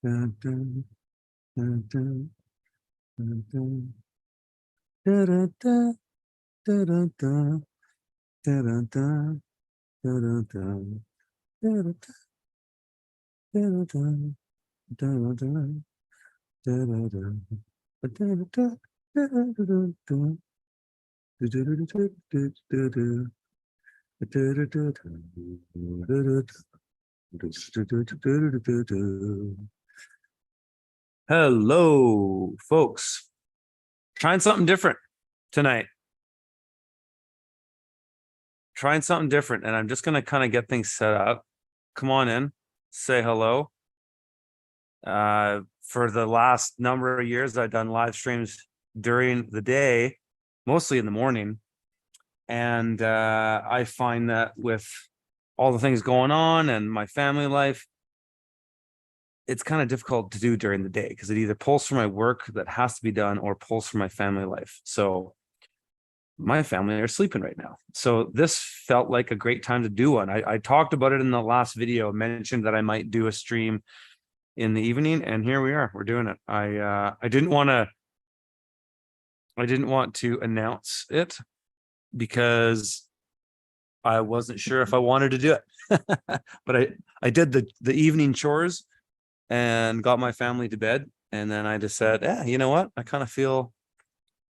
Dun, dun, dun, dun, dun, dun. Da, da, da, da, da, da, da, da, da, da, da, da, da, da, da, da, da, da, Hello, folks. Trying something different tonight. Trying something different, and I'm just going to kind of get things set up. Come on in, say hello. For the last number of years, I've done live streams during the day, mostly in the morning. And I find that with all the things going on and my family life, it's kind of difficult to do during the day because it either pulls from my work that has to be done or pulls from my family life. So my family are sleeping right now. So this felt like a great time to do one. I talked about it in the last video, mentioned that I might do a stream in the evening, and here we are. We're doing it. I didn't want to announce it because I wasn't sure if I wanted to do it. But I did the evening chores and got my family to bed, and then I just said, you know what? I kind of feel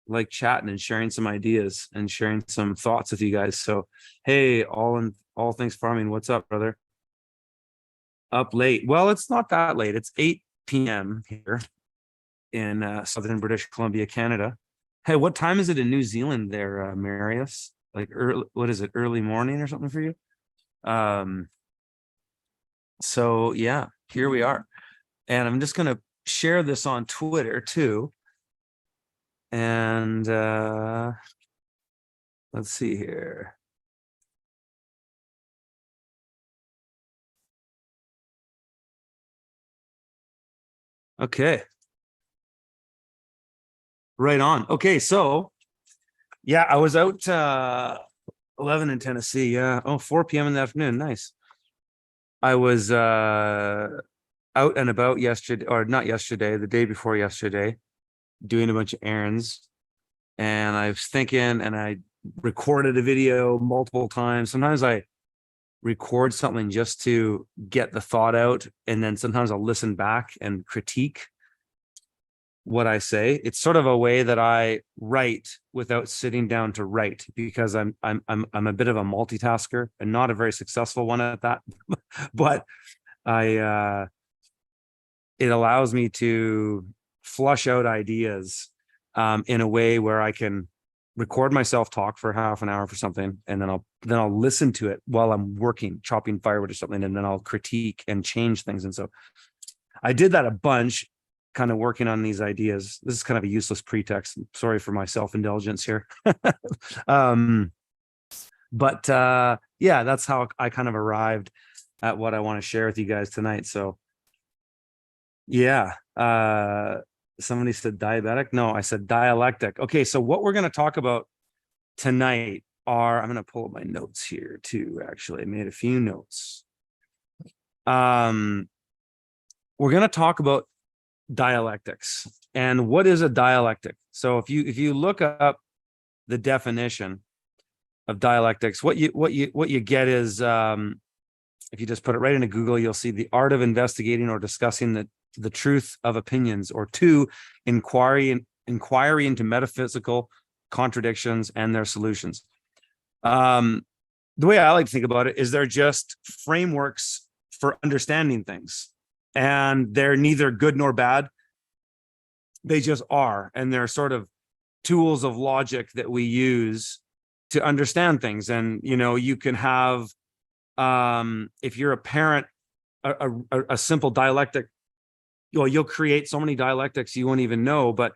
like chatting and sharing some ideas and sharing some thoughts with you guys. So, hey, all things farming, what's up, brother? Up late. Well, it's not that late. It's 8 p.m. here in southern British Columbia, Canada. Hey, what time is it in New Zealand there, Marius? Like early, what is it, early morning or something for you? So yeah, here we are. And I'm just gonna share this on Twitter too. And let's see here. Okay. Right on. Okay, so yeah, I was out 11 in Tennessee. Yeah. Oh, 4 p.m. in the afternoon. Nice. I was out and about yesterday, or not yesterday, the day before yesterday, doing a bunch of errands. And I was thinking, and I recorded a video multiple times. Sometimes I record something just to get the thought out, and then sometimes I'll listen back and critique what I say. It's sort of a way that I write without sitting down to write, because I'm a bit of a multitasker and not a very successful one at that. But it allows me to flush out ideas in a way where I can record myself talk for half an hour for something, and then I'll listen to it while I'm working, chopping firewood or something, and then I'll critique and change things. And so I did that a bunch, kind of working on these ideas. This is kind of a useless pretext. Sorry for my self-indulgence here. But yeah, that's how I kind of arrived at what I want to share with you guys tonight. So yeah, somebody said diabetic. No, I said dialectic. Okay, so what we're going to talk about tonight are, I'm going to pull up my notes here too. Actually, I made a few notes. We're going to talk about dialectics. And what is a dialectic? So if you look up the definition of dialectics, what you get is, if you just put it right into Google, you'll see the art of investigating or discussing the truth of opinions, or inquiry into metaphysical contradictions and their solutions. The way I like to think about it is they're just frameworks for understanding things, and they're neither good nor bad. They just are, and they're sort of tools of logic that we use to understand things. And you can have, if you're a parent, a simple dialectic. Well, you'll create so many dialectics you won't even know. But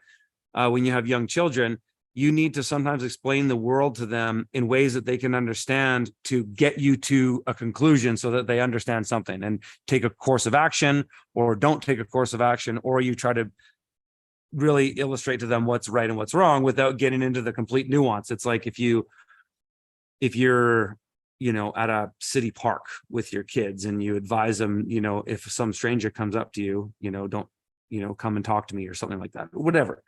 when you have young children, you need to sometimes explain the world to them in ways that they can understand, to get you to a conclusion so that they understand something and take a course of action, or don't take a course of action, or you try to really illustrate to them what's right and what's wrong without getting into the complete nuance. It's like if you're at a city park with your kids, and you advise them, if some stranger comes up to you, don't, come and talk to me or something like that, whatever.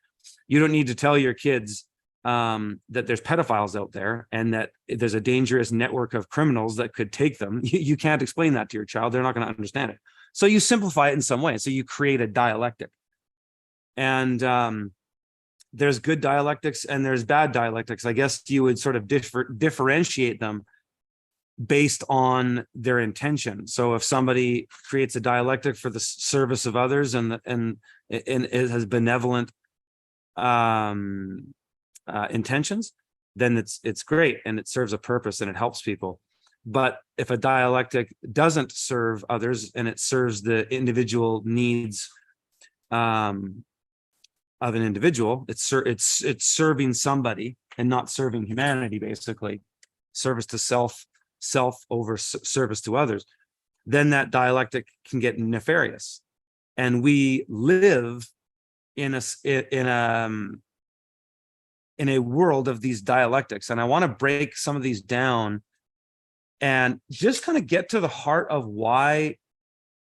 You don't need to tell your kids that there's pedophiles out there and that there's a dangerous network of criminals that could take them. You can't explain that to your child. They're not going to understand it. So you simplify it in some way. So you create a dialectic. And there's good dialectics and there's bad dialectics. I guess you would sort of differentiate them based on their intention. So if somebody creates a dialectic for the service of others and it has benevolent intentions, then it's great and it serves a purpose and it helps people. But if a dialectic doesn't serve others and it serves the individual needs of an individual, it's serving somebody and not serving humanity, basically service to self over service to others, then that dialectic can get nefarious. And we live in a world of these dialectics. And I want to break some of these down and just kind of get to the heart of why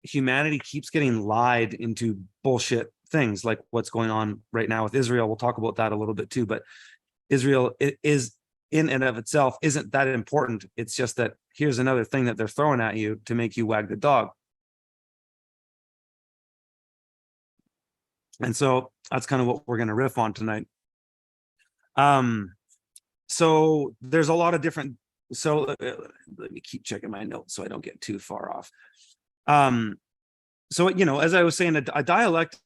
humanity keeps getting lied into bullshit things like what's going on right now with Israel. We'll talk about that a little bit too, but Israel is in and of itself isn't that important. It's just that here's another thing that they're throwing at you to make you wag the dog. And so that's kind of what we're going to riff on tonight. So there's a lot of different, so let me keep checking my notes so I don't get too far off. So, as I was saying, a dialectic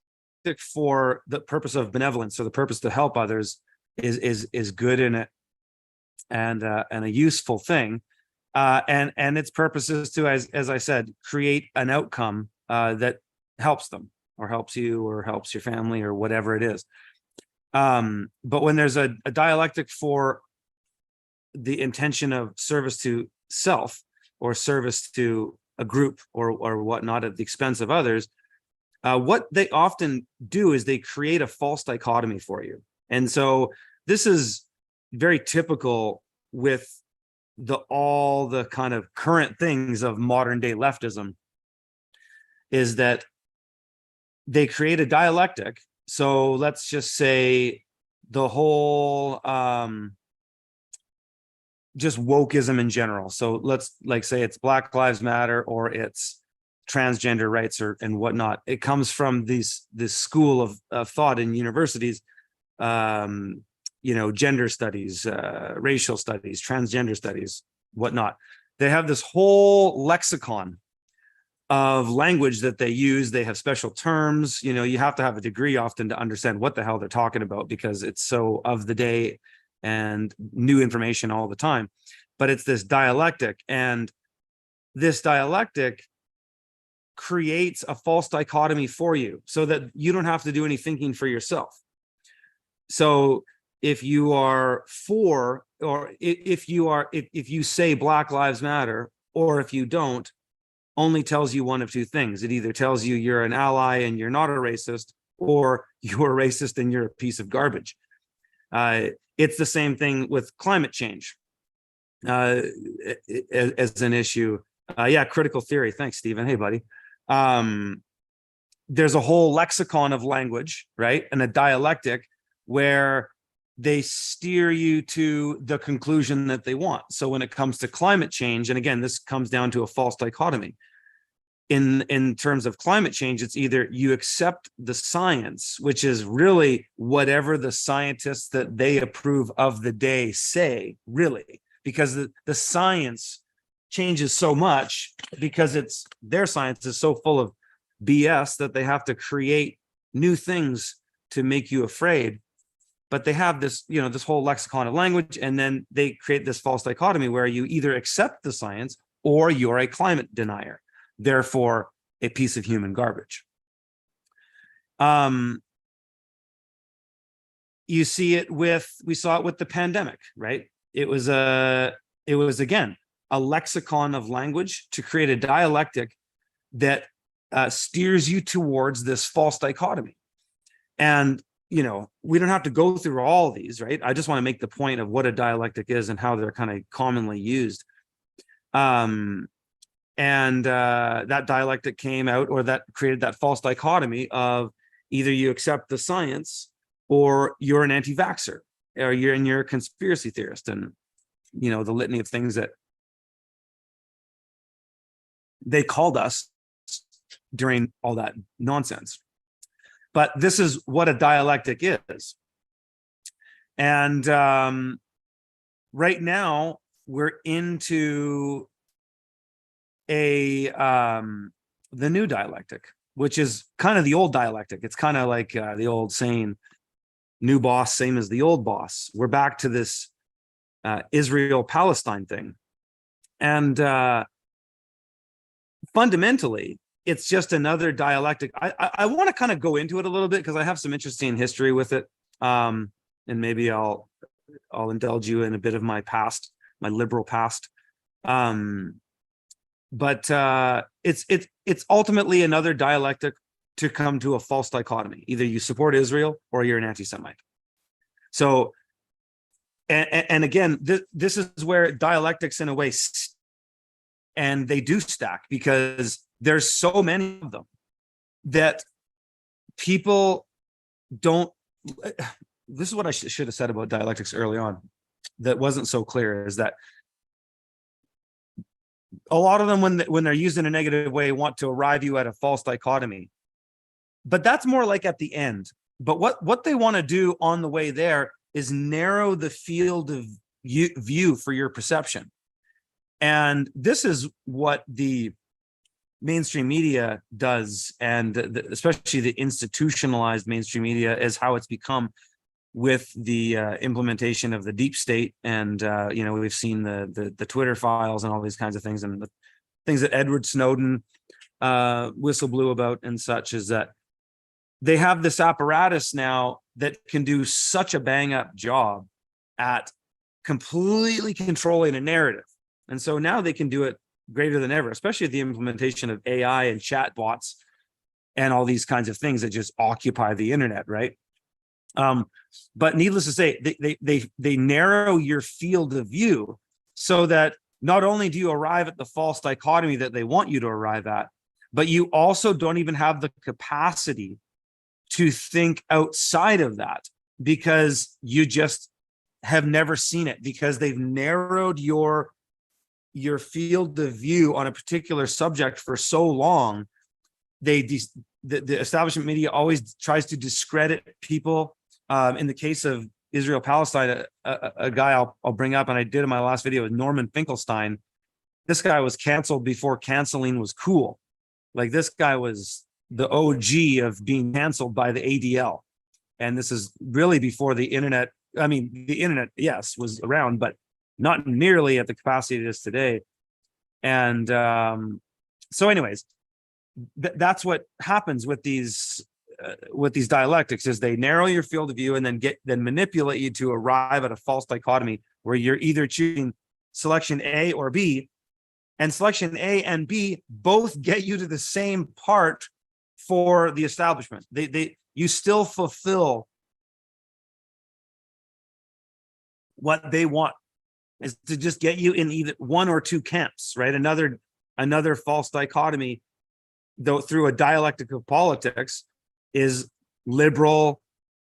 for the purpose of benevolence or the purpose to help others is good in it and a useful thing. And its purpose is to, as I said, create an outcome that helps them or helps you or helps your family or whatever it is. But when there's a dialectic for the intention of service to self or service to a group or whatnot at the expense of others, what they often do is they create a false dichotomy for you. And so this is very typical with all the kind of current things of modern day leftism, is that they create a dialectic. So let's just say the whole just wokeism in general. So let's say it's Black Lives Matter or it's transgender rights and whatnot. It comes from this school of thought in universities, gender studies, racial studies, transgender studies, whatnot. They have this whole lexicon of language that they use. They have special terms. You have to have a degree often to understand what the hell they're talking about because it's so of the day and new information all the time. But it's this dialectic, and this dialectic creates a false dichotomy for you so that you don't have to do any thinking for yourself. So if you are for, or if you say Black Lives Matter, or if you don't, only tells you one of two things. It either tells you you're an ally and you're not a racist, or you're a racist and you're a piece of garbage. It's the same thing with climate change as an issue. Critical theory. Thanks, Stephen. Hey, buddy. There's a whole lexicon of language, right? And a dialectic where they steer you to the conclusion that they want. So when it comes to climate change, and again, this comes down to a false dichotomy. In terms of climate change, it's either you accept the science, which is really whatever the scientists that they approve of the day say, really, because the science changes so much because their science is so full of BS that they have to create new things to make you afraid. But they have this, this whole lexicon of language, and then they create this false dichotomy where you either accept the science or you're a climate denier, therefore a piece of human garbage. We saw it with the pandemic, right? It was again a lexicon of language to create a dialectic that steers you towards this false dichotomy. And we don't have to go through all these, right? I just want to make the point of what a dialectic is and how they're kind of commonly used. And that dialectic came out, or that created that false dichotomy of either you accept the science or you're an anti-vaxxer, or you're a conspiracy theorist, and the litany of things that they called us during all that nonsense. But this is what a dialectic is. And right now we're into the new dialectic, which is kind of the old dialectic. It's kind of like the old saying, new boss, same as the old boss. We're back to this Israel-Palestine thing. And fundamentally, it's just another dialectic. I want to kind of go into it a little bit because I have some interesting history with it. And maybe I'll indulge you in a bit of my past, my liberal past. But it's ultimately another dialectic to come to a false dichotomy. Either you support Israel or you're an anti-Semite. So, and again, this is where dialectics in a way, and they do stack because there's so many of them that people don't. This is what I should have said about dialectics early on that wasn't so clear, is that a lot of them, when they're used in a negative way, want to arrive you at a false dichotomy. But that's more like at the end. But what they want to do on the way there is narrow the field of view for your perception. And this is what the mainstream media does, and especially the institutionalized mainstream media, is how it's become with the implementation of the deep state. And we've seen the Twitter files and all these kinds of things, and the things that Edward Snowden whistle blew about and such, is that they have this apparatus now that can do such a bang up job at completely controlling a narrative. And so now they can do it greater than ever, especially the implementation of AI and chatbots and all these kinds of things that just occupy the internet, right? But needless to say, they narrow your field of view so that not only do you arrive at the false dichotomy that they want you to arrive at, but you also don't even have the capacity to think outside of that, because you just have never seen it, because they've narrowed your field of view on a particular subject for so long. The establishment media always tries to discredit people. In the case of Israel-Palestine, a guy I'll bring up, and I did in my last video, is Norman Finkelstein. This guy was canceled before canceling was cool. Like, this guy was the OG of being canceled by the ADL. And this is really before the internet. I mean, the internet, yes, was around, but not nearly at the capacity it is today. And so anyways, that's what happens with these dialectics, is they narrow your field of view and then manipulate you to arrive at a false dichotomy where you're either choosing selection A or B, and selection A and B both get you to the same part for the establishment. You still fulfill what they want, is to just get you in either one or two camps, right? Another false dichotomy, though, through a dialectic of politics, is liberal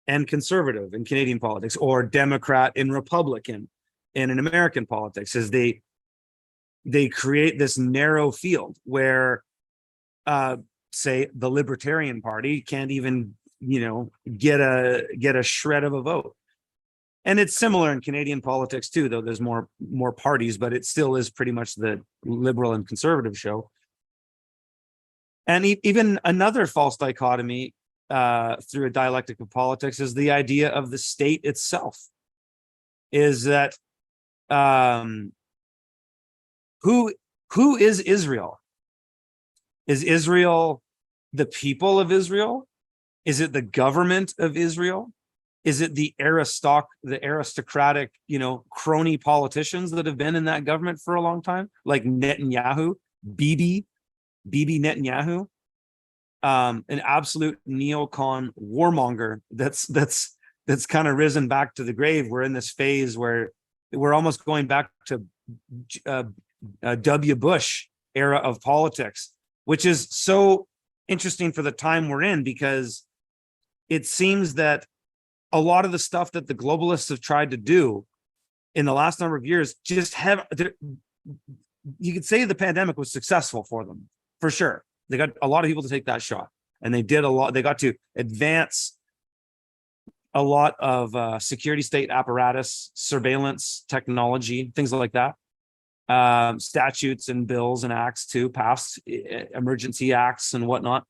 and conservative in Canadian politics, or Democrat and Republican in American politics, is they create this narrow field where say the Libertarian Party can't even get a shred of a vote. And it's similar in Canadian politics too, though there's more parties, but it still is pretty much the liberal and conservative show. And even another false dichotomy through a dialectic of politics is the idea of the state itself. Is that who is Israel? Is Israel the people of Israel? Is it the government of Israel? Is it the aristocratic, crony politicians that have been in that government for a long time, like Netanyahu, Bibi Netanyahu, an absolute neocon warmonger that's kind of risen back to the grave? We're in this phase where we're almost going back to W. Bush era of politics, which is so interesting for the time we're in, because it seems that a lot of the stuff that the globalists have tried to do in the last number of years just have, you could say the pandemic was successful for them, for sure. They got a lot of people to take that shot, and they did a lot. They got to advance a lot of security state apparatus, surveillance technology, things like that. Statutes and bills and acts too, passed emergency acts and whatnot.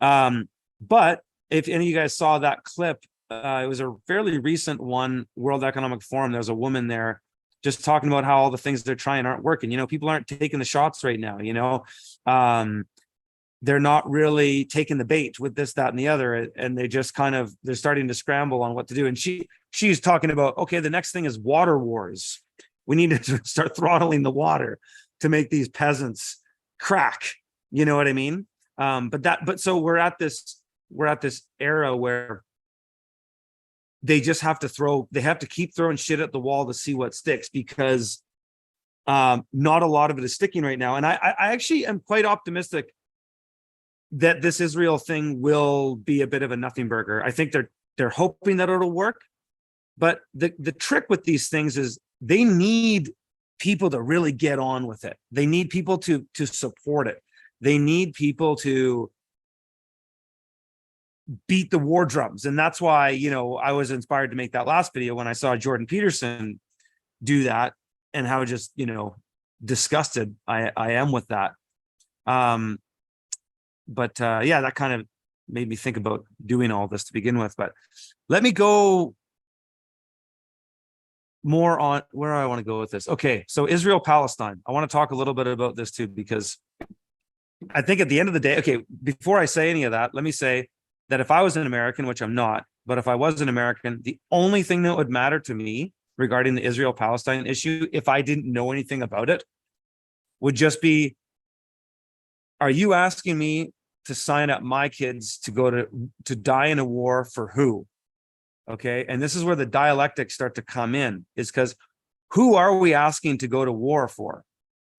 But if any of you guys saw that clip, it was a fairly recent one, World Economic Forum. There's a woman there just talking about how all the things they're trying aren't working. You know, people aren't taking the shots right now, you know. They're not really taking the bait with this, that, and the other. And they just kind of, they're starting to scramble on what to do. And she's talking about, okay, the next thing is water wars. We need to start throttling the water to make these peasants crack. You know what I mean? But so we're at this era where they just have to keep throwing shit at the wall to see what sticks, because not a lot of it is sticking right now. And I actually am quite optimistic that this Israel thing will be a bit of a nothing burger. I think they're hoping that it'll work. But the trick with these things is they need people to really get on with it. They need people to support it. They need people to beat the war drums. And that's why, you know, I was inspired to make that last video when I saw Jordan Peterson do that, and how just, you know, disgusted I am with that. Yeah, that kind of made me think about doing all this to begin with. But let me go more on where I want to go with this. Okay, so Israel-Palestine. I want to talk a little bit about this too, because I think at the end of the day, okay, before I say any of that, let me say that if I was an American, which I'm not, but if I was an American, the only thing that would matter to me regarding the Israel-Palestine issue, if I didn't know anything about it, would just be, are you asking me to sign up my kids to go to die in a war for who? Okay. And this is where the dialectics start to come in, is because who are we asking to go to war for?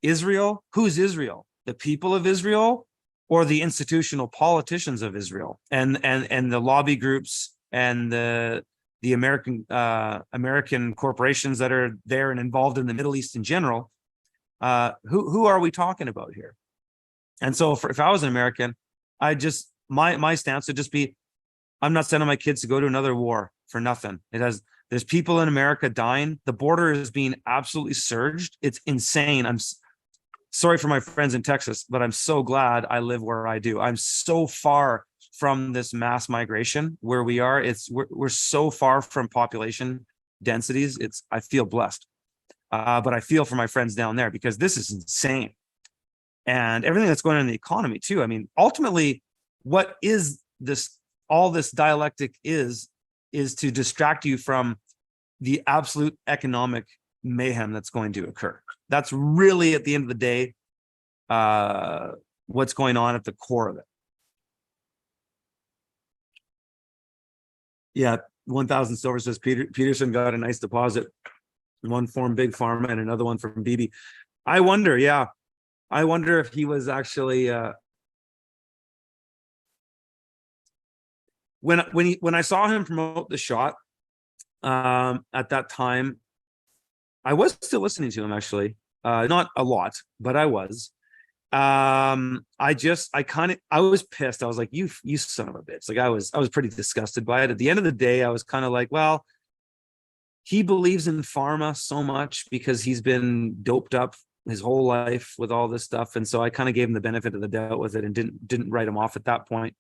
Israel? Who's Israel? The people of Israel, or the institutional politicians of Israel, and the lobby groups and the American corporations that are there and involved in the Middle East in general? Who are we talking about here? And so if I was an American, my stance would just be, I'm not sending my kids to go to another war for nothing. There's people in America dying. The border is being absolutely surged. It's insane. I'm sorry for my friends in Texas, but I'm so glad I live where I do. I'm so far from this mass migration where we are. We're so far from population densities. I feel blessed. But I feel for my friends down there, because this is insane. And everything that's going on in the economy too. I mean, ultimately, what is this? All this dialectic is to distract you from the absolute economic mayhem that's going to occur. That's really, at the end of the day, what's going on at the core of it. Yeah, 1,000 Silver says Peterson got a nice deposit. One from Big Pharma and another one from BB. I wonder if he was actually when I saw him promote the shot at that time, I was still listening to him, actually. Not a lot, but I was. I was pissed. I was like, you son of a bitch. Like I was pretty disgusted by it. At the end of the day, I was kind of like, well, he believes in pharma so much because he's been doped up his whole life with all this stuff. And so I kind of gave him the benefit of the doubt with it and didn't write him off at that point.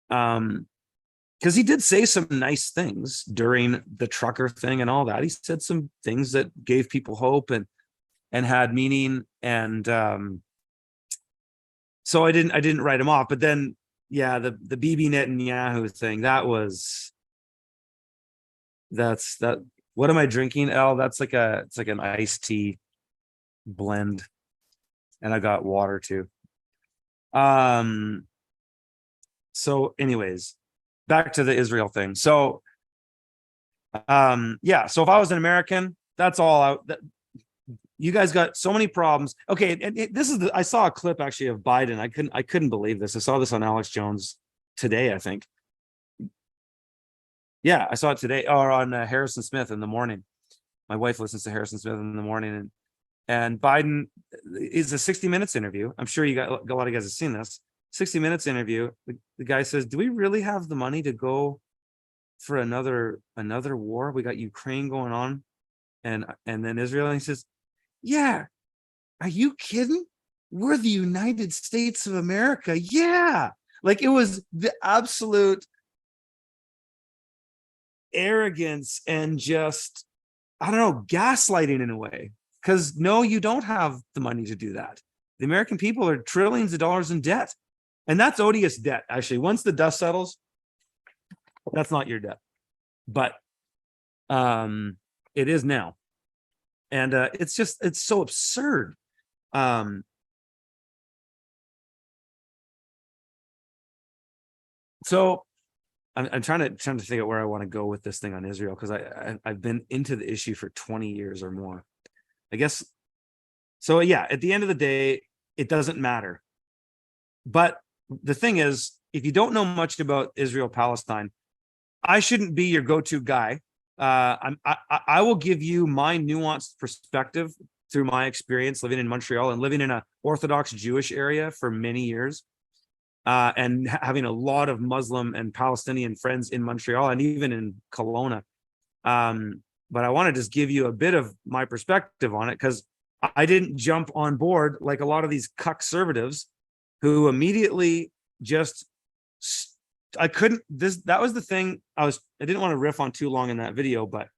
Because he did say some nice things during the trucker thing and all that. He said some things that gave people hope and had meaning. And so I didn't write him off. But then, yeah, the BB Netanyahu thing, that's what am I drinking? It's like an iced tea blend, and I got water too. So anyways, back to the Israel thing. So so if I was an American, that's all you guys got so many problems. Okay, and this is I saw a clip actually of Biden. I couldn't believe this. I saw this on Alex Jones today, I think. Yeah, I saw it today, or on Harrison Smith in the morning. My wife listens to Harrison Smith in the morning, and Biden is a 60 Minutes interview. I'm sure you got a lot of guys have seen this 60 Minutes interview. The guy says, "Do we really have the money to go for another war? We got Ukraine going on, and then Israel." And he says, "Yeah, are you kidding? We're the United States of America." Yeah, like it was the absolute arrogance and just, I don't know, gaslighting in a way. Because no, you don't have the money to do that. The American people are trillions of dollars in debt. And that's odious debt, actually. Once the dust settles, that's not your debt. But it is now. And it's so absurd. So I'm trying to figure out where I want to go with this thing on Israel, because I've been into the issue for 20 years or more, I guess. So yeah, at the end of the day, it doesn't matter. But the thing is, if you don't know much about Israel-Palestine, I shouldn't be your go-to guy. I will give you my nuanced perspective through my experience living in Montreal and living in an Orthodox Jewish area for many years. And having a lot of Muslim and Palestinian friends in Montreal and even in Kelowna. But I want to just give you a bit of my perspective on it, because I didn't jump on board like a lot of these conservatives who immediately just, that was the thing. I didn't want to riff on too long in that video, but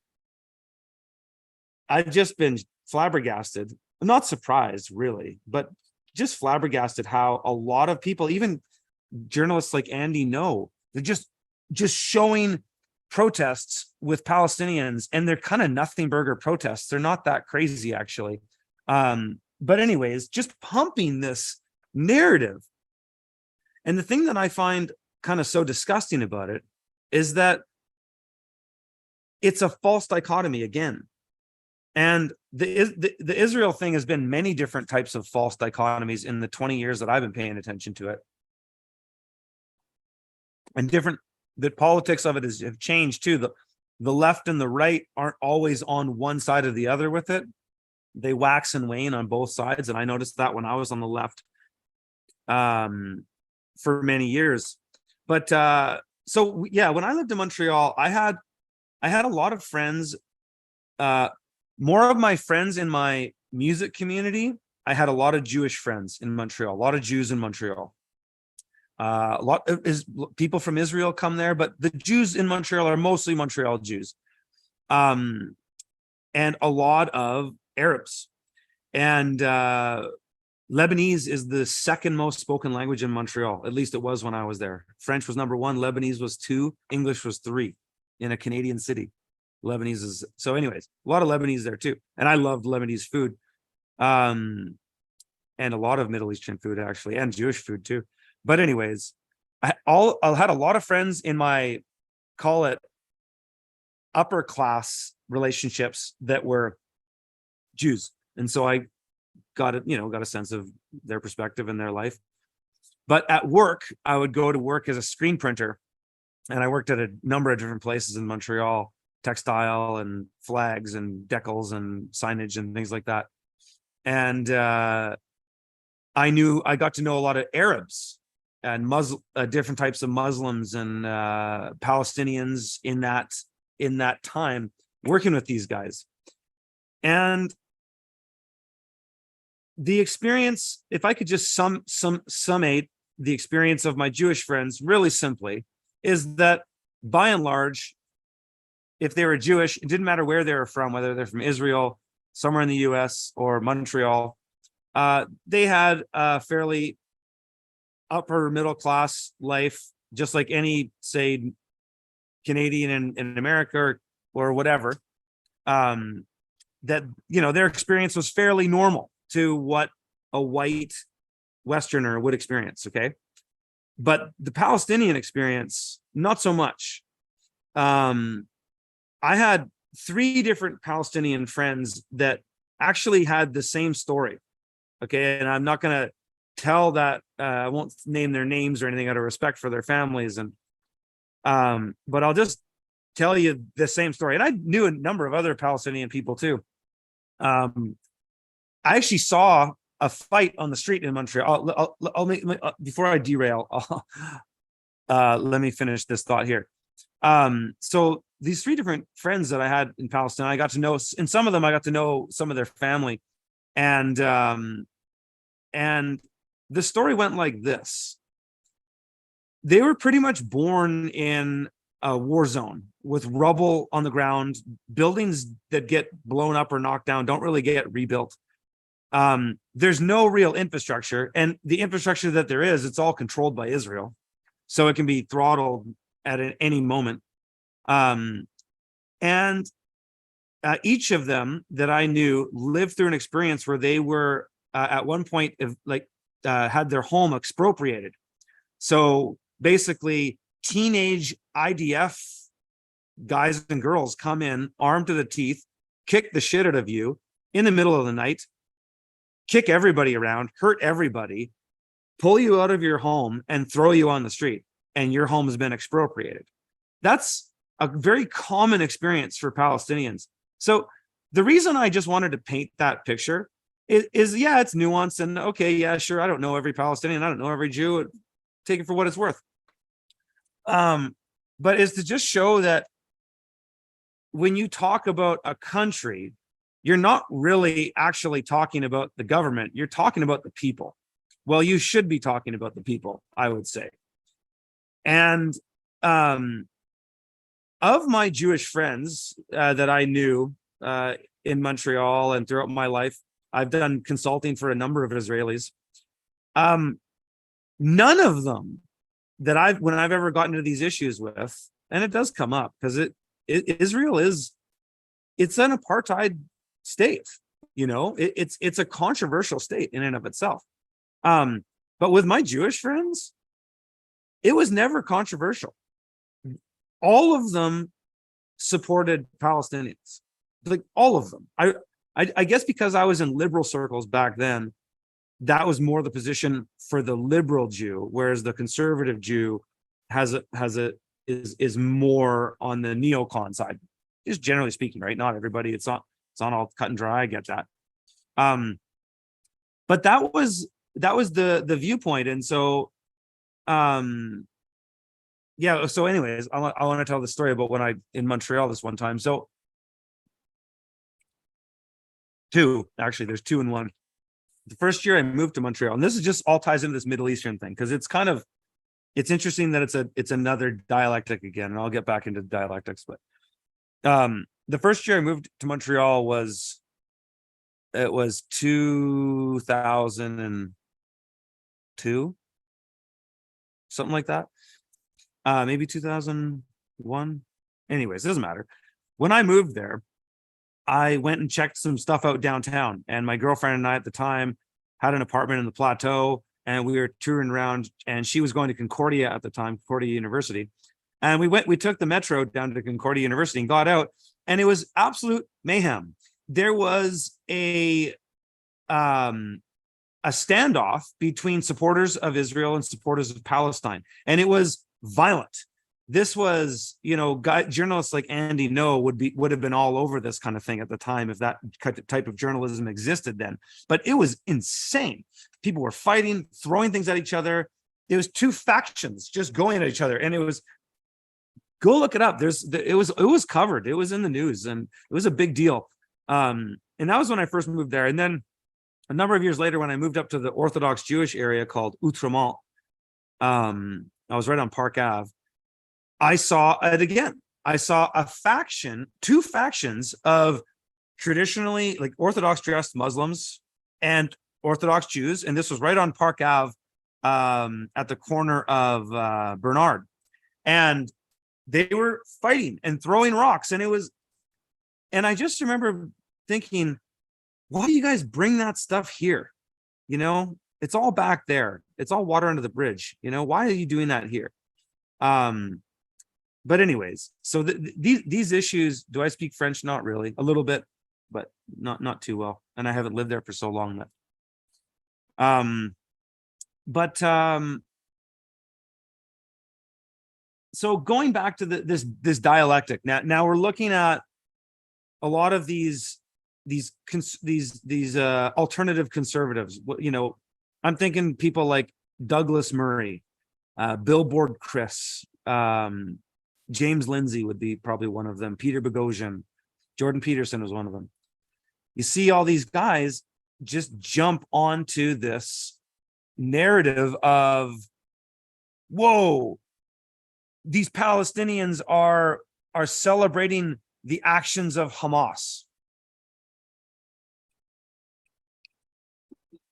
I've just been flabbergasted. I'm not surprised really, but just flabbergasted how a lot of people, even journalists like Andy Ngo, they're just showing protests with Palestinians, and they're kind of nothing burger protests. They're not that crazy actually. But anyways, just pumping this narrative. And the thing that I find kind of so disgusting about it is that it's a false dichotomy again. And the Israel thing has been many different types of false dichotomies in the 20 years that I've been paying attention to it. And the politics of it have changed too. The left and the right aren't always on one side or the other with it. They wax and wane on both sides. And I noticed that when I was on the left for many years. But so yeah, when I lived in Montreal, I had a lot of friends. More of my friends in my music community, I had a lot of Jewish friends in Montreal, a lot of Jews in Montreal. A lot is people from Israel come there, but the Jews in Montreal are mostly Montreal Jews. And a lot of Arabs. And Lebanese is the second most spoken language in Montreal. At least it was when I was there. French was number 1, Lebanese was 2, English was 3 in a Canadian city. Lebanese is, so anyways, a lot of Lebanese there too. And I loved Lebanese food. And a lot of Middle Eastern food actually, and Jewish food too. But anyways, I had a lot of friends in my, call it, upper class relationships that were Jews. And so I got a sense of their perspective in their life. But at work, I would go to work as a screen printer, and I worked at a number of different places in Montreal, textile and flags and decals and signage and things like that. And I got to know a lot of Arabs and different types of Muslims and Palestinians in that time working with these guys. And the experience, if I could just summate the experience of my Jewish friends really simply, is that by and large, if they were Jewish, it didn't matter where they were from, whether they're from Israel, somewhere in the US, or Montreal, they had a fairly upper middle class life, just like any, say, Canadian in America or whatever. That, their experience was fairly normal to what a white Westerner would experience, okay? But the Palestinian experience, not so much. I had 3 different Palestinian friends that actually had the same story. Okay, and I'm not going to tell that, I won't name their names or anything out of respect for their families, and but I'll just tell you the same story. And I knew a number of other Palestinian people too. I actually saw a fight on the street in Montreal. I'll make, before I derail, let me finish this thought here. So these three different friends that I had in Palestine, I got to know, and some of them I got to know some of their family, and the story went like this. They were pretty much born in a war zone with rubble on the ground. Buildings that get blown up or knocked down don't really get rebuilt. There's no real infrastructure, and the infrastructure that there is, it's all controlled by Israel, so it can be throttled at any moment. And each of them that I knew lived through an experience where they were at one point had their home expropriated. So basically, teenage IDF guys and girls come in armed to the teeth, kick the shit out of you in the middle of the night, kick everybody around, hurt everybody, pull you out of your home and throw you on the street, and your home has been expropriated. That's a very common experience for Palestinians. So the reason I just wanted to paint that picture is yeah, it's nuanced, and okay, yeah, sure, I don't know every Palestinian, I don't know every Jew, take it for what it's worth. But is to just show that when you talk about a country, you're not really actually talking about the government, you're talking about the people. Well, you should be talking about the people, I would say. And of my Jewish friends that I knew in Montreal and throughout my life, I've done consulting for a number of Israelis. None of them that when I've ever gotten into these issues with, and it does come up because Israel it's an apartheid state, you know, it's a controversial state in and of itself. But with my Jewish friends, it was never controversial. All of them supported Palestinians, like all of them. I guess because I was in liberal circles back then, that was more the position for the liberal Jew, whereas the conservative Jew is more on the neocon side, just generally speaking, right? Not everybody. It's not all cut and dry. I get that. But that was the viewpoint, and so yeah. So, anyways, I want to tell the story about when I in Montreal this one time. So, there's two in one. The first year I moved to Montreal, and this is just all ties into this Middle Eastern thing because it's interesting that it's another dialectic again, and I'll get back into dialectics. But the first year I moved to Montreal was 2002, something like that. Maybe 2001. Anyways, it doesn't matter. When I moved there, I went and checked some stuff out downtown, and my girlfriend and I at the time had an apartment in the Plateau, and we were touring around, and she was going to Concordia at the time, Concordia University. And we took the metro down to Concordia University and got out, and it was absolute mayhem. There was a standoff between supporters of Israel and supporters of Palestine, and it was violent. This was, journalists like Andy would have been all over this kind of thing at the time if that type of journalism existed then. But it was insane. People were fighting, throwing things at each other. It was two factions just going at each other, and it was. Go look it up. It was covered. It was in the news, and it was a big deal. And that was when I first moved there. And then a number of years later, when I moved up to the Orthodox Jewish area called Outremont, I was right on Park Ave. I saw it again. I saw two factions of traditionally like Orthodox dressed Muslims and Orthodox Jews. And this was right on Park Ave at the corner of Bernard. And they were fighting and throwing rocks. And I just remember thinking, why do you guys bring that stuff here? It's all back there. It's all water under the bridge. Why are you doing that here? But anyways, so these issues, do I speak French? Not really, a little bit. but not too well. And I haven't lived there for so long that. So going back to this dialectic, now we're looking at a lot of these alternative conservatives. You know, I'm thinking people like Douglas Murray, Billboard Chris, James Lindsay would be probably one of them. Peter Boghossian, Jordan Peterson was one of them. You see all these guys just jump onto this narrative of, whoa, these Palestinians are celebrating the actions of Hamas.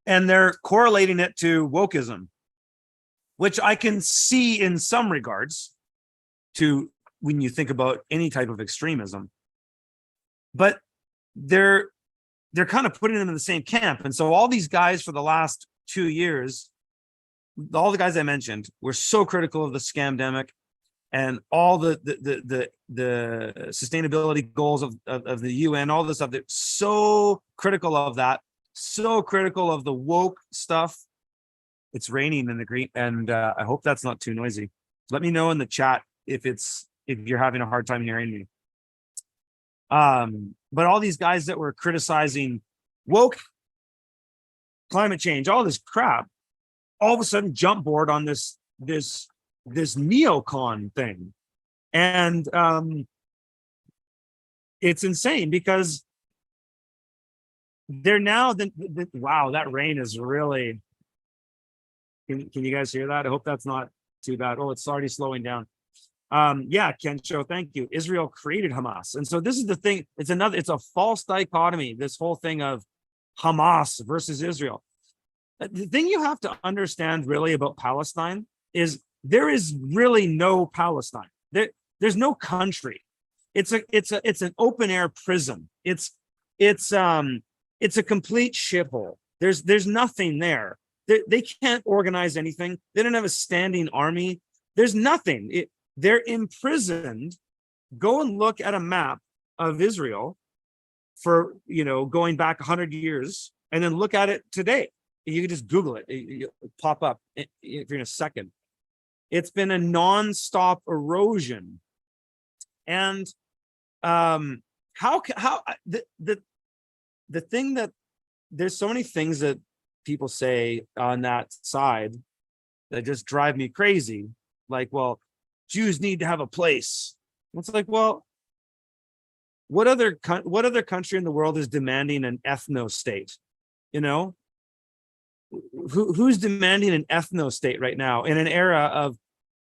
And they're correlating it to wokeism, which I can see in some regards to when you think about any type of extremism. But they're kind of putting them in the same camp. And so all these guys for the last 2 years, all the guys I mentioned were so critical of the scamdemic and all the sustainability goals of the UN, all this stuff. They're so critical of that, so critical of the woke stuff. It's raining in the green, and I hope that's not too noisy. Let me know in the chat if you're having a hard time hearing me. But all these guys that were criticizing woke, climate change, all this crap, all of a sudden jump board on this neocon thing. And it's insane because they're now wow, that rain is really, can you guys hear that? I hope that's not too bad. Oh, it's already slowing down. Yeah, Ken Show, thank you. Israel created Hamas. And so this is the thing, it's a false dichotomy, this whole thing of Hamas versus Israel. The thing you have to understand really about Palestine is there is really no Palestine. There's no country. It's an open air prison. It's a complete shithole. There's nothing there. They can't organize anything. They don't have a standing army. There's nothing. They're imprisoned. Go and look at a map of Israel for, going back 100 years, and then look at it today. You can just Google it. It'll pop up in a second. It's been a nonstop erosion. And the thing that there's so many things that people say on that side that just drive me crazy. Like, well, Jews need to have a place. It's like, well, what other country in the world is demanding an ethno state? Who's demanding an ethno state right now in an era of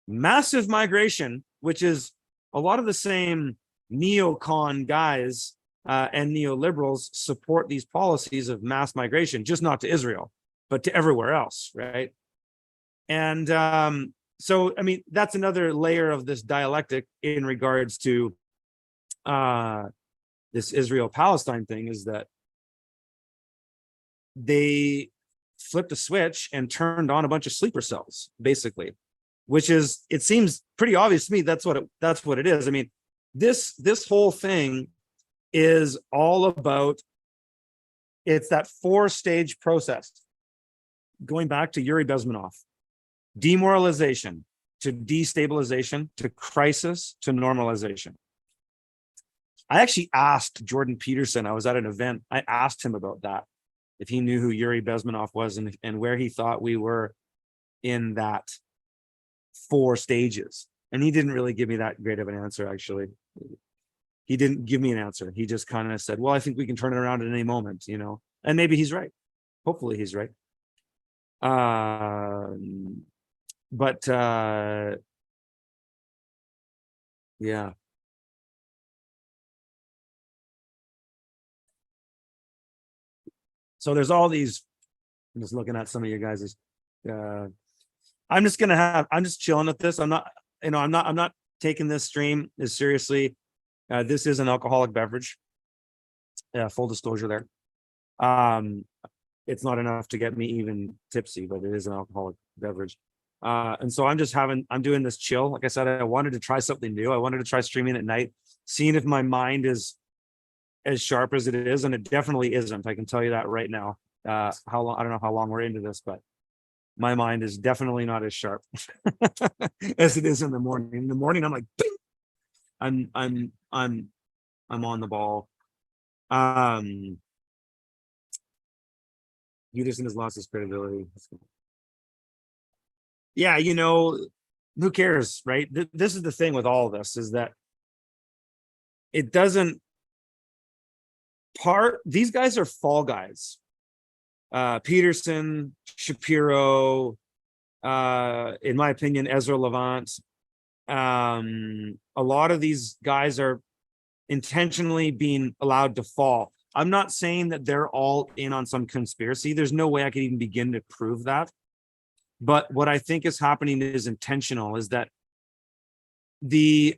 massive migration, which is a lot of the same neocon guys and neoliberals support these policies of mass migration, just not to Israel, but to everywhere else, right? And so, I mean, that's another layer of this dialectic in regards to this Israel-Palestine thing, is that they flipped a switch and turned on a bunch of sleeper cells, basically, which is, it seems pretty obvious to me that's what it is. I mean, this whole thing is all about, it's that 4-stage process, going back to Yuri Bezmenov: demoralization to destabilization to crisis to normalization. I actually asked Jordan Peterson, I was at an event, I asked him about that, if he knew who Yuri Bezmenov was and where he thought we were in that 4 stages. And he didn't really give me that great of an answer, actually. He didn't give me an answer. He just kind of said, well, I think we can turn it around at any moment, and maybe he's right. Hopefully he's right. But yeah. So there's all these, I'm just looking at some of you guys', I'm just chilling at this. I'm not taking this stream as seriously. This is an alcoholic beverage. Full disclosure there. It's not enough to get me even tipsy, but it is an alcoholic beverage. And so I'm doing this chill. Like I said, I wanted to try something new. I wanted to try streaming at night, seeing if my mind is as sharp as it is, and it definitely isn't. I can tell you that right now. How long? I don't know how long we're into this, but my mind is definitely not as sharp as it is in the morning. In the morning, I'm like, bing! I'm on the ball. Peterson has lost his credibility. Yeah, you know, who cares, right? This is the thing with all of this, is that it doesn't these guys are fall guys. Peterson, Shapiro, in my opinion, Ezra Levant. A lot of these guys are intentionally being allowed to fall. I'm not saying that they're all in on some conspiracy. There's no way I could even begin to prove that. But what I think is happening is intentional, is that the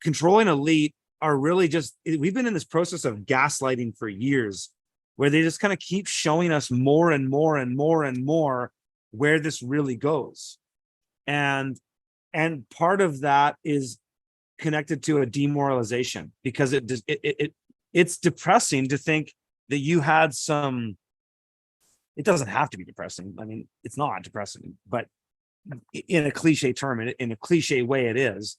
controlling elite are really just, we've been in this process of gaslighting for years, where they just kind of keep showing us more and more and more and more where this really goes. And part of that is connected to a demoralization, because it's depressing to think that you had some, it doesn't have to be depressing. I mean, it's not depressing, but in a cliche term, in a cliche way, it is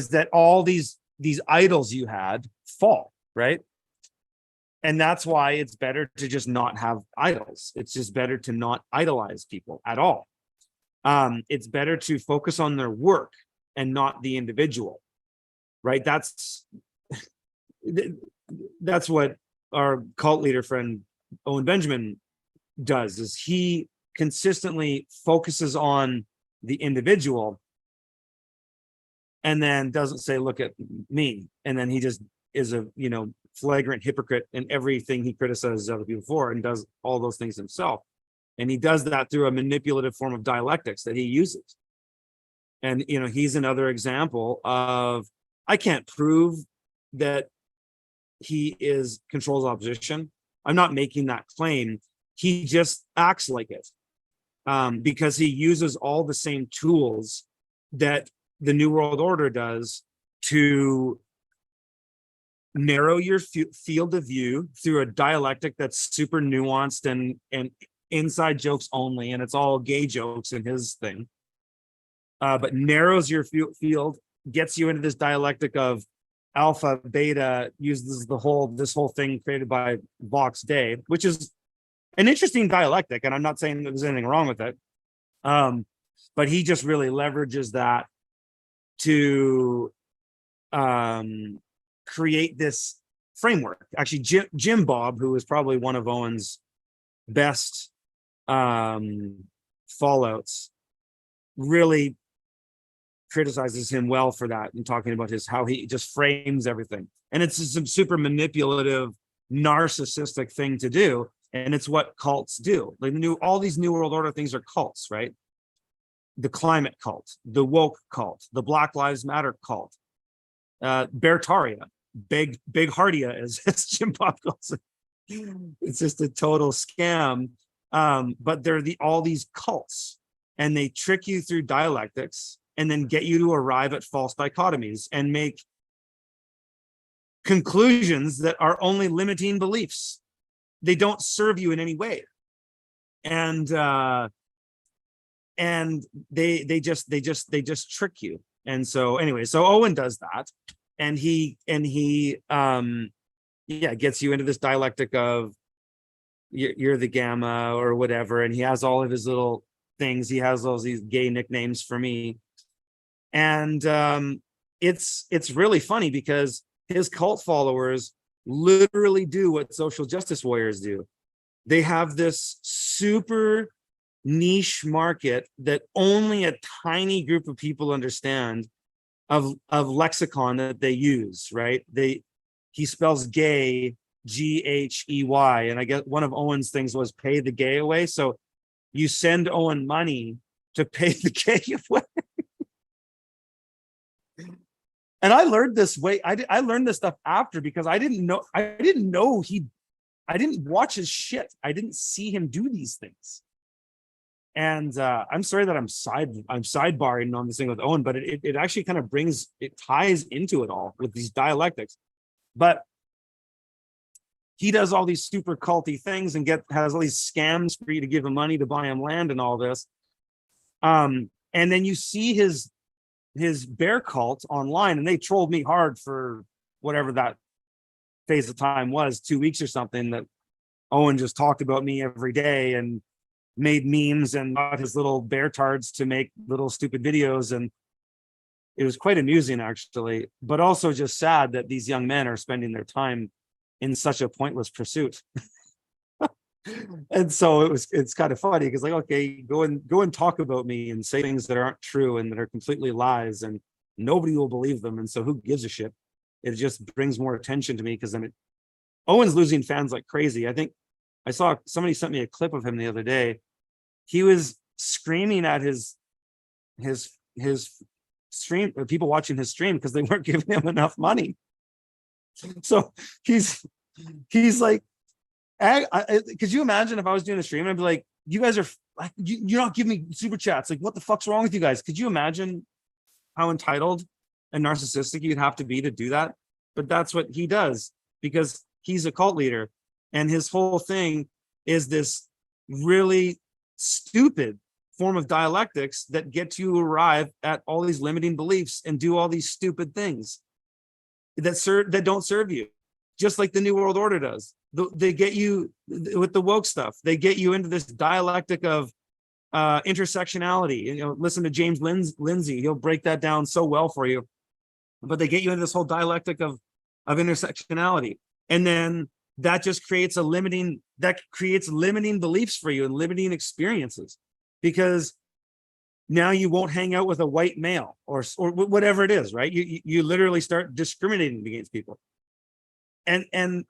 that all these idols you had fall, right? And that's why it's better to just not have idols. It's just better to not idolize people at all. It's better to focus on their work and not the individual, right? That's what our cult leader friend Owen Benjamin does, is he consistently focuses on the individual and then doesn't say, look at me. And then he just is a, you know, flagrant hypocrite in everything he criticizes other people for, and does all those things himself. And he does that through a manipulative form of dialectics that he uses. And, you know, he's another example of, I can't prove that he controls opposition. I'm not making that claim. He just acts like it, because he uses all the same tools that the New World Order does to narrow your field of view through a dialectic that's super nuanced and inside jokes only, and it's all gay jokes in his thing, but narrows your field, gets you into this dialectic of alpha, beta, uses this whole thing created by Vox Day, which is an interesting dialectic, and I'm not saying there's anything wrong with it, but he just really leverages that to create this framework. Actually, Jim Bob, who is probably one of Owen's best fallouts, really criticizes him well for that, and talking about how he just frames everything. And it's some super manipulative, narcissistic thing to do. And it's what cults do. Like all these New World Order things are cults, right? The climate cult, the woke cult, the Black Lives Matter cult, Bertaria, big Hardia, as Jim Bob calls it. It's just a total scam. But they're all these cults, and they trick you through dialectics and then get you to arrive at false dichotomies and make conclusions that are only limiting beliefs. They don't serve you in any way. And they just trick you. And so anyway, so Owen does that, and he gets you into this dialectic of you're the gamma or whatever, and he has all of his little things. He has all these gay nicknames for me, and it's really funny because his cult followers literally do what social justice warriors do. They have this super niche market that only a tiny group of people understand of lexicon that they use, right? He spells gay G-H-E-Y, and I guess one of Owen's things was pay the gay away. So you send Owen money to pay the gay away. And I learned this way. I learned this stuff after, because I didn't watch his shit. I didn't see him do these things. And I'm sorry that I'm sidebarring on this thing with Owen, but it actually kind of ties into it all with these dialectics. But he does all these super culty things and has all these scams for you to give him money to buy him land and all this. And then you see his bear cult online, and they trolled me hard for whatever that phase of time was, 2 weeks or something, that Owen just talked about me every day and made memes and got his little bear tards to make little stupid videos. And it was quite amusing, actually, but also just sad that these young men are spending their time in such a pointless pursuit. And so it's kind of funny because, like, okay, go and talk about me and say things that aren't true and that are completely lies, and nobody will believe them. And so who gives a shit? It just brings more attention to me, because then Owen's losing fans like crazy. I think I saw somebody sent me a clip of him the other day. He was screaming at his stream, or people watching his stream, because they weren't giving him enough money. So he's like, could you imagine if I was doing a stream and I'd be like, you guys are, you're not giving me super chats. Like, what the fuck's wrong with you guys? Could you imagine how entitled and narcissistic you'd have to be to do that? But that's what he does, because he's a cult leader, and his whole thing is this really stupid form of dialectics that gets you to arrive at all these limiting beliefs and do all these stupid things that don't serve you, just like the New World Order does. They get you with the woke stuff. They get you into this dialectic of intersectionality. You know, listen to James Lindsay; he'll break that down so well for you. But they get you into this whole dialectic of intersectionality, and then that just creates limiting beliefs for you and limiting experiences, because now you won't hang out with a white male or whatever it is, right? You literally start discriminating against people. And in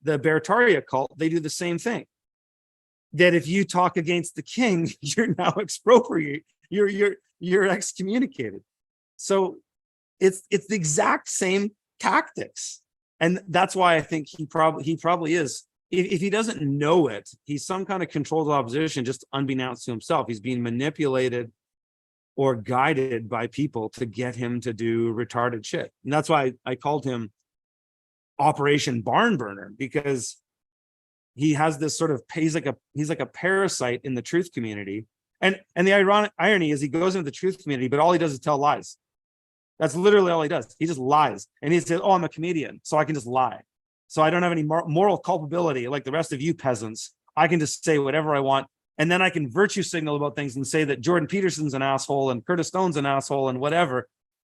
the Bertaria cult, they do the same thing. That if you talk against the king, you're now expropriated. You're excommunicated. So it's the exact same tactics, and that's why I think he probably is. If he doesn't know it, he's some kind of controlled opposition, just unbeknownst to himself. He's being manipulated or guided by people to get him to do retarded shit. And that's why I called him Operation Barn Burner, because he has this sort of, he's like a parasite in the truth community. And the irony is he goes into the truth community, but all he does is tell lies. That's literally all he does. He just lies. And he says, oh, I'm a comedian, so I can just lie. So I don't have any moral culpability like the rest of you peasants. I can just say whatever I want. And then I can virtue signal about things and say that Jordan Peterson's an asshole and Curtis Stone's an asshole and whatever.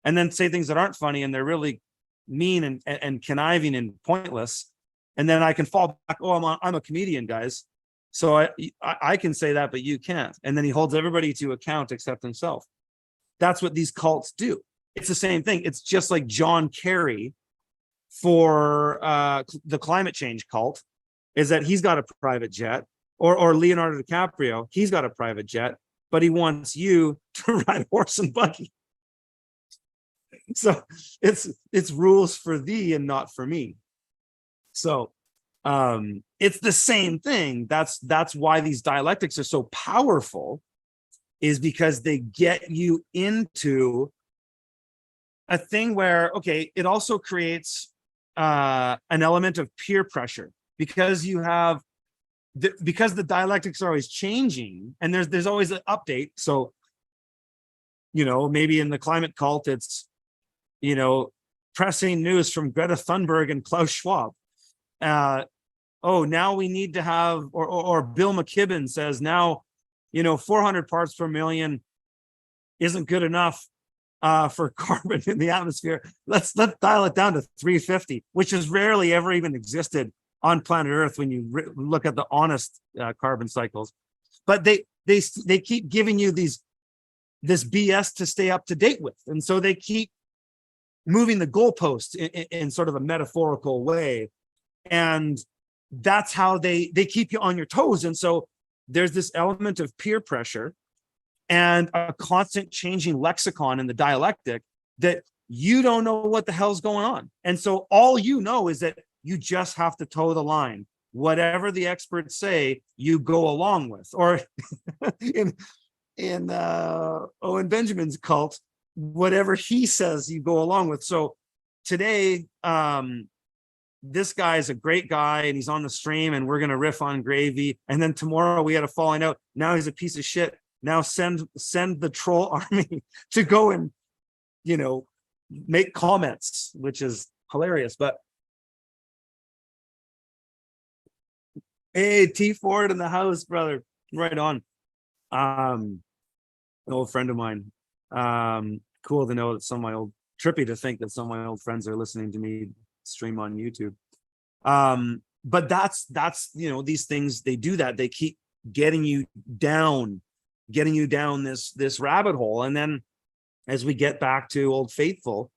And then say things that aren't funny and they're really mean and conniving and pointless. And then I can fall back, oh, I'm a comedian, guys. So I can say that, but you can't. And then he holds everybody to account except himself. That's what these cults do. It's the same thing. It's just like John Kerry for the climate change cult, is that he's got a private jet, or Leonardo DiCaprio, he's got a private jet, but he wants you to ride horse and buggy. So it's rules for thee and not for me. So it's the same thing. That's why these dialectics are so powerful, is because they get you into a thing where, okay, it also creates an element of peer pressure, because you have because the dialectics are always changing, and there's always an update. So, you know, maybe in the climate cult, it's, you know, pressing news from Greta Thunberg and Klaus Schwab. Oh, now we need to have, or Bill McKibben says now, you know, 400 parts per million isn't good enough for carbon in the atmosphere. Let's dial it down to 350, which has rarely ever even existed on planet Earth when you look at the honest carbon cycles. But they keep giving you this BS to stay up to date with, and so they keep moving the goalposts in sort of a metaphorical way, and that's how they keep you on your toes. And so there's this element of peer pressure and a constant changing lexicon in the dialectic that you don't know what the hell's going on. And so all you know is that you just have to toe the line. whatever the experts say, you go along with. Or in Owen Benjamin's cult, whatever he says, you go along with. So today, this guy is a great guy and he's on the stream and we're going to riff on gravy. And then tomorrow we had a falling out. Now he's a piece of shit. Now send the troll army to go and, make comments, which is hilarious. But hey, T Ford in the house, brother. Right on. An old friend of mine. Cool to know that trippy to think that some of my old friends are listening to me stream on YouTube. But that's these things, they do that. They keep getting you down this rabbit hole. And then as we get back to Old Faithful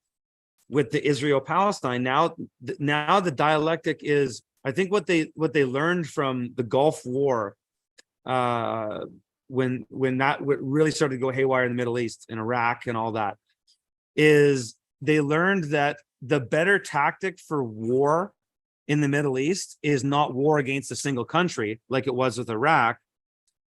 with the Israel-Palestine, now the dialectic is, I think what they learned from the Gulf War, when that really started to go haywire in the Middle East, in Iraq and all that, is they learned that the better tactic for war in the Middle East is not war against a single country like it was with Iraq,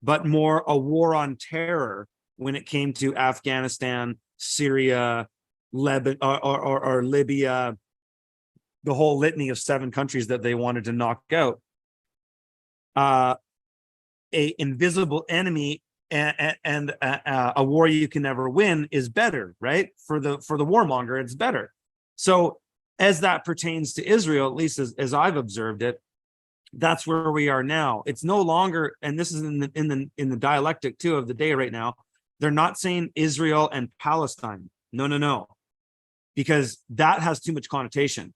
but more a war on terror when it came to Afghanistan, Syria, Lebanon, or Libya, the whole litany of 7 countries that they wanted to knock out. A invisible enemy and a war you can never win is better, right? For the warmonger, it's better. So as that pertains to Israel, at least as I've observed it, that's where we are now. It's no longer, and this is in the dialectic too of the day right now, they're not saying Israel and Palestine. No, because that has too much connotation.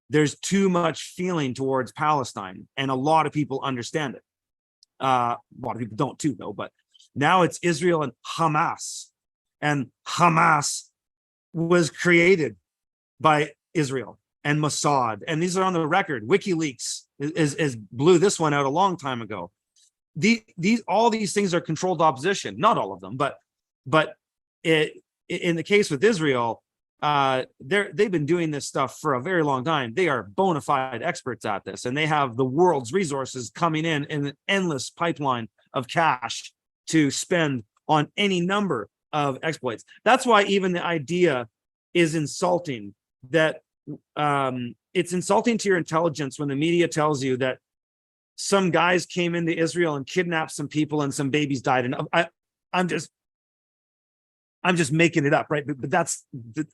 There's too much feeling towards Palestine, and a lot of people understand it. A lot of people don't too, though, but now it's Israel and Hamas. And Hamas was created by Israel and Mossad. And these are on the record. WikiLeaks is blew this one out a long time ago. All these things are controlled opposition. Not all of them, but in the case with Israel, they've been doing this stuff for a very long time. They are bona fide experts at this, and they have the world's resources coming in an endless pipeline of cash to spend on any number of exploits. That's why even the idea is insulting, that it's insulting to your intelligence when the media tells you that some guys came into Israel and kidnapped some people and some babies died. And I'm just making it up, right? But that's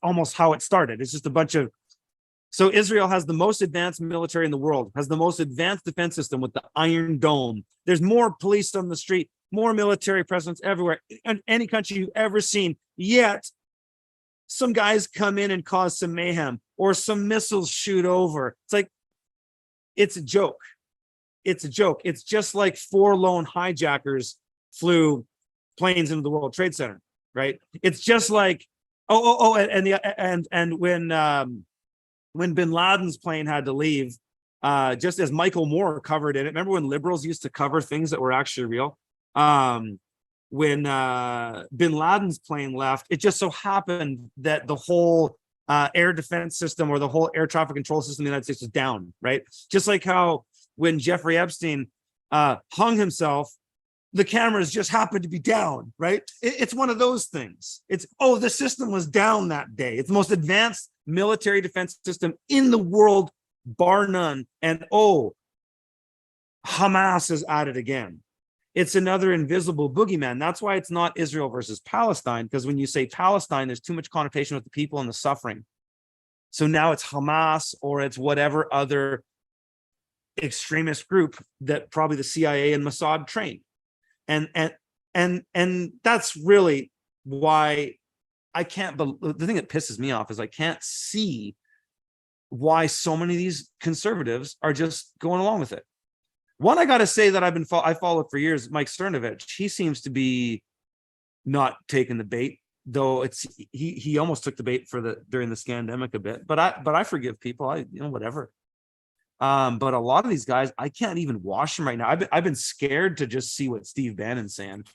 almost how it started. It's just a bunch of. So Israel has the most advanced military in the world, has the most advanced defense system with the Iron Dome. There's more police on the street, more military presence everywhere, in any country you've ever seen. Yet some guys come in and cause some mayhem, or some missiles shoot over. It's like, it's a joke. It's a joke. It's just like 4 lone hijackers flew planes into the World Trade Center. Right? It's just like, and when Bin Laden's plane had to leave, just as Michael Moore covered it. Remember when liberals used to cover things that were actually real? When Bin Laden's plane left, it just so happened that the whole air defense system, or the whole air traffic control system in the United States, was down. Right? Just like how when Jeffrey Epstein hung himself, the cameras just happened to be down, right? It's one of those things. It's, the system was down that day. It's the most advanced military defense system in the world, bar none. And Hamas is at it again. It's another invisible boogeyman. That's why it's not Israel versus Palestine, because when you say Palestine, there's too much connotation with the people and the suffering. So now it's Hamas, or it's whatever other extremist group that probably the CIA and Mossad trained. And that's really why I can't. The thing that pisses me off is I can't see why so many of these conservatives are just going along with it. One, I got to say that I followed for years, Mike Cernovich. He seems to be not taking the bait, though. He almost took the bait during the scandemic a bit. But I forgive people. Whatever. But a lot of these guys, I can't even watch them right now. I've been scared to just see what Steve Bannon's saying.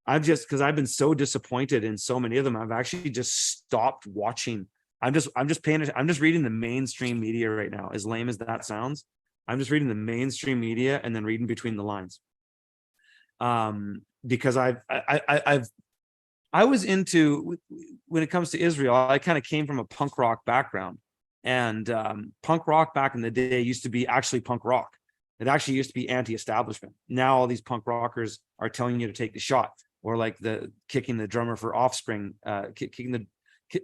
Because I've been so disappointed in so many of them. I've actually just stopped watching. I'm just reading the mainstream media right now, as lame as that sounds. I'm just reading the mainstream media and then reading between the lines. Because I was into, when it comes to Israel, I kind of came from a punk rock background, and punk rock back in the day used to be actually punk rock. It actually used to be anti-establishment. Now all these punk rockers are telling you to take the shot, or like kicking the drummer for Offspring,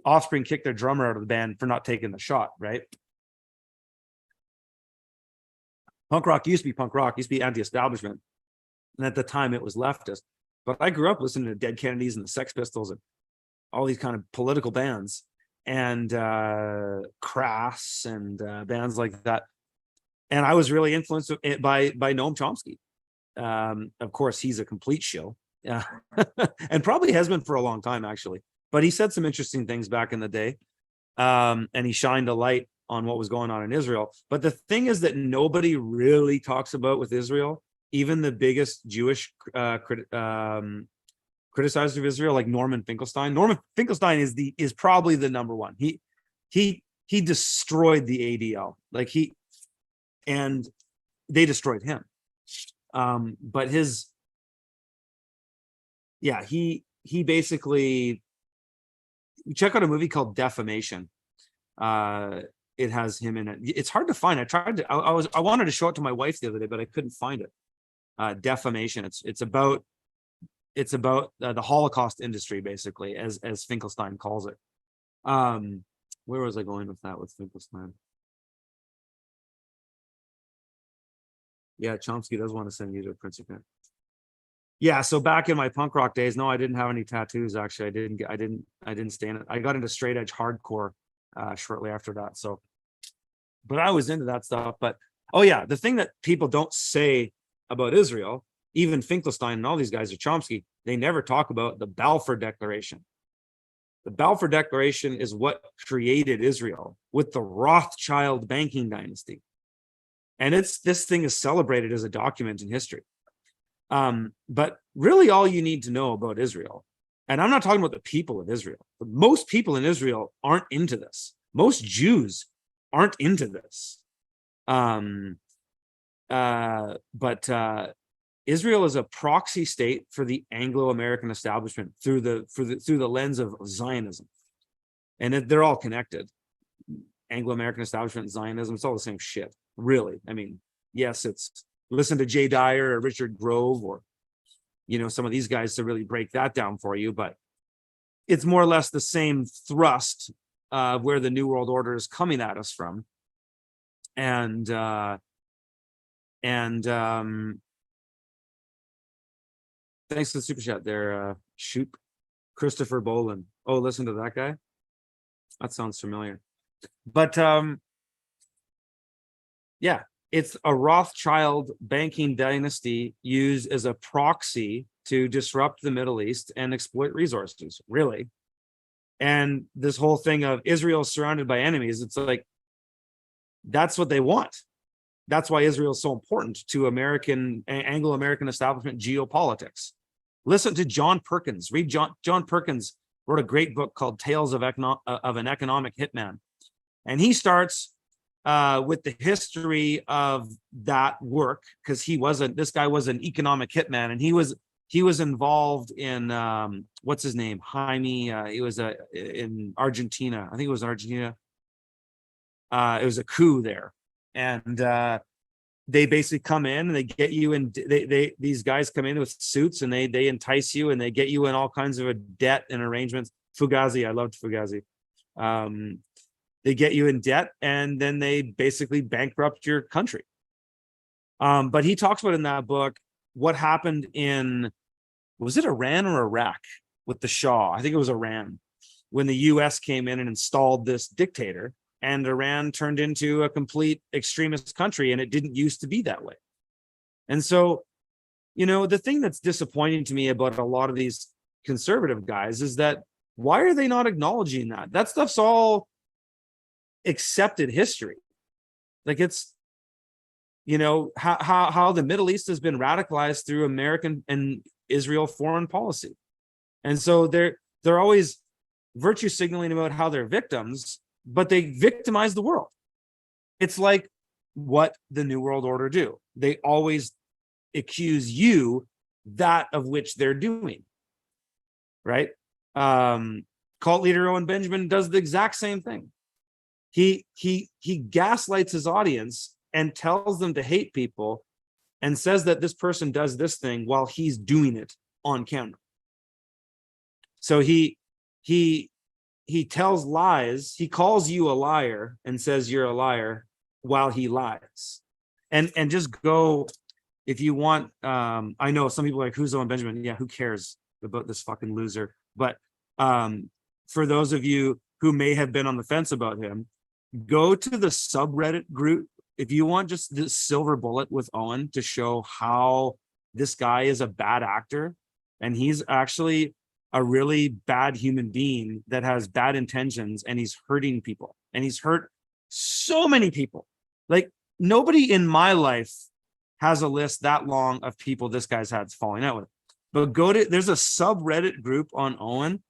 Offspring kicked their drummer out of the band for not taking the shot, right? Punk rock used to be punk rock, used to be anti-establishment. And at the time it was leftist. But I grew up listening to Dead Kennedys and the Sex Pistols and all these kind of political bands, and Crass and bands like that. And I was really influenced by Noam Chomsky. Of course, he's a complete shill, and probably has been for a long time, actually. But he said some interesting things back in the day, and he shined a light on what was going on in Israel. But the thing is that nobody really talks about with Israel, even the biggest Jewish criticizer of Israel, like Norman Finkelstein. Norman Finkelstein is probably the number one. He destroyed the ADL, and they destroyed him. But he basically, check out a movie called Defamation. It has him in it. It's hard to find. I wanted to show it to my wife the other day, but I couldn't find it. Defamation. It's about the Holocaust industry, basically, as Finkelstein calls it. Where was I going with that with Finkelstein? Yeah, Chomsky does want to send you to a Prince event. Yeah, so back in my punk rock days, no, I didn't have any tattoos. Actually, I didn't stay in it. I got into straight edge hardcore shortly after that. So, but I was into that stuff. But oh yeah, the thing that people don't say about Israel, even Finkelstein and all these guys, are Chomsky, they never talk about the Balfour Declaration. The Balfour Declaration is what created Israel with the Rothschild banking dynasty. And this thing is celebrated as a document in history. But really all you need to know about Israel, and I'm not talking about the people of Israel, but most people in Israel aren't into this. Most Jews aren't into this. But Israel is a proxy state for the Anglo-American establishment through the lens of Zionism. And they're all connected. Anglo-American establishment, Zionism, it's all the same shit, really. I mean, yes, it's listen to Jay Dyer or Richard Grove or, some of these guys to really break that down for you, but it's more or less the same thrust of where the New World Order is coming at us from. And thanks to the super chat there, shoot Christopher Boland. Oh, listen to that guy. That sounds familiar. But yeah, it's a Rothschild banking dynasty used as a proxy to disrupt the Middle East and exploit resources, really. And this whole thing of Israel surrounded by enemies, it's like, that's what they want. That's why Israel is so important to Anglo-American establishment geopolitics. Listen to John Perkins. Read John Perkins wrote a great book called Tales of an Economic Hitman. And he starts with the history of that work, because this guy was an economic hitman, and he was involved in what's his name, Jaime. He was in Argentina. I think it was Argentina. It was a coup there, and they basically come in and they get you in. These guys come in with suits and they entice you and they get you in all kinds of a debt and arrangements. Fugazi, I loved Fugazi. They get you in debt and then they basically bankrupt your country. But he talks about in that book what happened in, was it Iran or Iraq with the Shah? I think it was Iran, when the US came in and installed this dictator, and Iran turned into a complete extremist country, and it didn't used to be that way. And so, the thing that's disappointing to me about a lot of these conservative guys is that why are they not acknowledging that? That stuff's all accepted history. Like, it's, how the Middle East has been radicalized through American and Israel foreign policy. And so they're always virtue signaling about how they're victims, but they victimize the world. It's like what the New World Order do. They always accuse you that of which they're doing, right? Cult leader Owen Benjamin does the exact same thing. He gaslights his audience and tells them to hate people and says that this person does this thing while he's doing it on camera. So he tells lies. He calls you a liar and says you're a liar while he lies. And just go, if you want, I know some people are like, who's Owen Benjamin? Yeah, who cares about this fucking loser? But for those of you who may have been on the fence about him, go to the subreddit group. If you want just this silver bullet with Owen to show how this guy is a bad actor, and he's actually a really bad human being that has bad intentions, and he's hurting people, and he's hurt so many people. Like, nobody in my life has a list that long of people this guy's had falling out with. But there's a subreddit group on Owen,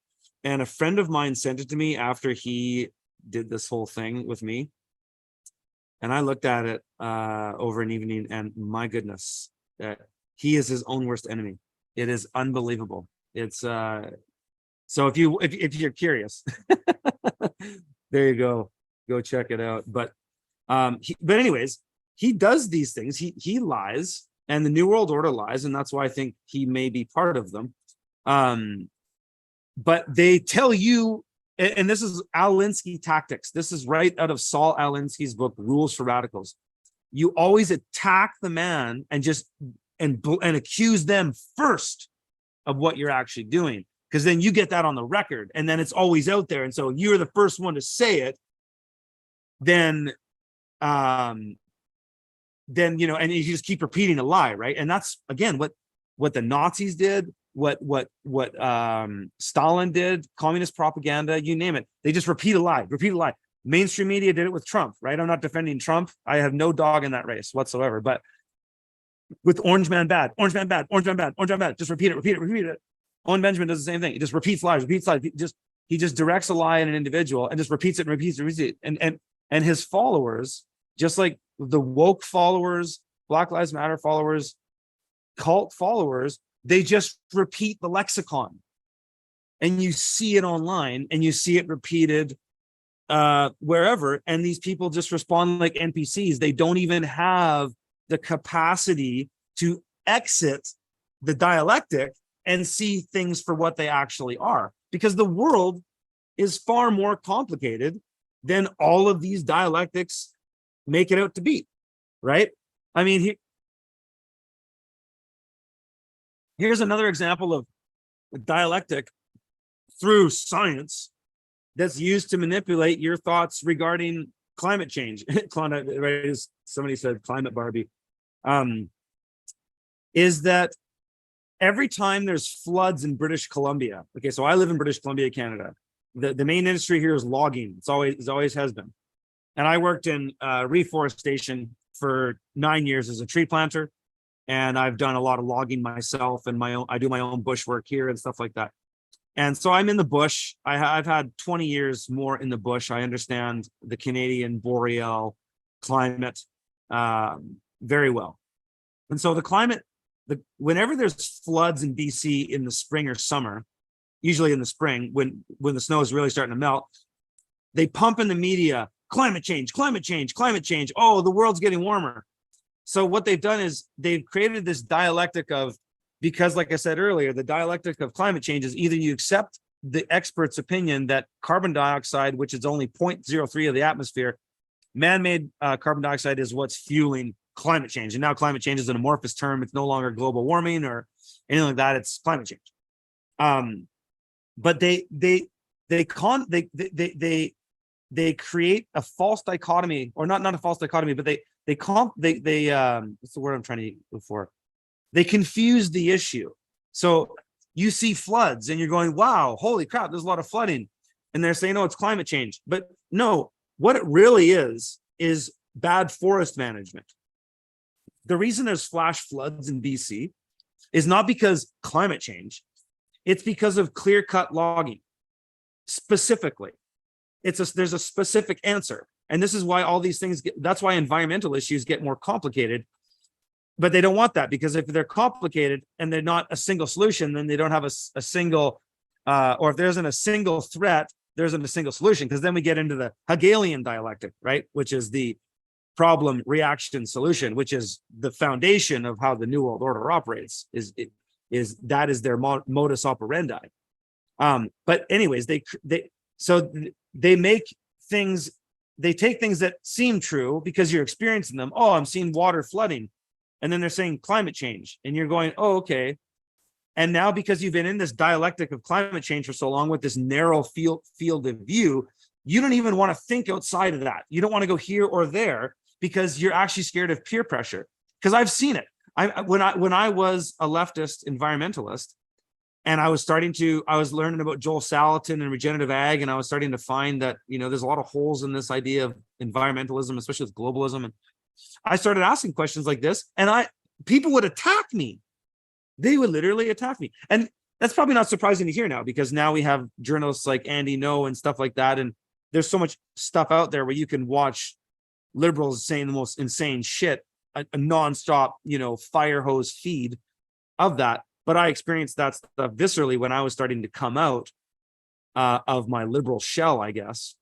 and a friend of mine sent it to me after he did this whole thing with me. And I looked at it over an evening, and my goodness, he is his own worst enemy. It is unbelievable. It's so if you're curious, there you go check it out. But anyways, he does these things. He lies, and the New World Order lies, and that's why I think he may be part of them. But they tell you, and this is Alinsky tactics. This is right out of Saul Alinsky's book, Rules for Radicals. You always attack the man and accuse them first of what you're actually doing, because then you get that on the record, and then it's always out there. And so you're the first one to say it. Then and you just keep repeating a lie, right? And that's again what the Nazis did, what Stalin did, communist propaganda, you name it. They just repeat a lie. Mainstream media did it with Trump, right? I'm not defending Trump. I have no dog in that race whatsoever. But with Orange Man bad, Orange Man bad, Orange Man bad, Orange Man bad, just repeat it. Owen Benjamin does the same thing. He just repeats lies. He just directs a lie in an individual and just repeats it. And his followers, just like the woke followers, Black Lives Matter followers, cult followers, they just repeat the lexicon. And you see it online, and you see it repeated wherever. And these people just respond like NPCs. They don't even have the capacity to exit the dialectic and see things for what they actually are, because the world is far more complicated than all of these dialectics make it out to be, right? I mean, here's another example of a dialectic through science that's used to manipulate your thoughts regarding climate change. Right? Somebody said climate Barbie. Is that every time there's floods in British Columbia, okay, so I live in British Columbia, Canada. The main industry here is logging. It always has been. And I worked in reforestation for 9 years as a tree planter. And I've done a lot of logging myself, and I do my own bush work here and stuff like that. And so I'm in the bush. I've had 20 years more in the bush. I understand the Canadian boreal climate very well. And so the climate, whenever there's floods in BC in the spring or summer, usually in the spring, when the snow is really starting to melt, they pump in the media, climate change. Oh, the world's getting warmer. So what they've done is they've created this dialectic of, because like I said earlier, the dialectic of climate change is either you accept the expert's opinion that carbon dioxide, which is only 0.03 of the atmosphere, man-made carbon dioxide is what's fueling climate change. And now climate change is an amorphous term. It's no longer global warming or anything like that. It's climate change. But they create a false dichotomy, or not a false dichotomy, but they what's the word I'm trying to look for? They confuse the issue. So you see floods and you're going, wow, holy crap, there's a lot of flooding. And they're saying, oh, it's climate change. But no, what it really is bad forest management. The reason there's flash floods in BC is not because climate change. It's because of clear-cut logging. Specifically, there's a specific answer. And this is why all these things that's why environmental issues get more complicated. But they don't want that, because if they're complicated and they're not a single solution, then they don't have a single, or if there isn't a single threat, there isn't a single solution, because then we get into the Hegelian dialectic, right? Which is the problem, reaction, solution, which is the foundation of how the New World Order operates, is that is their modus operandi. But anyways, they make things, they take things that seem true because you're experiencing them. Oh, I'm seeing water flooding. And then they're saying climate change. And you're going, oh, okay. And now, because you've been in this dialectic of climate change for so long with this narrow field of view, you don't even want to think outside of that. You don't want to go here or there because you're actually scared of peer pressure. Because I've seen it. When I was a leftist environmentalist, and I was learning about Joel Salatin and regenerative ag, and I was starting to find that, there's a lot of holes in this idea of environmentalism, especially with globalism. And I started asking questions like this, and people would attack me. They would literally attack me. And that's probably not surprising to hear now, because now we have journalists like Andy Ngo and stuff like that. And there's so much stuff out there where you can watch liberals saying the most insane shit, a nonstop, fire hose feed of that. But I experienced that stuff viscerally when I was starting to come out of my liberal shell, I guess,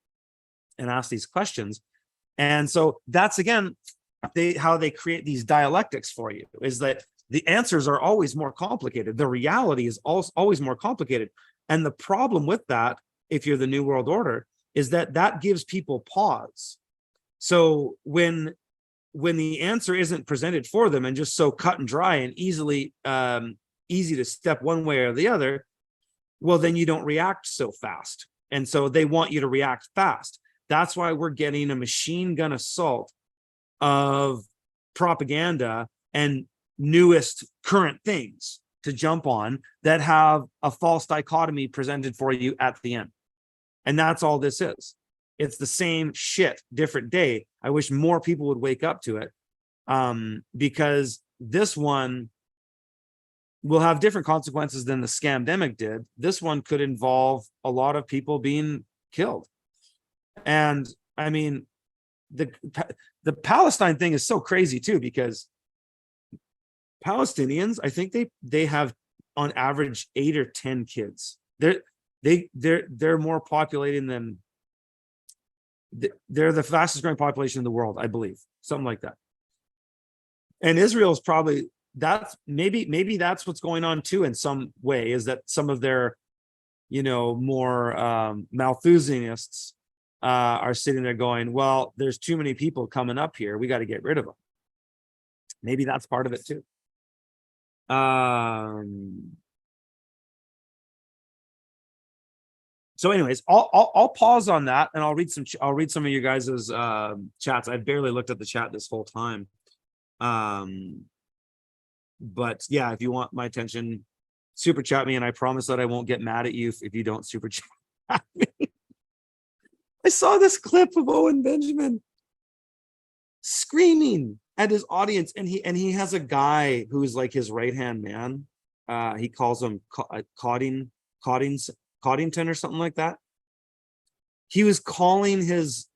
and ask these questions. And so that's, again, how they create these dialectics for you, is that the answers are always more complicated. The reality is always more complicated. And the problem with that, if you're the New World Order, is that gives people pause. So when the answer isn't presented for them and just so cut and dry and easy to step one way or the other, well, then you don't react so fast. And so they want you to react fast. That's why we're getting a machine gun assault of propaganda and newest current things to jump on that have a false dichotomy presented for you at the end. And that's all this is. It's the same shit, different day. I wish more people would wake up to it, because this one will have different consequences than the scamdemic did. This one could involve a lot of people being killed. And I mean, the Palestine thing is so crazy too, because Palestinians, I think they have on average 8 or 10 kids. They're more populating than they're the fastest growing population in the world, I believe, something like that. And Israel is probably, that's maybe that's what's going on too in some way, is that some of their more Malthusianists are sitting there going, well, there's too many people coming up here, we got to get rid of them. Maybe that's part of it too. So anyways, I'll pause on that, and I'll read some of you guys's chats. I've barely looked at the chat this whole time. But yeah, if you want my attention, super chat me, and I promise that I won't get mad at you if you don't super chat me. I saw this clip of Owen Benjamin screaming at his audience, and he has a guy who's like his right-hand man. He calls him Coddington or something like that. He was calling his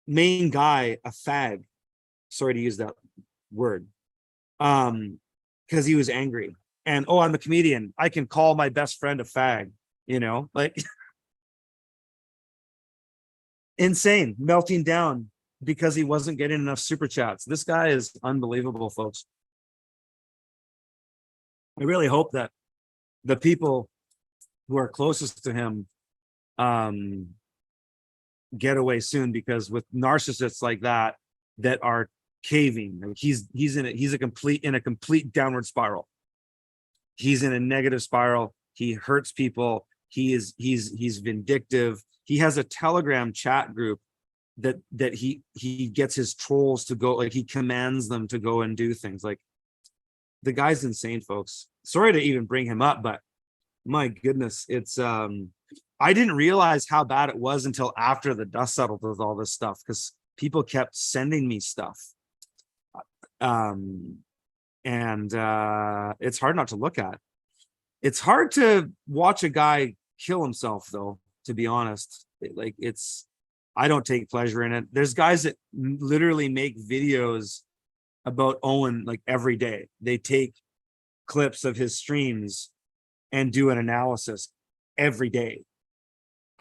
main guy a fag. Sorry to use that word. Because he was angry. And, oh, I'm a comedian, I can call my best friend a fag, like insane, melting down because he wasn't getting enough super chats. This guy is unbelievable, folks. I really hope that the people who are closest to him get away soon, because with narcissists like that are caving, like he's in a complete downward spiral. He's in a negative spiral. He hurts people. He's vindictive. He has a Telegram chat group that he gets his trolls to go, like he commands them to go and do things. Like, the guy's insane, folks. Sorry to even bring him up, but my goodness, it's I didn't realize how bad it was until after the dust settled with all this stuff, because people kept sending me stuff. And it's hard not to look at. It's hard to watch a guy kill himself, though, to be honest. I don't take pleasure in it. There's guys that literally make videos about Owen like every day. They take clips of his streams and do an analysis every day.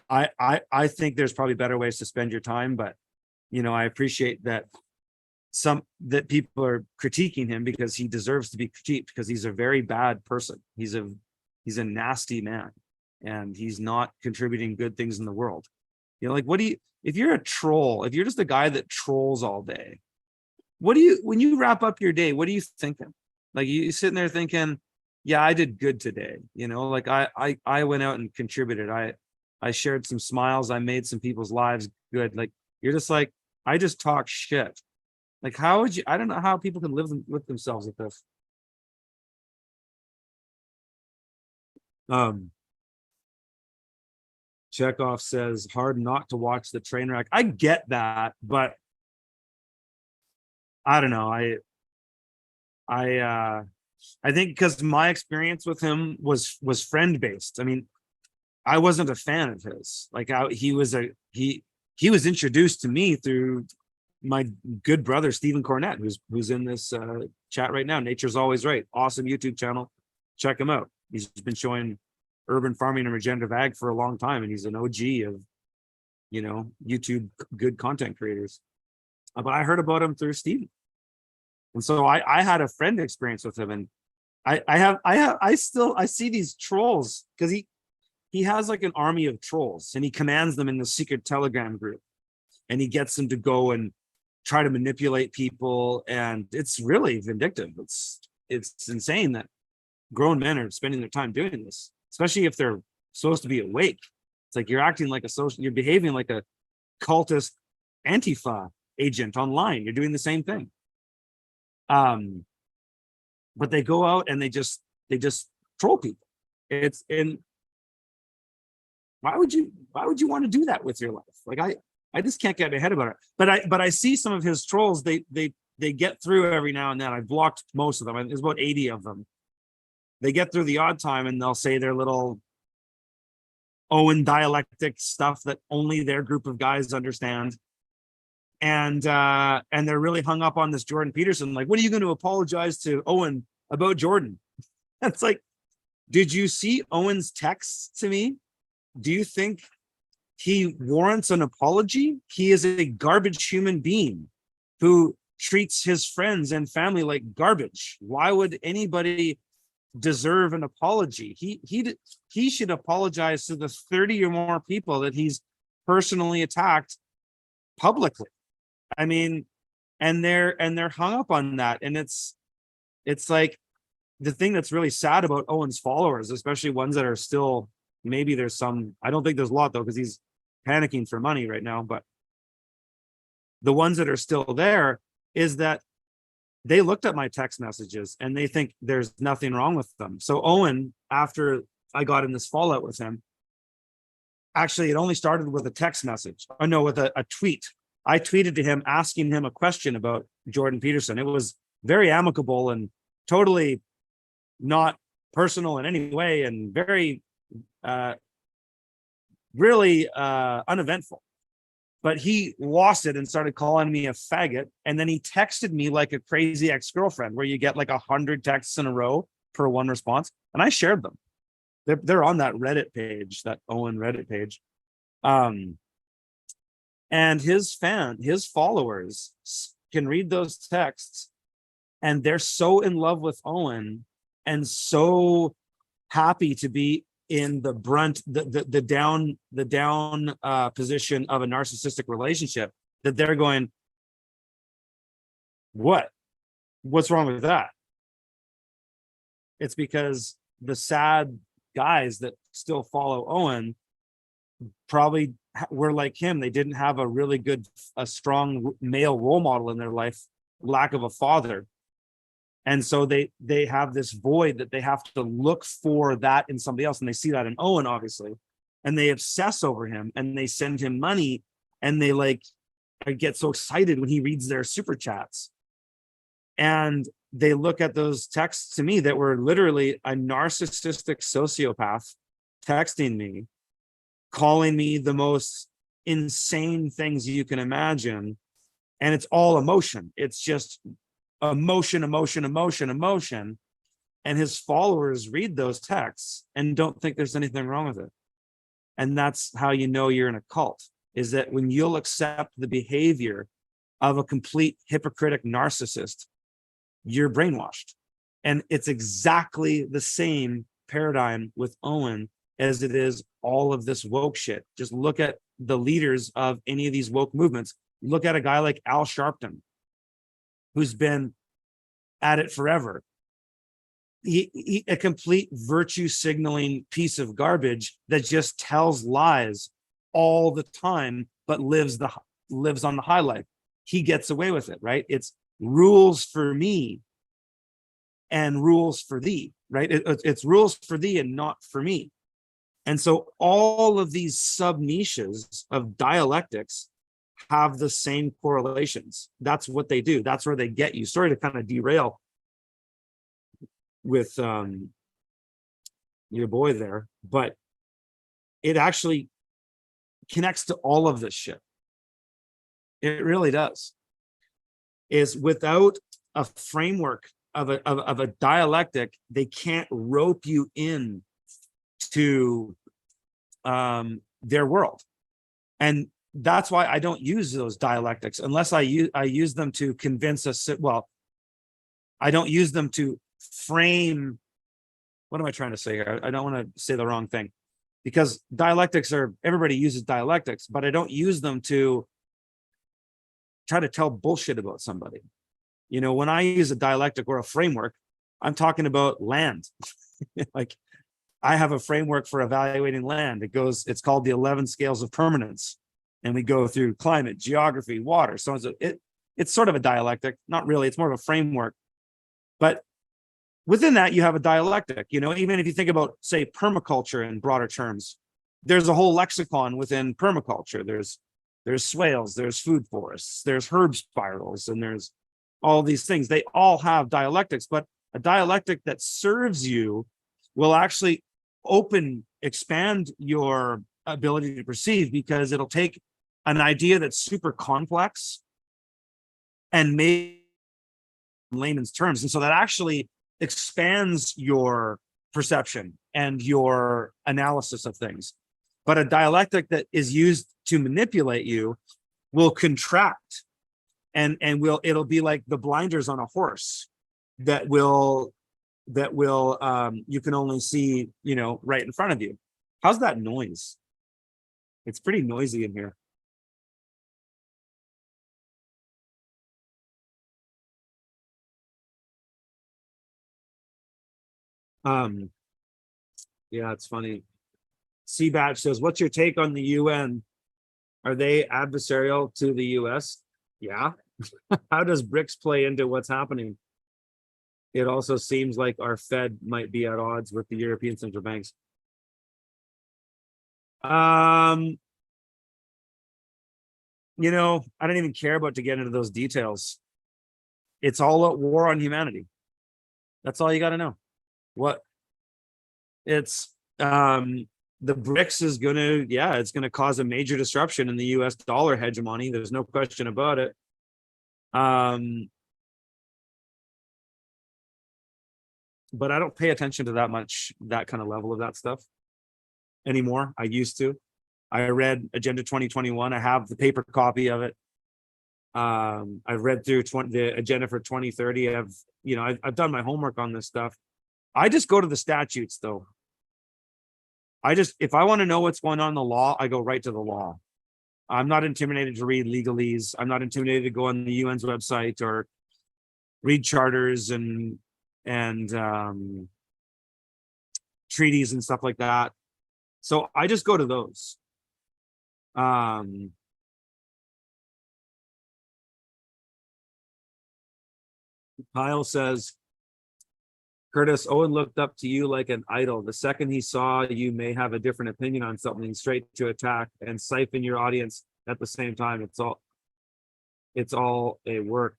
I think there's probably better ways to spend your time, but I appreciate that people are critiquing him because he deserves to be critiqued, because he's a very bad person. He's a nasty man, and he's not contributing good things in the world. Like, if you're a troll, if you're just a guy that trolls all day, when you wrap up your day, what are you thinking? Like, you sitting there thinking, yeah, I did good today. Like I went out and contributed. I shared some smiles. I made some people's lives good. Like, you're just like, I just talk shit. Like, how would you? I don't know how people can live with themselves with this. Chekhov says, hard not to watch the train wreck. I get that, but I don't know. I think because my experience with him was friend based. I mean, I wasn't a fan of his. Like, he was introduced to me through my good brother Stephen Cornett, who's in this chat right now. Nature's Always Right, awesome YouTube channel. Check him out. He's been showing urban farming and regenerative ag for a long time, and he's an OG of YouTube good content creators. But I heard about him through Stephen, and so I had a friend experience with him, and I see these trolls, because he has like an army of trolls, and he commands them in the secret Telegram group, and he gets them to go and try to manipulate people, and it's really vindictive. It's insane that grown men are spending their time doing this, especially if they're supposed to be awake. It's like you're behaving like a cultist Antifa agent online. You're doing the same thing. But they go out and they just troll people. Why would you want to do that with your life? Like, I just can't get my head about it. But I see some of his trolls, they get through every now and then. I've blocked most of them. There's about 80 of them. They get through the odd time, and they'll say their little Owen dialectic stuff that only their group of guys understand. And they're really hung up on this Jordan Peterson. Like, what are you going to apologize to Owen about Jordan? It's like, did you see Owen's texts to me? Do you think he warrants an apology? He is a garbage human being who treats his friends and family like garbage. Why would anybody deserve an apology? He should apologize to the 30 or more people that he's personally attacked publicly. I mean, and they're hung up on that. And it's like, the thing that's really sad about Owen's followers, especially ones that are still, maybe there's some, I don't think there's a lot though, because he's panicking for money right now, but the ones that are still there, is that they looked at my text messages and they think there's nothing wrong with them. So Owen, after I got in this fallout with him, actually, it only started with a text message. Oh no, with a tweet. I tweeted to him asking him a question about Jordan Peterson. It was very amicable and totally not personal in any way, and very really uneventful. But he lost it and started calling me a faggot. And then he texted me like a crazy ex-girlfriend, where you get like 100 texts in a row per one response. And I shared them. They're on that Reddit page, that Owen Reddit page. And his followers can read those texts, and they're so in love with Owen and so happy to be in the brunt, the down position of a narcissistic relationship, that they're going, what's wrong with that? It's because the sad guys that still follow Owen probably were like him. They didn't have a strong male role model in their life, lack of a father. And so they have this void that they have to look for that in somebody else. And they see that in Owen, obviously. And they obsess over him, and they send him money, and they get so excited when he reads their super chats. And they look at those texts to me that were literally a narcissistic sociopath texting me, calling me the most insane things you can imagine. And it's all emotion. It's just emotion, emotion, emotion, emotion. And his followers read those texts and don't think there's anything wrong with it. And that's how you know you're in a cult, is that when you'll accept the behavior of a complete hypocritic narcissist, you're brainwashed. And it's exactly the same paradigm with Owen as it is all of this woke shit. Just look at the leaders of any of these woke movements. Look at a guy like Al Sharpton, who's been at it forever. He a complete virtue signaling piece of garbage that just tells lies all the time, but lives on the high life. He gets away with it, right? It's rules for me and rules for thee, right? It's rules for thee and not for me. And so all of these sub niches of dialectics have the same correlations. That's what they do. That's where they get you. Sorry to kind of derail with your boy there, but it actually connects to all of this shit. It really does. Is without a framework of a dialectic, they can't rope you in to their world. And that's why I don't use those dialectics unless I use them to convince us. Well, I don't use them to frame. What am I trying to say here? I don't want to say the wrong thing, because dialectics everybody uses dialectics, but I don't use them to try to tell bullshit about somebody. You know, when I use a dialectic or a framework, I'm talking about land. Like, I have a framework for evaluating land. It's called the 11 scales of permanence. And we go through climate, geography, water, so on. So it's sort of a dialectic, not really, it's more of a framework. But within that, you have a dialectic. You know, even if you think about, say, permaculture in broader terms, there's a whole lexicon within permaculture. There's swales, there's food forests, there's herb spirals, and there's all these things. They all have dialectics, but a dialectic that serves you will actually expand your ability to perceive, because it'll take an idea that's super complex and make layman's terms. And so that actually expands your perception and your analysis of things. But a dialectic that is used to manipulate you will contract, and it'll be like the blinders on a horse that will you can only see, you know, right in front of you. How's that noise? It's pretty noisy in here. Yeah, it's funny. C-Batch says, what's your take on the UN? Are they adversarial to the US? Yeah. How does BRICS play into what's happening? It also seems like our Fed might be at odds with the European central banks. You know, I don't even care about to get into those details. It's all a war on humanity. That's all you got to know. What it's the BRICS is it's gonna cause a major disruption in the US dollar hegemony. There's no question about it. But I don't pay attention to that kind of level of that stuff anymore. I used to. I read Agenda 2021. I have the paper copy of it. I've read through the agenda for 2030. I've done my homework on this stuff. I just go to the statutes, though. If I want to know what's going on in the law, I go right to the law. I'm not intimidated to read legalese. I'm not intimidated to go on the UN's website or read charters and treaties and stuff like that. So I just go to those. Kyle says, Curtis, Owen looked up to you like an idol. The second he saw you may have a different opinion on something, straight to attack and siphon your audience at the same time. It's all a work.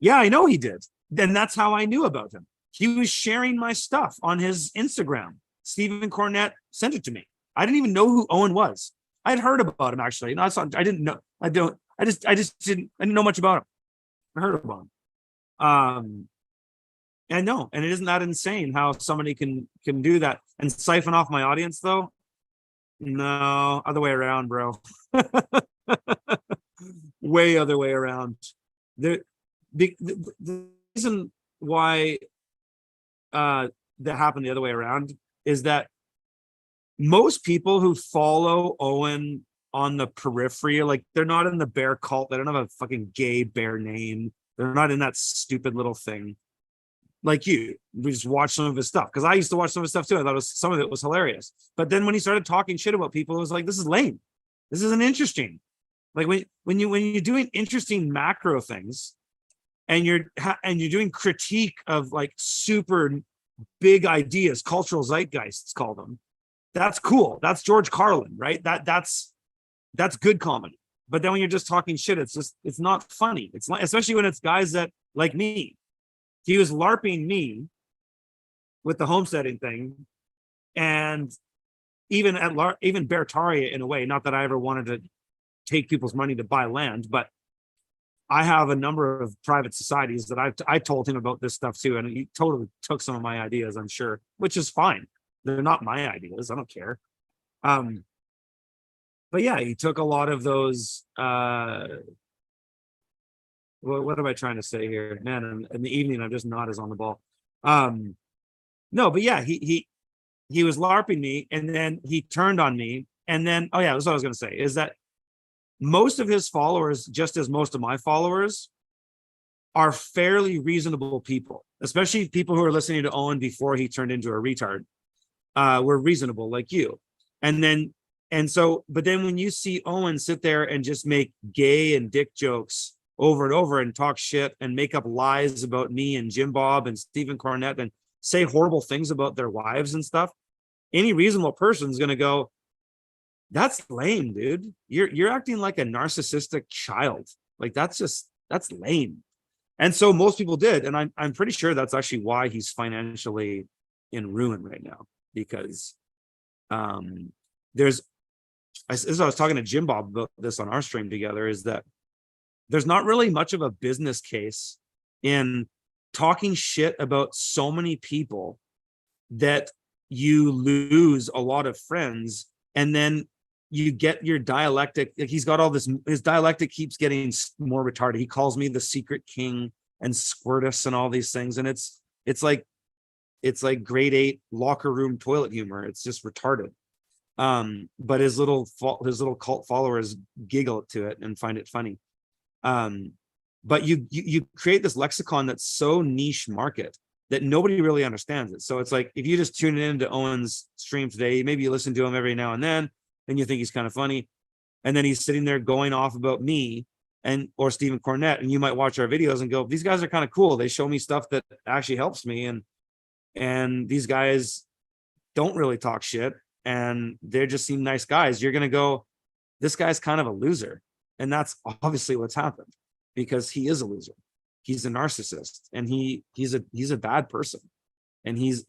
Yeah, I know he did. And that's how I knew about him. He was sharing my stuff on his Instagram. Stephen Cornett sent it to me. I didn't even know who Owen was. I'd heard about him actually. No, I didn't know. I didn't know much about him. I heard about him. And no, and it isn't that insane how somebody can do that and siphon off my audience though. No, other way around, bro. Way other way around. The reason why that happened the other way around is that most people who follow Owen on the periphery, like they're not in the bear cult, they don't have a fucking gay bear name, they're not in that stupid little thing. Like we just watch some of his stuff because I used to watch some of his stuff too. I thought some of it was hilarious. But then when he started talking shit about people, it was like, this is lame. This isn't interesting. Like when you're doing interesting macro things, and you're doing critique of like super big ideas, cultural zeitgeists call them. That's cool. That's George Carlin, right? That's good comedy. But then when you're just talking shit, it's not funny. It's not, especially when it's guys that like me. He was LARPing me with the homesteading thing, and even Bertaria in a way. Not that I ever wanted to take people's money to buy land, but I have a number of private societies that I told him about this stuff too, and he totally took some of my ideas, I'm sure, which is fine. They're not my ideas. I don't care. But yeah, he took a lot of those. What am I trying to say here, man? In the evening, I'm just not as on the ball. No, but yeah, he was LARPing me, and then he turned on me, and then oh yeah, that's what I was going to say is that most of his followers, just as most of my followers, are fairly reasonable people, especially people who are listening to Owen before he turned into a retard. Were reasonable like you, but then when you see Owen sit there and just make gay and dick jokes over and over and talk shit and make up lies about me and Jim Bob and Stephen Cornette and say horrible things about their wives and stuff, any reasonable person is going to go, that's lame, dude. You're acting like a narcissistic child. Like that's lame. And so most people did, and I'm pretty sure that's actually why he's financially in ruin right now, because as I was talking to Jim Bob about this on our stream together, is that there's not really much of a business case in talking shit about so many people that you lose a lot of friends, and then you get your dialectic. Like he's got all this, his dialectic keeps getting more retarded. He calls me the secret king and Squirtus and all these things, and it's like grade 8 locker room toilet humor. It's just retarded. But his little cult followers giggle to it and find it funny. But you create this lexicon that's so niche market that nobody really understands it. So it's like, if you just tune into Owen's stream today, maybe you listen to him every now and then you think he's kind of funny, and then he's sitting there going off about me or Stephen Cornette, and you might watch our videos and go, these guys are kind of cool. They show me stuff that actually helps me, and these guys don't really talk shit, and they just seem nice guys. You're going to go, this guy's kind of a loser. And that's obviously what's happened, because he is a loser. He's a narcissist, and he's a bad person. And he's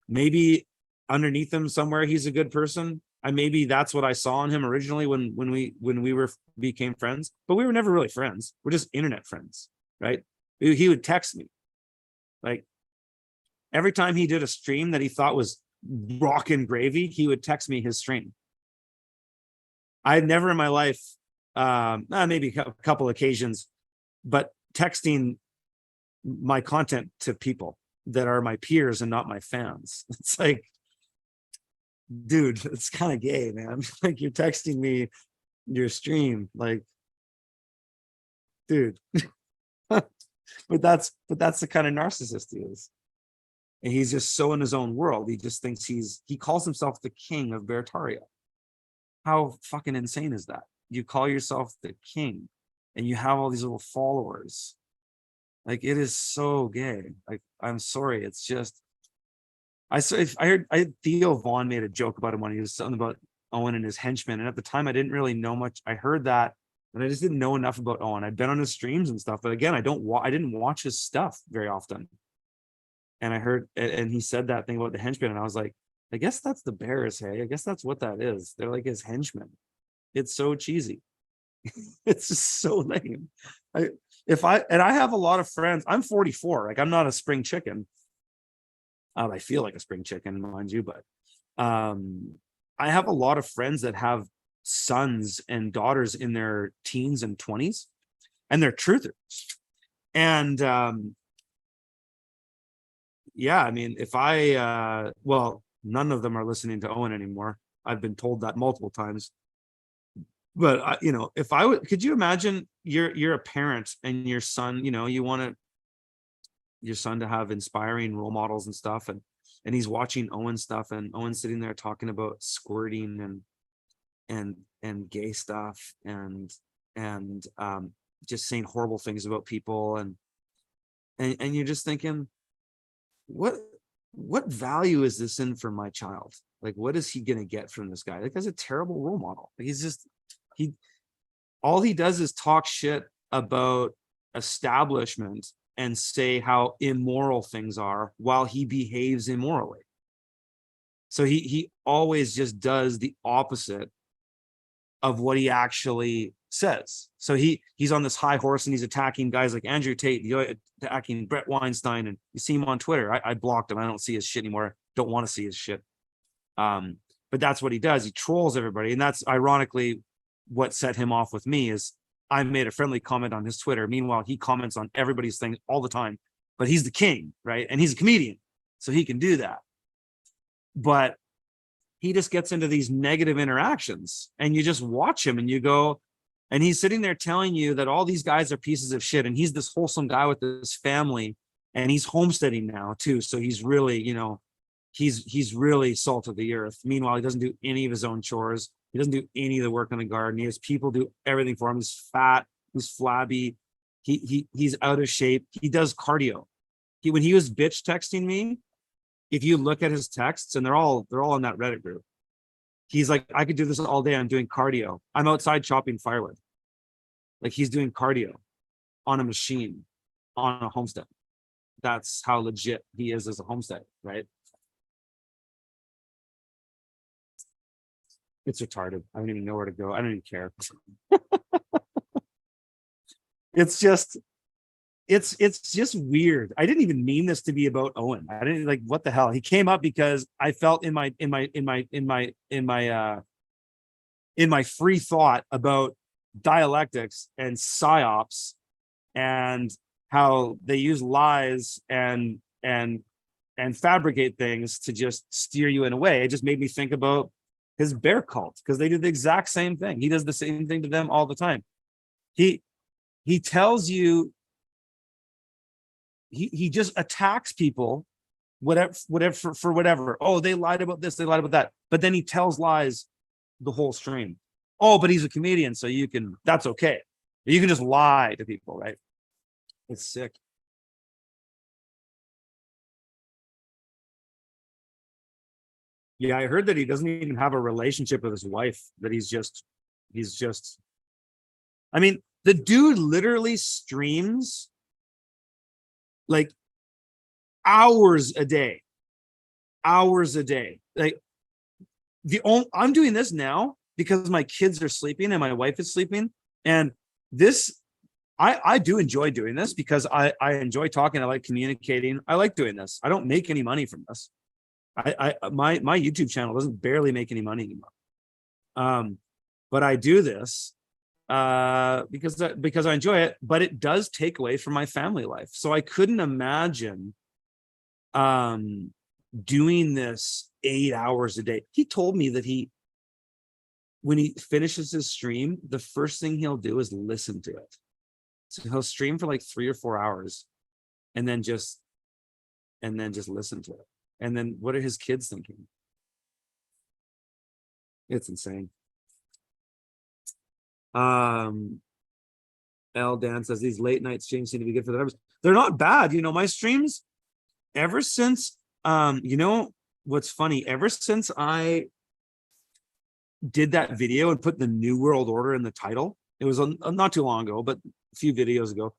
maybe underneath him somewhere, he's a good person. Maybe that's what I saw in him originally when we became friends, but we were never really friends. We're just internet friends, right? He would text me. Like every time he did a stream that he thought was rockin' gravy, he would text me his stream. I had never in my life, maybe a couple occasions, but texting my content to people that are my peers and not my fans. It's like, dude, it's kind of gay, man. Like you're texting me your stream, like, dude. but that's the kind of narcissist he is. And he's just so in his own world. He just thinks he calls himself the king of Bertaria. How fucking insane is that? You call yourself the king and you have all these little followers. Like, it is so gay. Like, I'm sorry. It's just, I heard Theo Vaughn made a joke about him when he was something about Owen and his henchmen. And at the time I didn't really know much. I heard that, and I just didn't know enough about Owen. I'd been on his streams and stuff, but again, I didn't watch his stuff very often. And I heard, and he said that thing about the henchmen, and I was like, I guess that's the Bears, hey. I guess that's what that is. They're like his henchmen. It's so cheesy. It's just so lame. I have a lot of friends. I'm 44. Like I'm not a spring chicken. I feel like a spring chicken, mind you, but I have a lot of friends that have sons and daughters in their teens and 20s, and they're truthers. And yeah, I mean, if I well, none of them are listening to Owen anymore. I've been told that multiple times. But you know, if I would, could you imagine you're a parent and your son, you know, you want your son to have inspiring role models and stuff, and he's watching Owen stuff, and Owen's sitting there talking about squirting and gay stuff and just saying horrible things about people, and you're just thinking, what value is this in for my child? Like, what is he gonna get from this guy? That guy's a terrible role model. He's just all he does is talk shit about establishment and say how immoral things are while he behaves immorally. So he always just does the opposite of what he actually says. So he's on this high horse and he's attacking guys like Andrew Tate, attacking Brett Weinstein, and you see him on Twitter. I blocked him. I don't see his shit anymore. Don't want to see his shit. But that's what he does. He trolls everybody, and that's ironically what set him off with me. Is I made a friendly comment on his Twitter. Meanwhile, he comments on everybody's thing all the time, but he's the king, right? And he's a comedian, so he can do that. But he just gets into these negative interactions, and you just watch him and you go, and he's sitting there telling you that all these guys are pieces of shit, and he's this wholesome guy with this family, and he's homesteading now too. So he's really, you know, he's really salt of the earth. Meanwhile, he doesn't do any of his own chores. He doesn't do any of the work in the garden. He has people do everything for him. He's fat, he's flabby, he's out of shape. He does cardio. When he was bitch texting me, if you look at his texts, and they're all in that Reddit group, he's like, I could do this all day. I'm doing cardio. I'm outside chopping firewood. Like, he's doing cardio on a machine on a homestead. That's how legit he is as a homestead, right? It's retarded. I don't even know where to go. I don't even care. It's just weird. I didn't even mean this to be about Owen. I didn't, like, what the hell? He came up because I felt in my free thought about dialectics and psyops and how they use lies and fabricate things to just steer you in a way. It just made me think about his bear cult, because they do the exact same thing. He does the same thing to them all the time. He tells you, he just attacks people, whatever for whatever. Oh, they lied about this, they lied about that. But then he tells lies the whole stream. Oh, but he's a comedian, so that's okay. You can just lie to people, right? It's sick. Yeah, I heard that he doesn't even have a relationship with his wife, that he's just, I mean, the dude literally streams like hours a day. Like, I'm doing this now because my kids are sleeping and my wife is sleeping. And this, I do enjoy doing this because I enjoy talking. I like communicating. I like doing this. I don't make any money from this. My YouTube channel doesn't barely make any money anymore. But I do this because I enjoy it, but it does take away from my family life. So I couldn't imagine doing this 8 hours a day. He told me that when he finishes his stream, the first thing he'll do is listen to it. So he'll stream for like 3 or 4 hours and then just listen to it. And then what are his kids thinking? It's insane. L Dan says these late night streams seem to be good for the numbers. They're not bad. You know, my streams, ever since, you know, what's funny, ever since I did that video and put the New World Order in the title, it was not too long ago, but a few videos ago,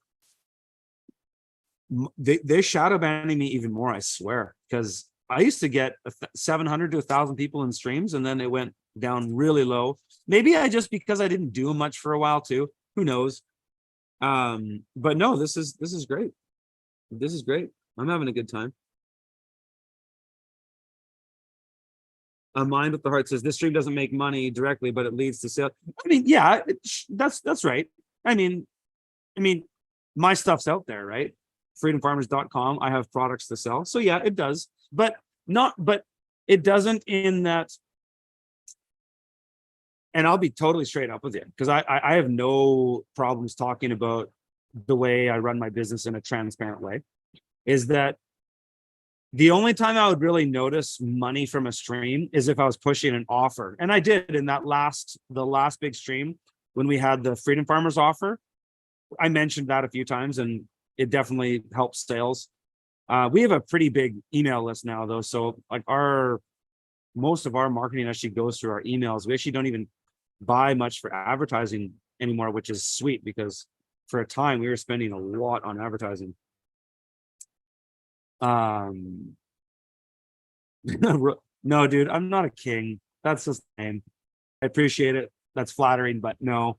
they're shadow banning me even more, I swear, because I used to get 700 to 1,000 people in streams, and then it went down really low. Maybe I just because I didn't do much for a while too. Who knows? But no, this is great. This is great. I'm having a good time. A mind with the heart says this stream doesn't make money directly, but it leads to sale. I mean, yeah, that's right. I mean, my stuff's out there, right? freedomfarmers.com. I have products to sell. So yeah, it does, but it doesn't in that. And I'll be totally straight up with you because I have no problems talking about the way I run my business in a transparent way. Is that the only time I would really notice money from a stream is if I was pushing an offer. And I did in the last big stream when we had the Freedom Farmers offer. I mentioned that a few times and it definitely helps sales. We have a pretty big email list now though. So like most of our marketing actually goes through our emails. We actually don't even buy much for advertising anymore, which is sweet because for a time we were spending a lot on advertising. No, dude, I'm not a king. That's just name. I appreciate it. That's flattering, but no.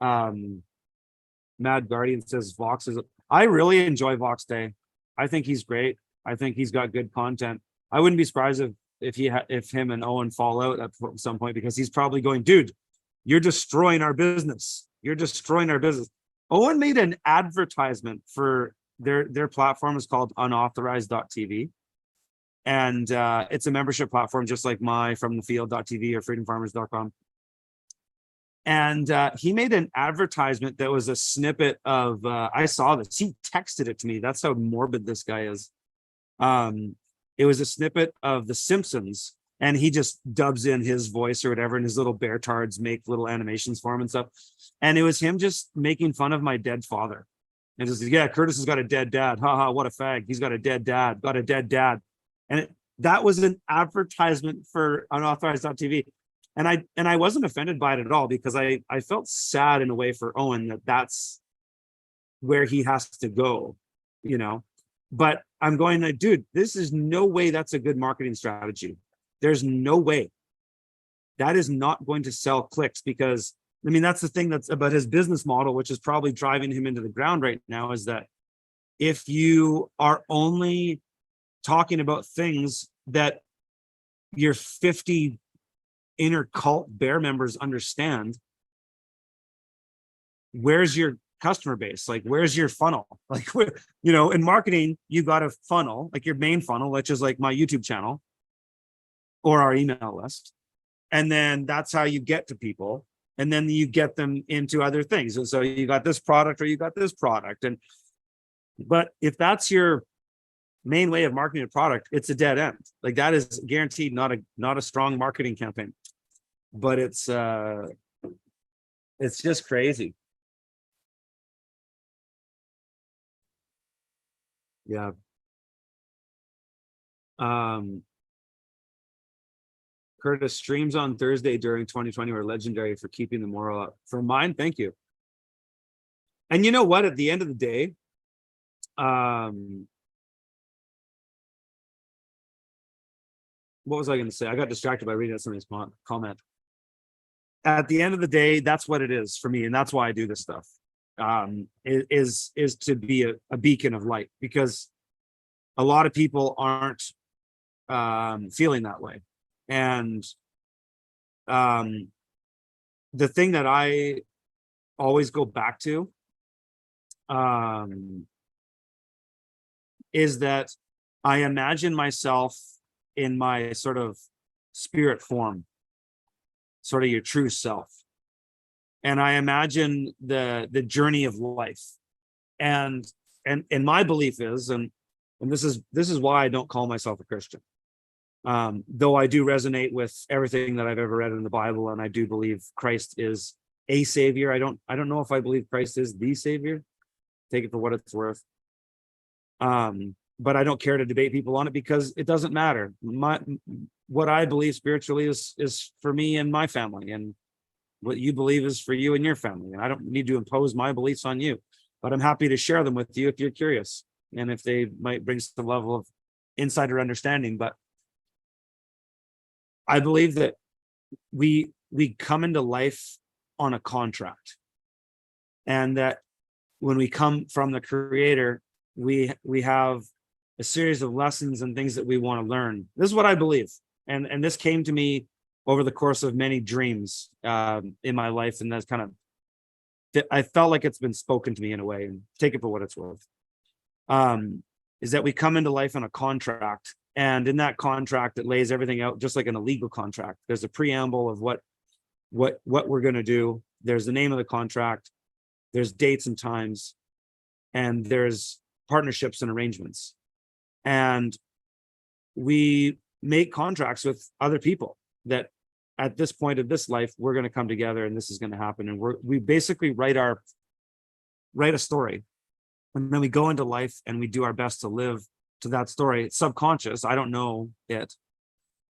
Mad Guardian says Vox is. I really enjoy Vox Day. I think he's great. I think he's got good content. I wouldn't be surprised if him and Owen fall out at some point because he's probably going, dude, you're destroying our business. You're destroying our business. Owen made an advertisement for their platform is called unauthorized.tv. And it's a membership platform just like my from the field.tv or freedomfarmers.com. And he made an advertisement that was a snippet of I saw this. He texted it to me. That's how morbid this guy is. It was a snippet of The Simpsons, and he just dubs in his voice or whatever, and his little bear tards make little animations for him and stuff. And it was him just making fun of my dead father. And just, yeah, Curtis has got a dead dad. Haha, what a fag. He's got a dead dad. Got a dead dad. And that was an advertisement for unauthorized.tv. And I wasn't offended by it at all because I felt sad in a way for Owen that that's where he has to go, you know. But I'm going like, dude, this is no way that's a good marketing strategy. There's no way. That is not going to sell clicks because, I mean, that's the thing that's about his business model, which is probably driving him into the ground right now, is that if you are only talking about things that your 50 inner cult bear members understand, where's your customer base? Like, where's your funnel? Like, where, you know, in marketing, you got a funnel, like your main funnel, which is like my YouTube channel or our email list. And then that's how you get to people. And then you get them into other things. And so you got this product or you got this product. But if that's your main way of marketing a product, it's a dead end. Like that is guaranteed not a strong marketing campaign. But it's just crazy. Yeah. Curtis, streams on Thursday during 2020 were legendary for keeping the moral up. For mine, thank you. And you know what? At the end of the day, what was I going to say? I got distracted by reading somebody's comment. At the end of the day, that's what it is for me, and that's why I do this stuff. Is to be a beacon of light, because a lot of people aren't feeling that way. And the thing that I always go back to is that I imagine myself in my sort of spirit form, sort of your true self. And I imagine the journey of life. And my belief is, and this is why I don't call myself a Christian. Though I do resonate with everything that I've ever read in the Bible, and I do believe Christ is a savior. I don't know if I believe Christ is the savior. Take it for what it's worth. But I don't care to debate people on it because it doesn't matter. What I believe spiritually is for me and my family, and what you believe is for you and your family. And I don't need to impose my beliefs on you, but I'm happy to share them with you if you're curious, and if they might bring some level of insider understanding, but I believe that we come into life on a contract, and that when we come from the creator, we have a series of lessons and things that we want to learn. This is what I believe, and this came to me over the course of many dreams in my life, and that's kind of, I felt like it's been spoken to me in a way, and take it for what it's worth. Is that we come into life on a contract, and in that contract it lays everything out just like in a legal contract. There's a preamble of what we're going to do. There's the name of the contract, there's dates and times, and there's partnerships and arrangements. And we make contracts with other people that at this point of this life, we're going to come together and this is going to happen. And we basically write a story. And then we go into life and we do our best to live to that story. It's subconscious. I don't know it.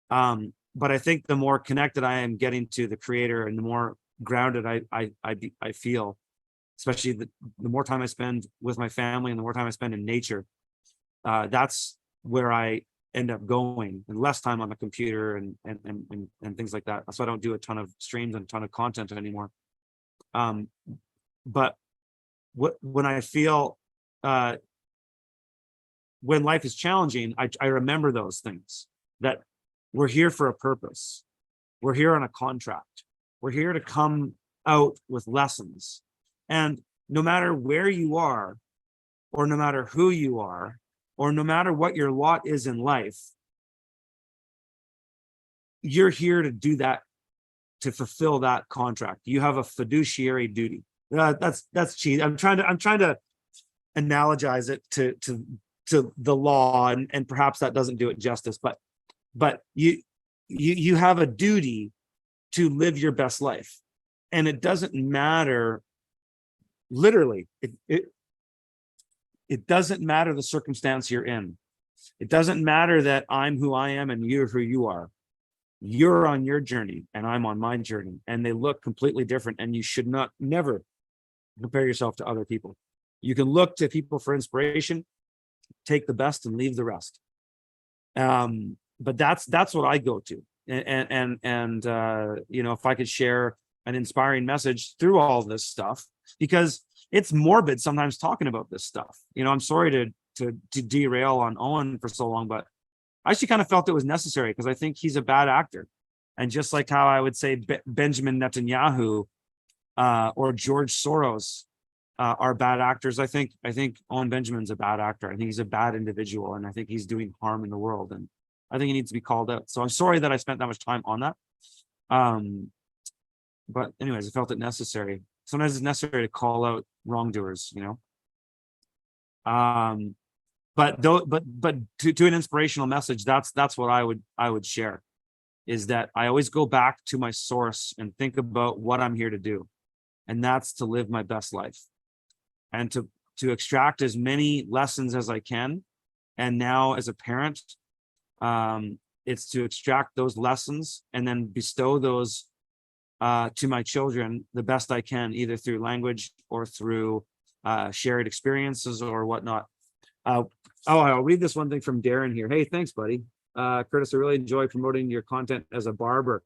But I think the more connected I am getting to the creator, and the more grounded I feel, especially the more time I spend with my family and the more time I spend in nature, that's where I end up going, and less time on the computer and things like that. So I don't do a ton of streams and a ton of content anymore. But when I feel when life is challenging, I remember those things, that we're here for a purpose. We're here on a contract. We're here to come out with lessons. And no matter where you are, or no matter who you are, or no matter what your lot is in life, you're here to do that, to fulfill that contract. You have a fiduciary duty. That's cheap. I'm trying to analogize it to the law, and perhaps that doesn't do it justice, but you have a duty to live your best life. And it doesn't matter, literally, it doesn't matter the circumstance you're in. It doesn't matter that I'm who I am and you're who you are. You're on your journey and I'm on my journey, and they look completely different. And you should never compare yourself to other people. You can look to people for inspiration, take the best and leave the rest. But that's what I go to. And if I could share an inspiring message through all this stuff, because it's morbid sometimes talking about this stuff. I'm sorry to derail on Owen for so long, but I actually kind of felt it was necessary, because I think he's a bad actor. And just like how I would say Benjamin Netanyahu or George Soros are bad actors, I think Owen Benjamin's a bad actor. I think he's a bad individual, and I think he's doing harm in the world, and I think he needs to be called out. So I'm sorry that I spent that much time on that. But anyways, I felt it necessary. Sometimes it's necessary to call out wrongdoers, but to an inspirational message, that's what I would share, is that I always go back to my source and think about what I'm here to do, and that's to live my best life, and to extract as many lessons as I can. And now as a parent, it's to extract those lessons and then bestow those to my children the best I can, either through language or through shared experiences or whatnot. I'll read this one thing from Darren here. Hey, thanks, buddy. Curtis, I really enjoy promoting your content as a barber.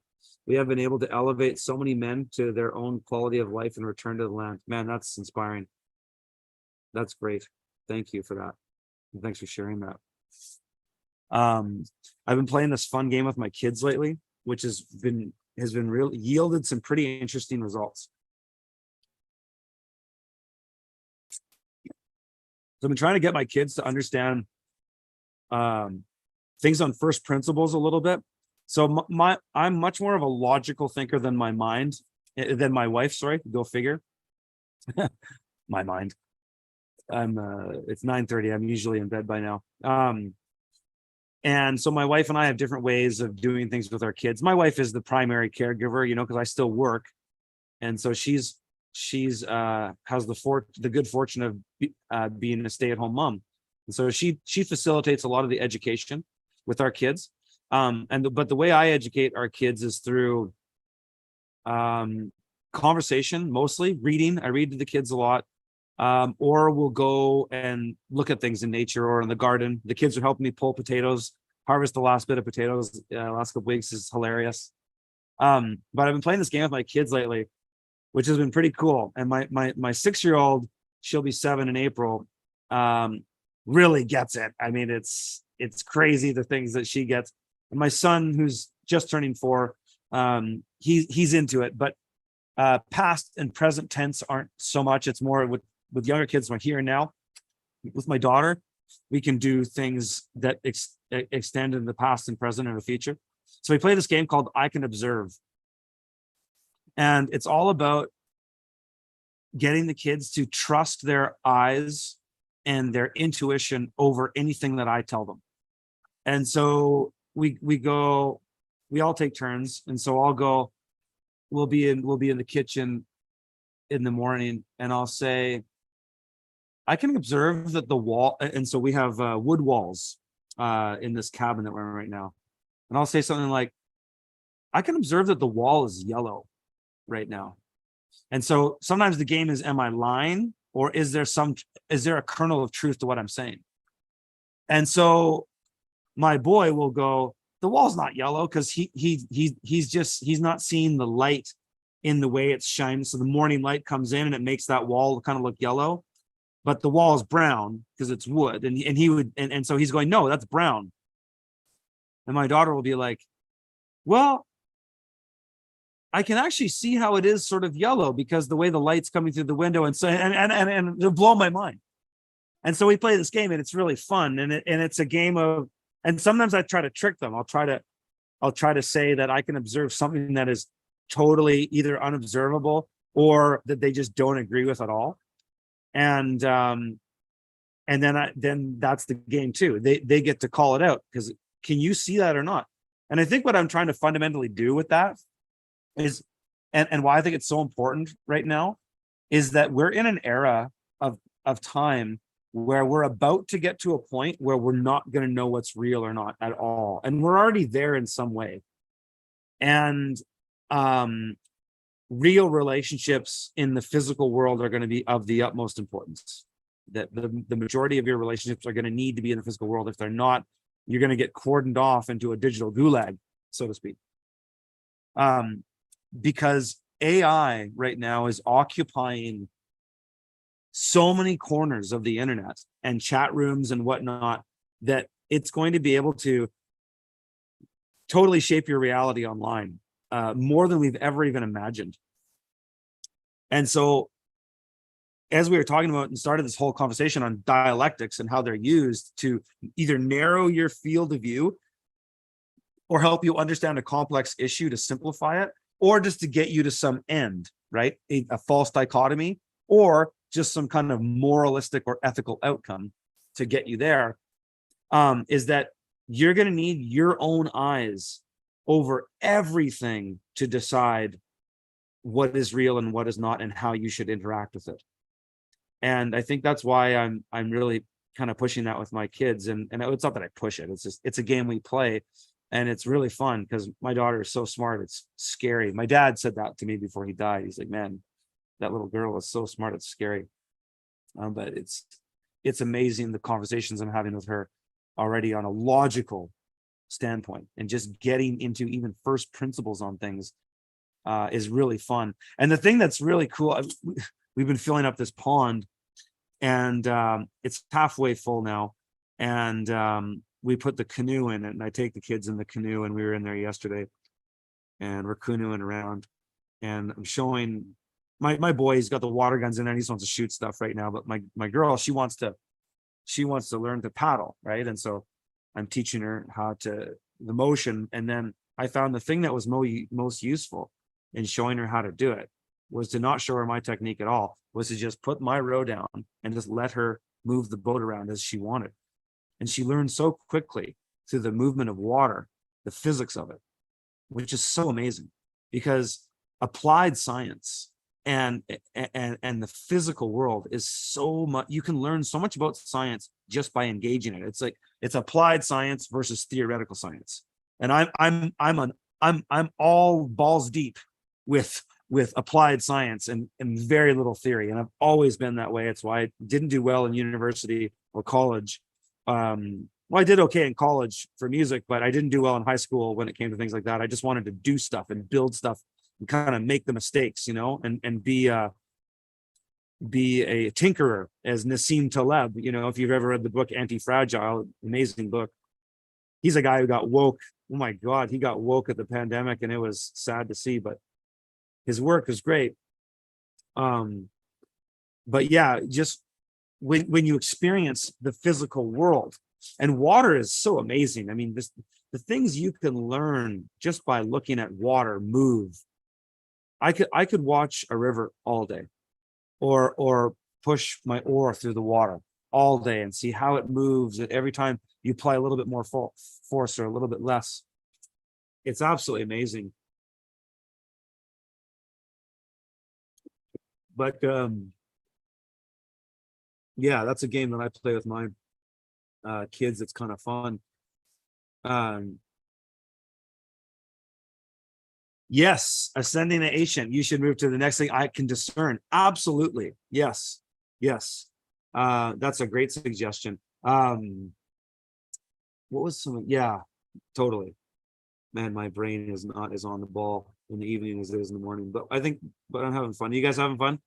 We have been able to elevate so many men to their own quality of life and return to the land. Man, that's inspiring. That's great. Thank you for that. And thanks for sharing that. I've been playing this fun game with my kids lately, which has been really yielded some pretty interesting results. So I've been trying to get my kids to understand things on first principles a little bit. So I'm much more of a logical thinker than my wife. Sorry, go figure. My mind. It's 9:30. I'm usually in bed by now. And so my wife and I have different ways of doing things with our kids. My wife is the primary caregiver, because I still work. And so she's has the good fortune of being a stay-at-home mom. And so she facilitates a lot of the education with our kids. But the way I educate our kids is through conversation, mostly reading. I read to the kids a lot. or we'll go and look at things in nature or in the garden. The kids are helping me pull potatoes, harvest the last bit of potatoes. Last couple weeks is hilarious. But I've been playing this game with my kids lately, which has been pretty cool. And my 6-year-old, she'll be 7 in April, really gets it. I mean, it's crazy the things that she gets. And my son, who's just turning 4, he's into it. But past and present tense aren't so much. It's more with younger kids, my here and now. With my daughter, we can do things that extend in the past and present and the future. So we play this game called I Can Observe. And it's all about getting the kids to trust their eyes and their intuition over anything that I tell them. And so we all take turns. And so I'll go, we'll be in the kitchen in the morning, and I'll say, I can observe that the wall, and so we have wood walls in this cabin that we're in right now. And I'll say something like, I can observe that the wall is yellow right now. And so sometimes the game is, am I lying, or is there a kernel of truth to what I'm saying? And so my boy will go, the wall's not yellow, because he's not seeing the light in the way it's shining. So the morning light comes in and it makes that wall kind of look yellow, but the wall is brown because it's wood. And so he's going, no, that's brown. And my daughter will be like, well, I can actually see how it is sort of yellow because the way the light's coming through the window. And so, and it'll blow my mind. And so we play this game, and it's really fun. And it's a game of, and sometimes I try to trick them. I'll try to say that I can observe something that is totally either unobservable or that they just don't agree with at all. And then that's the game too. They get to call it out, because can you see that or not? And I think what I'm trying to fundamentally do with that is, and why I think it's so important right now, is that we're in an era of time where we're about to get to a point where we're not going to know what's real or not at all. And we're already there in some way. And real relationships in the physical world are going to be of the utmost importance. That the majority of your relationships are going to need to be in the physical world. If they're not, you're going to get cordoned off into a digital gulag, so to speak. Because AI right now is occupying so many corners of the internet and chat rooms and whatnot, that it's going to be able to totally shape your reality online, more than we've ever even imagined. And so, as we were talking about and started this whole conversation on dialectics and how they're used to either narrow your field of view or help you understand a complex issue to simplify it, or just to get you to some end, right? A false dichotomy, or just some kind of moralistic or ethical outcome to get you there, is that you're going to need your own eyes over everything to decide what is real and what is not, and how you should interact with it. And I think that's why I'm really kind of pushing that with my kids. And it's not that I push it. It's a game we play, and it's really fun because my daughter is so smart. It's scary. My dad said that to me before he died. He's like, man, that little girl is so smart. It's scary. But it's amazing the conversations I'm having with her already on a logical standpoint, and just getting into even first principles on things is really fun. And the thing that's really cool, we've been filling up this pond, and it's halfway full now. And we put the canoe in it, and I take the kids in the canoe, and we were in there yesterday, and we're canoeing around, and I'm showing my boy, he's got the water guns in there, and he just wants to shoot stuff right now. But my girl, she wants to learn to paddle, right? And so I'm teaching her how to the motion. And then I found the thing that was most useful in showing her how to do it was to not show her my technique at all, was to just put my row down and just let her move the boat around as she wanted. And she learned so quickly through the movement of water, the physics of it, which is so amazing, because applied science and the physical world is so much, you can learn so much about science just by engaging it. It's like, it's applied science versus theoretical science. And I'm all balls deep with with applied science and very little theory. And I've always been that way. It's why I didn't do well in university or college. Well, I did okay in college for music, but I didn't do well in high school when it came to things like that. I just wanted to do stuff and build stuff and kind of make the mistakes, you know, and be a tinkerer, as Nassim Taleb. You know, if you've ever read the book Anti-Fragile, amazing book. He's a guy who got woke. Oh my God, he got woke at the pandemic, and it was sad to see, but his work is great. But yeah, just when you experience the physical world, and water is so amazing. I mean, the things you can learn just by looking at water move. I could watch a river all day, or push my oar through the water all day and see how it moves. And every time you apply a little bit more force or a little bit less, it's absolutely amazing. But yeah, that's a game that I play with my kids. It's kind of fun. Yes, ascending the ancient. You should move to the next thing I can discern. Absolutely. Yes. Yes. That's a great suggestion. What was some? Yeah, totally. Man, my brain is not as on the ball in the evening as it is in the morning. But I'm having fun. You guys having fun?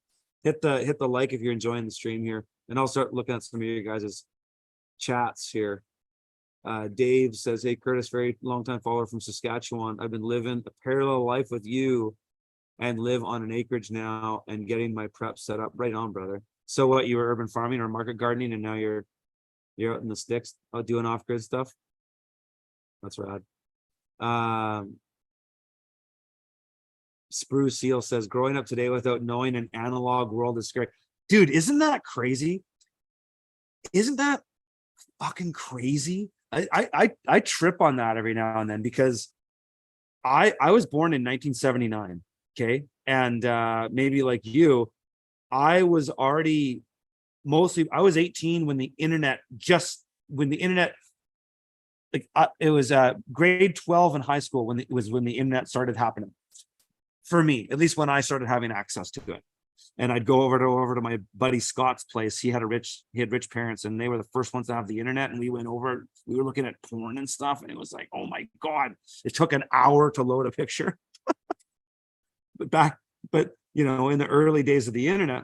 Hit the like if you're enjoying the stream here, and I'll start looking at some of you guys' chats here. Dave says, hey Curtis, very long time follower from Saskatchewan. I've been living a parallel life with you and live on an acreage now and getting my prep set up. Right on, brother. So what, you were urban farming or market gardening, and now you're out in the sticks doing off-grid stuff? That's rad. Spruce Seal says, growing up today without knowing an analog world is scary. Dude, isn't that crazy? Isn't that fucking crazy? I trip on that every now and then, because I was born in 1979, okay, and maybe like you, I was already I was 18 when the internet like it was grade 12 in high school when the internet started happening for me, at least when I started having access to it. And I'd go over to my buddy Scott's place. He had rich parents, and they were the first ones to have the internet. And we went over, we were looking at porn and stuff. And it was like, oh my God, it took an hour to load a picture. but you know, in the early days of the internet,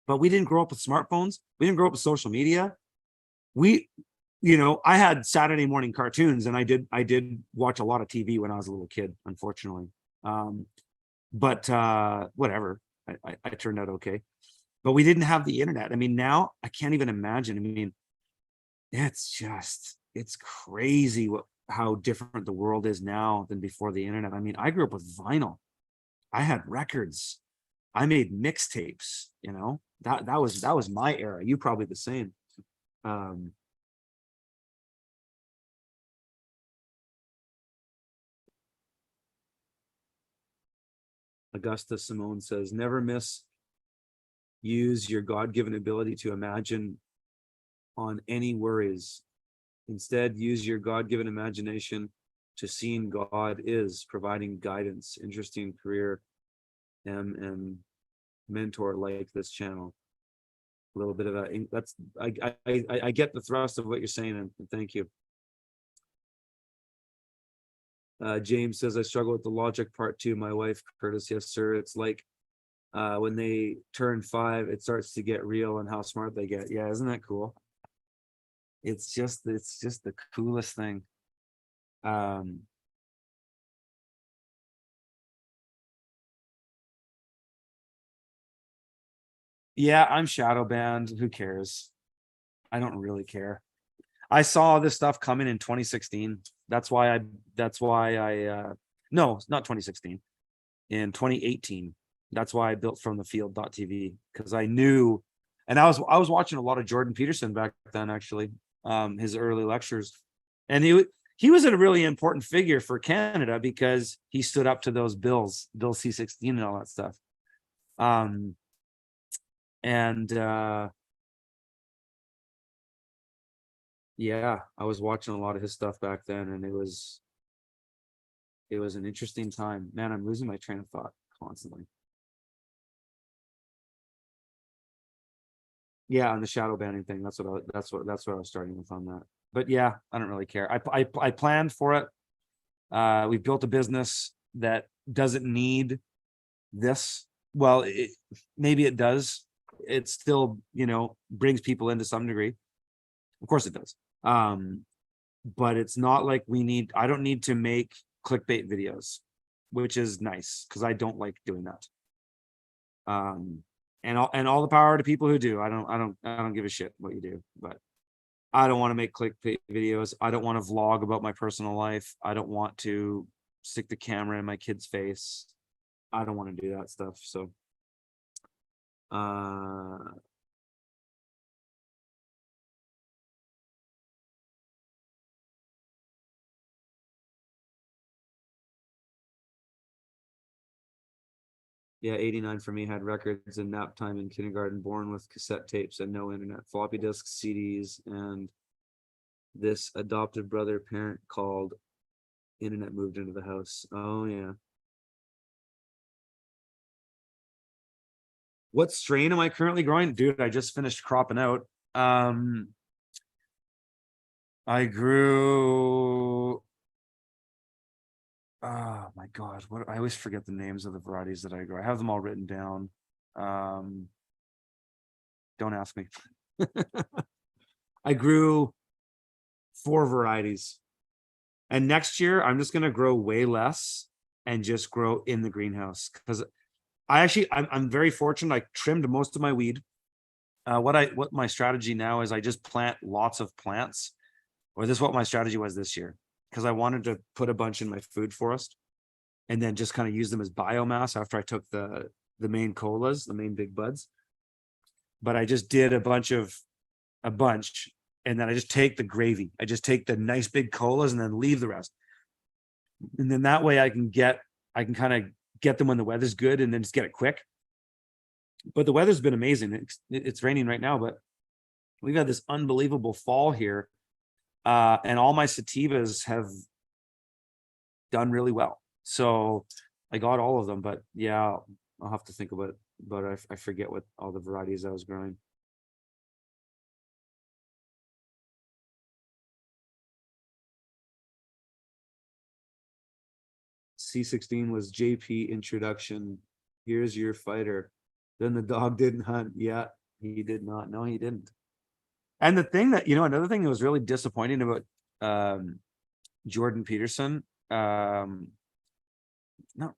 but we didn't grow up with smartphones. We didn't grow up with social media. You know, I had Saturday morning cartoons, and I did watch a lot of TV when I was a little kid, unfortunately. But whatever. I turned out okay, but we didn't have the internet. I mean, now I can't even imagine. I mean, it's crazy how different the world is now than before the internet. I mean, I grew up with vinyl. I had records. I made mixtapes. You know, that was my era. You probably the same. Augusta Simone says, never use your God-given ability to imagine on any worries. Instead, use your God-given imagination to seeing God is providing guidance. Interesting career and mentor like this channel. A little bit of that's I get the thrust of what you're saying, and thank you. James says, I struggle with the logic part too. My wife, Curtis, yes, sir. It's like when they turn 5, it starts to get real and how smart they get. Yeah, isn't that cool? It's just the coolest thing. Yeah, I'm shadow banned. Who cares? I don't really care. I saw this stuff coming in 2016. That's why I no, not 2016. In 2018. That's why I built from the field.tv, because I knew, and I was watching a lot of Jordan Peterson back then, actually, his early lectures. And he was a really important figure for Canada because he stood up to those bills, Bill C-16 and all that stuff. Yeah, I was watching a lot of his stuff back then, and it was an interesting time. Man, I'm losing my train of thought. constantly. Yeah, on the shadow banning thing. That's what I was starting with on that. But yeah, I don't really care. I planned for it. We've built a business that doesn't need this. Well, maybe it does. It still, brings people in to some degree. Of course it does. But it's not like I don't need to make clickbait videos, which is nice because I don't like doing that. And all the power to people who do. I don't give a shit what you do, but I don't want to make clickbait videos. I don't want to vlog about my personal life. I don't want to stick the camera in my kid's face. I don't want to do that stuff. So, yeah, 89 for me had records and nap time in kindergarten, born with cassette tapes and no internet, floppy disks, CDs, and this adopted brother parent called internet moved into the house. Oh yeah. What strain am I currently growing? Dude, I just finished cropping out. I grew, oh my God, I always forget the names of the varieties that I grow. I have them all written down. Don't ask me. I grew 4 varieties. And next year, I'm just going to grow way less and just grow in the greenhouse because I'm very fortunate. I trimmed most of my weed. What my strategy now is I just plant lots of plants, or this is what my strategy was this year, because I wanted to put a bunch in my food forest and then just kind of use them as biomass after I took the main colas, the main big buds. But I just did a bunch, and then I just take the gravy. I just take the nice big colas and then leave the rest. And then that way I can kind of get them when the weather's good and then just get it quick. But the weather's been amazing. It's raining right now, but we've had this unbelievable fall here. And all my sativas have done really well. So I got all of them, but yeah, I'll have to think about it. But I forget what all the varieties I was growing. C16 was JP introduction. Here's your fighter. Then the dog didn't hunt. Yeah, he did not. No, he didn't. And the thing that, another thing that was really disappointing about Jordan Peterson, no,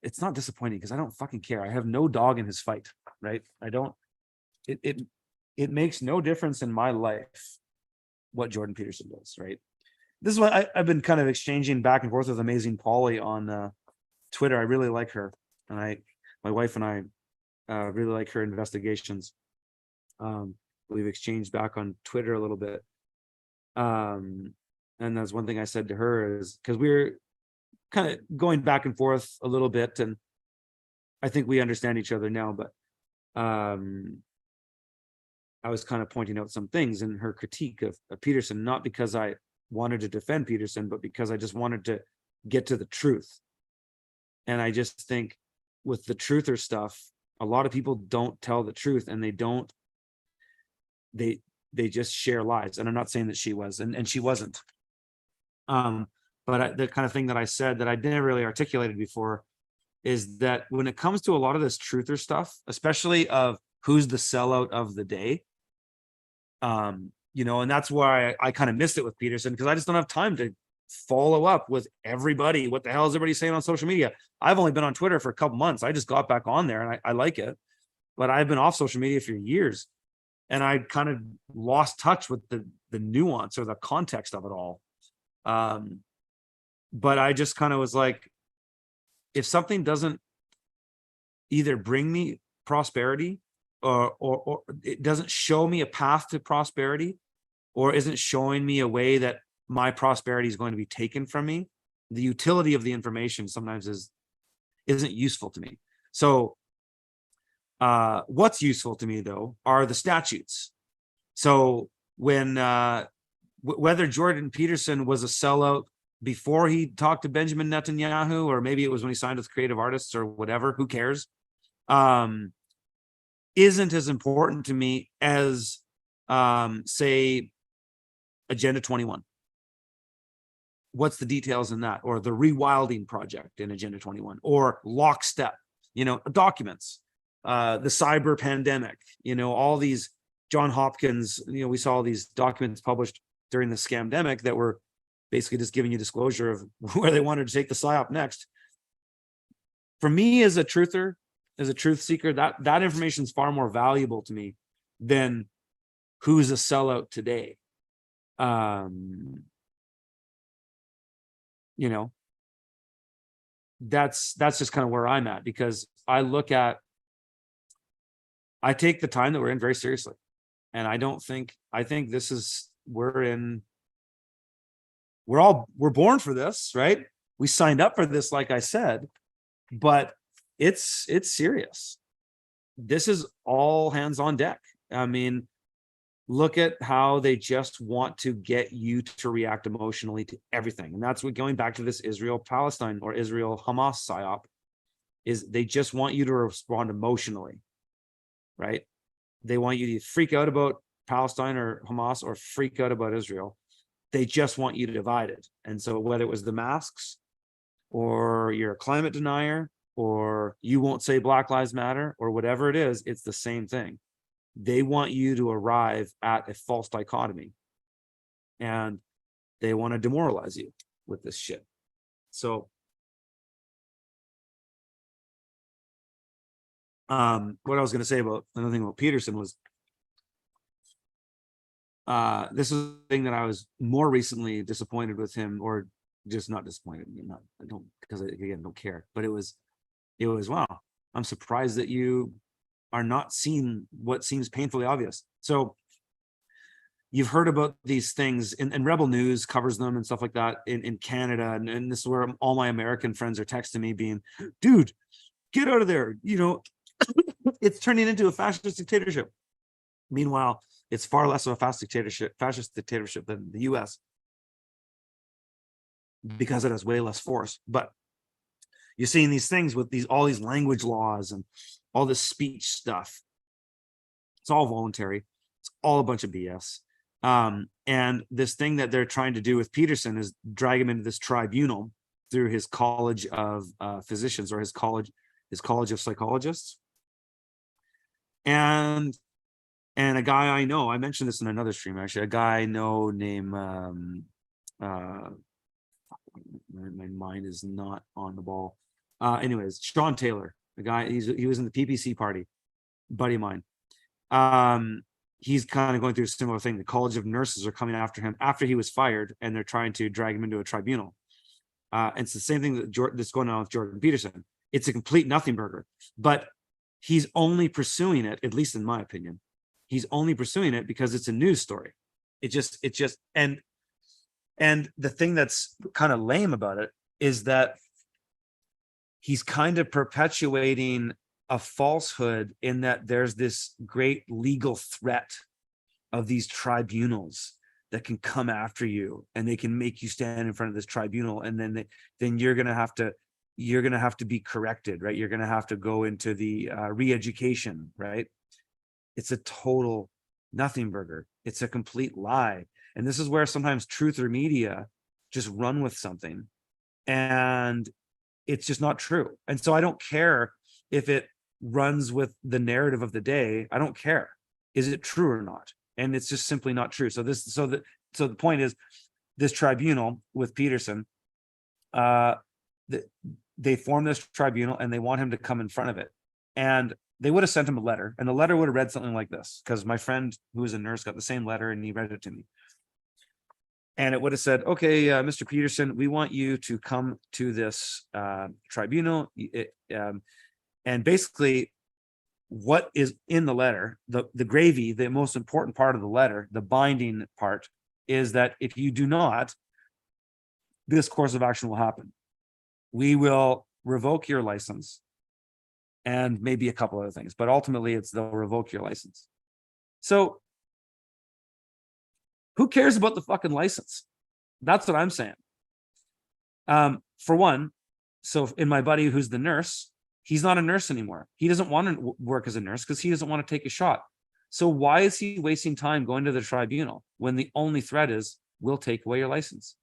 it's not disappointing because I don't fucking care. I have no dog in his fight, right? I don't, it makes no difference in my life what Jordan Peterson does, right? This is what I've been kind of exchanging back and forth with Amazing Polly on Twitter. I really like her, and my wife and I really like her investigations. We've exchanged back on Twitter a little bit, and that's one thing I said to her is because we're kind of going back and forth a little bit, and I think we understand each other now. But I was kind of pointing out some things in her critique of Peterson, not because I wanted to defend Peterson, but because I just wanted to get to the truth. And I just think with the truther stuff, a lot of people don't tell the truth, and they just share lies. And I'm not saying that she was, and she wasn't. But the kind of thing that I said that I didn't really articulated before is that when it comes to a lot of this truther stuff, especially of who's the sellout of the day, and that's why I kind of missed it with Peterson, because I just don't have time to follow up with everybody. What the hell is everybody saying on social media? I've only been on Twitter for a couple months. I just got back on there and I like it, but I've been off social media for years, and I kind of lost touch with the nuance or the context of it all. But I just kind of was like, if something doesn't either bring me prosperity or it doesn't show me a path to prosperity, or isn't showing me a way that my prosperity is going to be taken from me, the utility of the information sometimes isn't useful to me. So what's useful to me though are the statutes. So when whether Jordan Peterson was a sellout before he talked to Benjamin Netanyahu, or maybe it was when he signed with Creative Artists or whatever, who cares? Isn't as important to me as, say, Agenda 21. What's the details in that? Or the rewilding project in Agenda 21, or lockstep, documents, the cyber pandemic, all these John Hopkins, we saw all these documents published during the scamdemic that were basically just giving you disclosure of where they wanted to take the PSYOP next. For me, as a truther, as a truth seeker, that information is far more valuable to me than who's a sellout today. That's just kind of where I'm at, because I take the time that we're in very seriously. And I think this is, we're born for this, right? We signed up for this, like I said, but it's serious. This is all hands on deck. I mean, look at how they just want to get you to react emotionally to everything. And that's what, going back to this Israel-Palestine or Israel-Hamas PSYOP, is they just want you to respond emotionally, right? They want you to freak out about Palestine or Hamas, or freak out about Israel. They just want you divided. And so whether it was the masks, or you're a climate denier, or you won't say Black Lives Matter, or whatever it is, it's the same thing. They want you to arrive at a false dichotomy, and they want to demoralize you with this shit. So what I was going to say about another thing about Peterson was, this is the thing that I was more recently disappointed with him, or just not disappointed. I don't, because again, don't care. But it was, wow, I'm surprised that you are not seeing what seems painfully obvious. So you've heard about these things, and Rebel News covers them and stuff like that in Canada. And this is where all my American friends are texting me being, dude, get out of there. It's turning into a fascist dictatorship. Meanwhile, it's far less of a fascist dictatorship than the US, because it has way less force. But you're seeing these things with all these language laws and all this speech stuff. It's all voluntary. It's all a bunch of BS. And this thing that they're trying to do with Peterson is drag him into this tribunal through his college of physicians, or his college of psychologists. And a guy I know, I mentioned this in another stream, actually, a guy I know named, my mind is not on the ball. Anyways, Sean Taylor, the guy, he was in the PPC party, buddy of mine. He's kind of going through a similar thing. The College of Nurses are coming after him after he was fired, and they're trying to drag him into a tribunal. And it's the same thing that's going on with Jordan Peterson. It's a complete nothing burger, but he's only pursuing it, at least in my opinion, he's only pursuing it because it's a news story. And the thing that's kind of lame about it is that he's kind of perpetuating a falsehood, in that there's this great legal threat of these tribunals that can come after you, and they can make you stand in front of this tribunal, and then you're going to have to be corrected, right? You're going to have to go into the re-education, right? It's a total nothing burger. It's a complete lie. And this is where sometimes truth or media just run with something, and it's just not true. And so I don't care if it runs with the narrative of the day. I don't care. Is it true or not? And it's just simply not true. So the point is, this tribunal with Peterson, they formed this tribunal, and they want him to come in front of it. And they would have sent him a letter, and the letter would have read something like this, because my friend who was a nurse got the same letter, and he read it to me. And it would have said, okay, Mr. Peterson, we want you to come to this tribunal. And basically, what is in the letter, the gravy, the most important part of the letter, the binding part, is that if you do not, this course of action will happen. We will revoke your license, and maybe a couple other things, but ultimately they'll revoke your license. So who cares about the fucking license? That's what I'm saying. For one, so in my buddy who's the nurse, he's not a nurse anymore. He doesn't want to work as a nurse because he doesn't want to take a shot. So why is he wasting time going to the tribunal when the only threat is, we'll take away your license?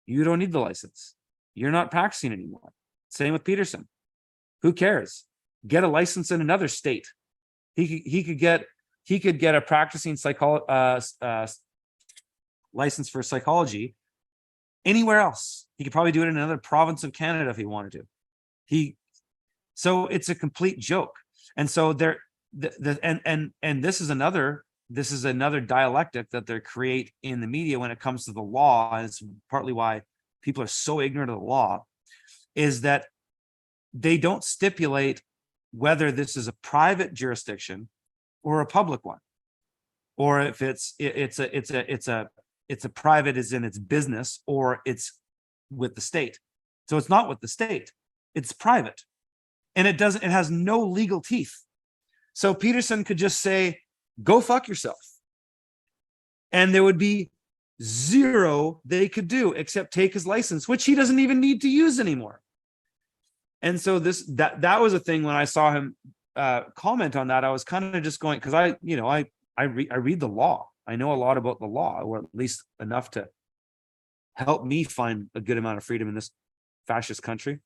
You don't need the license. You're not practicing anymore. Same with Peterson. Who cares? Get a license in another state. He could get a practicing license for psychology anywhere else. He could probably do it in another province of Canada if he wanted to. So it's a complete joke. And so and this is another dialectic that they create in the media when it comes to the law, and it's partly why people are so ignorant of the law, is that they don't stipulate whether this is a private jurisdiction or a public one, or if it's a private as in its business, or it's with the state. So it's not with the state, it's private, and it has no legal teeth. So Peterson could just say, go fuck yourself, and there would be zero they could do except take his license, which he doesn't even need to use anymore. And so that was a thing when I saw him comment on that. I was kind of just going, because I read the law. I know a lot about the law, or at least enough to help me find a good amount of freedom in this fascist country.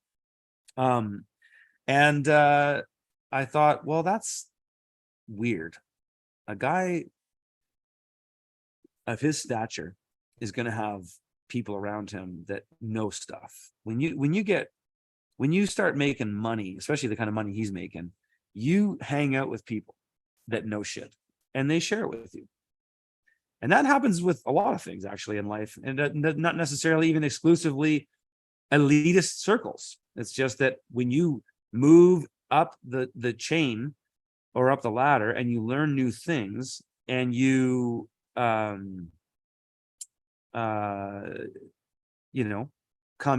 And I thought, well, that's weird. A guy of his stature is going to have people around him that know stuff. When you start making money, especially the kind of money he's making, you hang out with people that know shit, and they share it with you. And that happens with a lot of things actually in life, and not necessarily even exclusively elitist circles. It's just that when you move up the chain or up the ladder and you learn new things, and you come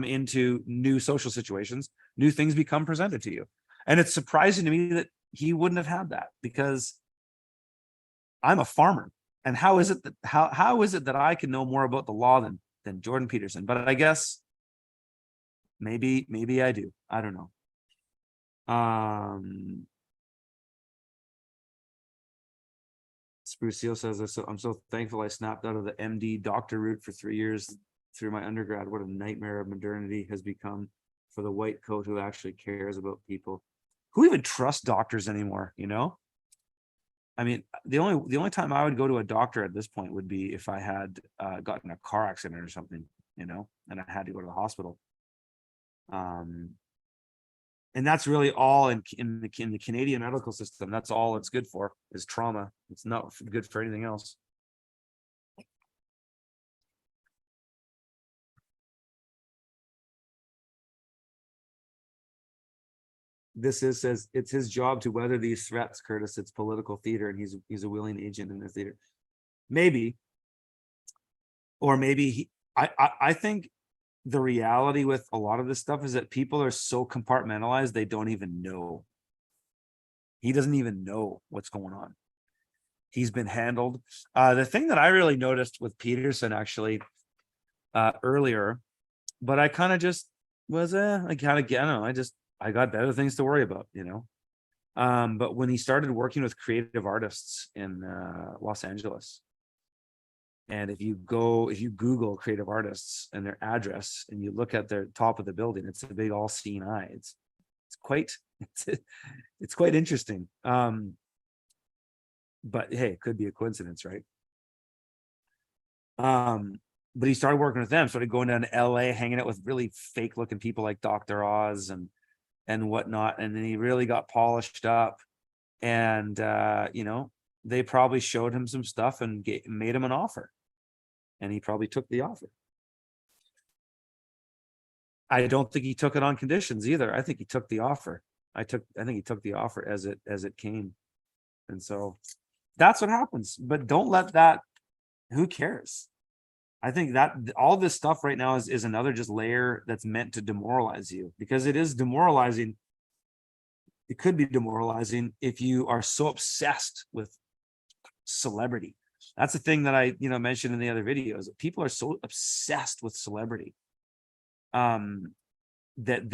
into new social situations, new things become presented to you. And it's surprising to me that he wouldn't have had that, because I'm a farmer. And how is it that I can know more about the law than Jordan Peterson? But I guess maybe I do. I don't know. Spruce Seal says, I'm so thankful I snapped out of the MD doctor route for 3 years through my undergrad. What a nightmare of modernity has become for the white coat who actually cares about people. Who even trusts doctors anymore, I mean, the only time I would go to a doctor at this point would be if I had gotten a car accident or something, and I had to go to the hospital. And that's really all in the Canadian medical system. That's all it's good for, is trauma. It's not good for anything else. Says it's his job to weather these threats, Curtis. It's political theater, and he's a willing agent in the theater. Maybe, or maybe I think the reality with a lot of this stuff is that people are so compartmentalized they don't even know. He doesn't even know what's going on. He's been handled. The thing that I really noticed with Peterson actually earlier, but I kind of just was I don't know, I got better things to worry about, but when he started working with creative artists in Los Angeles, and if you Google creative artists and their address, and you look at their top of the building, it's a big all seeing eye. It's quite interesting. But hey, it could be a coincidence, right? But he started working with them, started going down to LA, hanging out with really fake looking people like Dr. Oz and whatnot. And then he really got polished up, and they probably showed him some stuff and made him an offer, and he probably took the offer. I don't think he took it on conditions either. I think he took the offer. I think he took the offer as it came. And so that's what happens. But don't let that, who cares? I think that all this stuff right now is another just layer that's meant to demoralize you, because it is demoralizing. It could be demoralizing if you are so obsessed with celebrity. That's the thing that I mentioned in the other videos. People are so obsessed with celebrity. that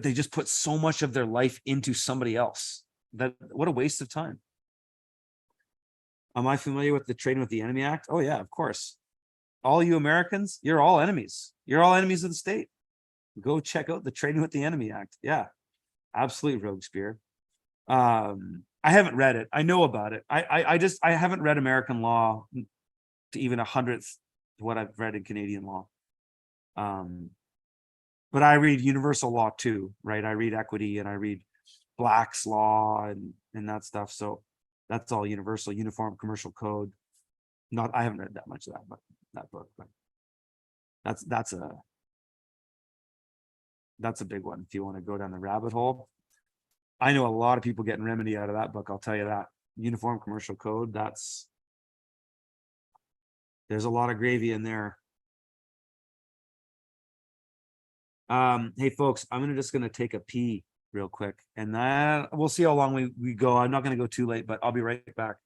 they just put so much of their life into somebody else. That what a waste of time. Am I familiar with the Trading with the Enemy Act? Oh yeah, of course. All you Americans, you're all enemies. You're all enemies of the state. Go check out the Trading with the Enemy Act. Yeah, absolutely, Robespierre. I haven't read it. I know about it. I haven't read American law to even 100th to what I've read in Canadian law. But I read universal law too, right? I read equity and I read Black's law and that stuff. So that's all universal, uniform commercial code. I haven't read that much of that, but that book, but that's a big one if you want to go down the rabbit hole. I know a lot of people getting remedy out of that book, I'll tell you that. Uniform commercial code, there's a lot of gravy in there. Hey folks, I'm just gonna take a pee real quick, and then we'll see how long we go. I'm not gonna go too late, but I'll be right back.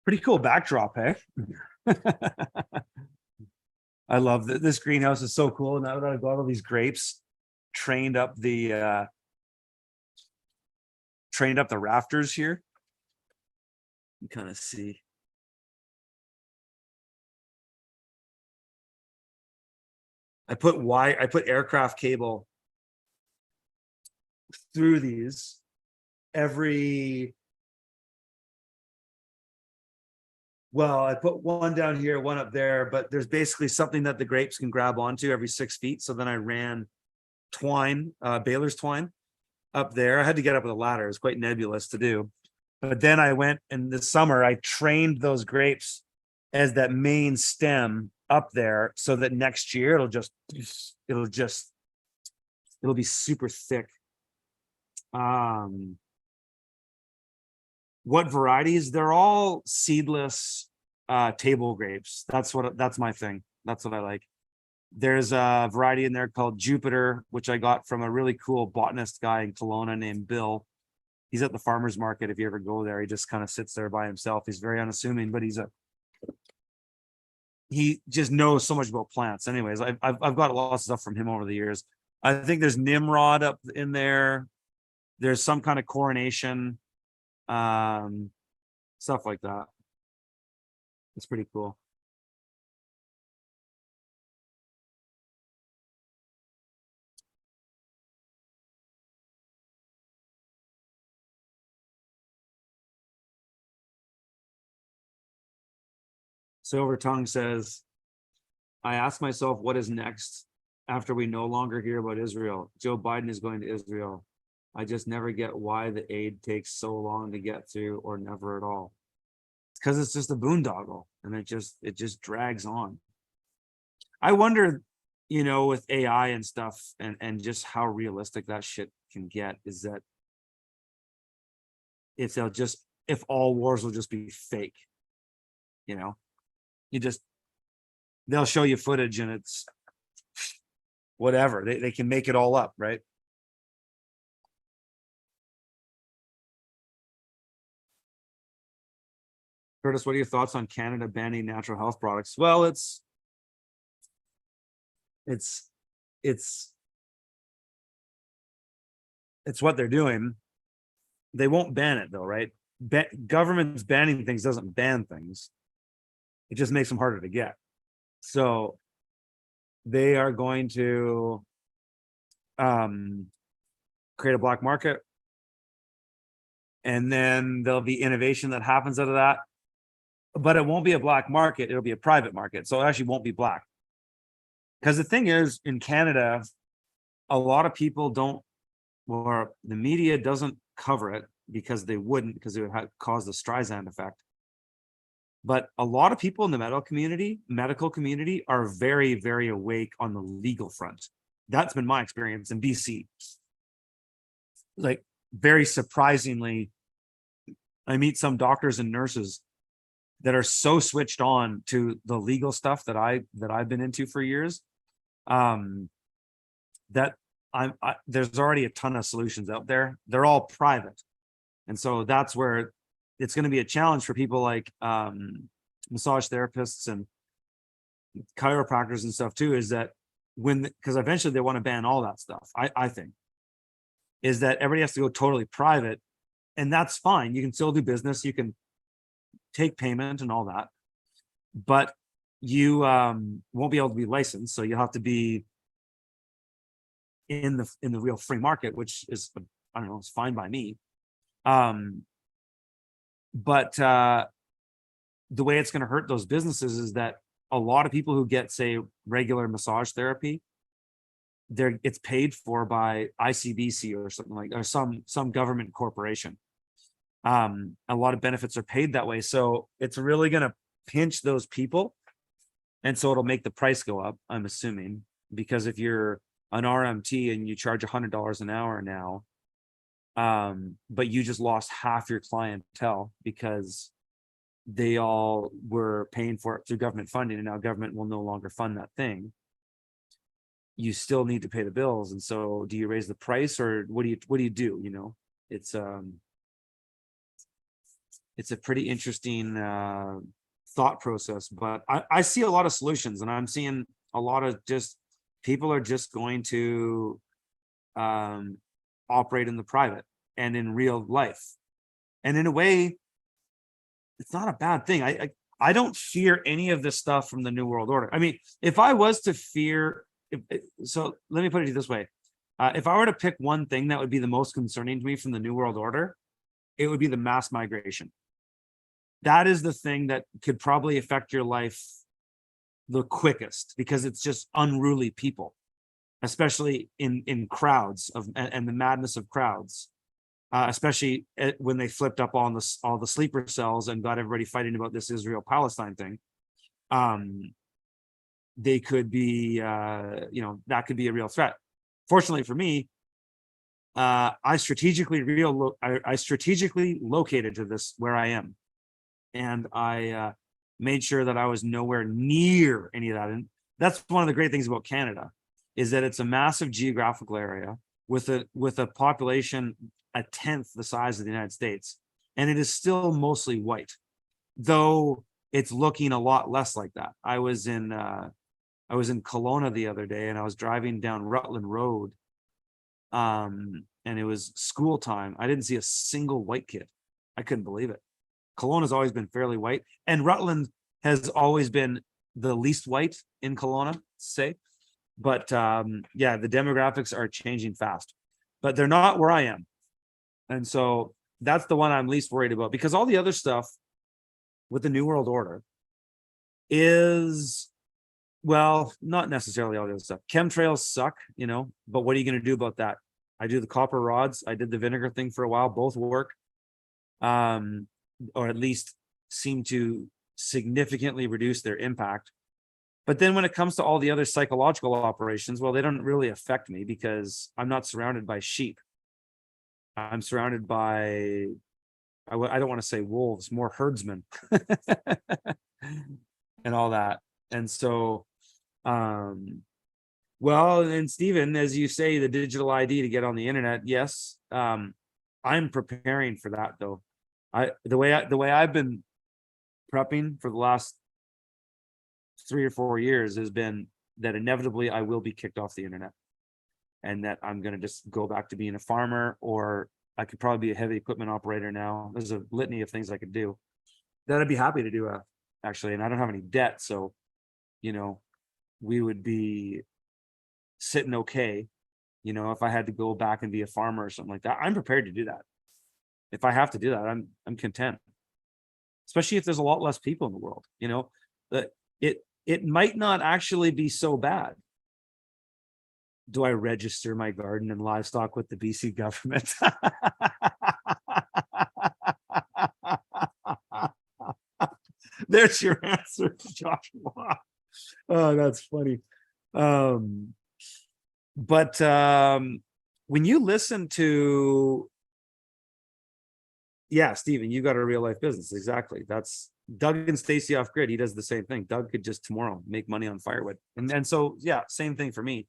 Pretty cool backdrop, hey? I love that. This greenhouse is so cool. Now that I've got all these grapes trained up the rafters here, you kind of see. I put aircraft cable through these I put one down here, one up there, but there's basically something that the grapes can grab onto every 6 feet. So then I ran twine, baler's twine up there. I had to get up with a ladder. It was quite nebulous to do. But then I went in the summer, I trained those grapes as that main stem up there so that next year it'll be super thick. What varieties? They're all seedless table grapes. That's my thing. That's what I like. There's a variety in there called Jupiter, which I got from a really cool botanist guy in Kelowna named Bill. He's at the farmer's market. If you ever go there, he just kind of sits there by himself. He's very unassuming, but he just knows so much about plants. Anyways, I've got lots of stuff from him over the years. I think there's Nimrod up in there. There's some kind of coronation, stuff like that. It's pretty cool. Silver Tongue says, I ask myself what is next after we no longer hear about Israel. Joe Biden is going to Israel. I just never get why the aid takes so long to get through or never at all. It's because it's just a boondoggle and it just drags on. I wonder, with AI and stuff and just how realistic that shit can get, is that if all wars will just be fake, they'll show you footage and it's whatever. They can make it all up, right? Curtis, what are your thoughts on Canada banning natural health products? Well, it's what they're doing. They won't ban it though, right? Governments banning things doesn't ban things. It just makes them harder to get. So they are going to create a black market, and then there'll be innovation that happens out of that. But it won't be a black market, it'll be a private market. So it actually won't be black. Because the thing is, in Canada, a lot of people don't, or the media doesn't cover it because they wouldn't, because it would cause the Streisand effect. But a lot of people in the medical community are very, very awake on the legal front. That's been my experience in BC. Like, very surprisingly, I meet some doctors and nurses that are so switched on to the legal stuff that I've been into for years, that there's already a ton of solutions out there. They're all private. And so that's where it's going to be a challenge for people like massage therapists and chiropractors and stuff too, is that because eventually they want to ban all that stuff, I think, is that everybody has to go totally private. And that's fine. You can still do business. You can take payment and all that, but you won't be able to be licensed. So you'll have to be in the real free market, which is, I don't know, it's fine by me. But the way it's going to hurt those businesses is that a lot of people who get, say, regular massage therapy, it's paid for by ICBC or something like, or some government corporation. A lot of benefits are paid that way. So it's really going to pinch those people. And so it'll make the price go up, I'm assuming, because if you're an RMT and you charge $100 an hour now, but you just lost half your clientele because they all were paying for it through government funding, and now government will no longer fund that thing. You still need to pay the bills. And so do you raise the price, or what do you do? You know, it's a pretty interesting thought process, but I see a lot of solutions, and I'm seeing a lot of just people are just going to operate in the private and in real life. And in a way, it's not a bad thing. I don't fear any of this stuff from the New World Order. I mean, if I was to fear, so let me put it this way. If I were to pick one thing that would be the most concerning to me from the New World Order, it would be the mass migration. That is the thing that could probably affect your life the quickest, because it's just unruly people, especially in crowds and the madness of crowds, especially when they flipped up all the sleeper cells and got everybody fighting about this Israel-Palestine thing. They could be, that could be a real threat. Fortunately for me, I strategically located to this where I am, and I made sure that I was nowhere near any of that. And that's one of the great things about Canada, is that it's a massive geographical area with a population a tenth the size of the United States, and it is still mostly white, though it's looking a lot less like that. I was in Kelowna the other day, and I was driving down Rutland Road, and it was school time. I didn't see a single white kid. I couldn't believe it. Kelowna has always been fairly white, and Rutland has always been the least white in Kelowna, say. But yeah, the demographics are changing fast, but they're not where I am. And so that's the one I'm least worried about, because all the other stuff with the New World Order is, well, not necessarily all the other stuff. Chemtrails suck, but what are you going to do about that? I do the copper rods. I did the vinegar thing for a while. Both work. Or at least seem to significantly reduce their impact. But then when it comes to all the other psychological operations, well, they don't really affect me because I'm not surrounded by sheep. I'm surrounded by, I don't want to say wolves, more herdsmen and all that. And so, well, and Stephen, as you say, the digital ID to get on the internet, yes, I'm preparing for that though. The way I've been prepping for the last 3 or 4 years has been that inevitably I will be kicked off the internet, and that I'm going to just go back to being a farmer, or I could probably be a heavy equipment operator now. There's a litany of things I could do that I'd be happy to do, actually. And I don't have any debt. So, we would be sitting okay. If I had to go back and be a farmer or something like that, I'm prepared to do that. If I have to do that, I'm content. Especially if there's a lot less people in the world, that it might not actually be so bad. Do I register my garden and livestock with the BC government? There's your answer, Joshua. Oh, that's funny. But when you listen to, yeah, Stephen, you got a real life business. Exactly. That's Doug and Stacy off grid. He does the same thing. Doug could just tomorrow make money on firewood. And so, yeah, same thing for me.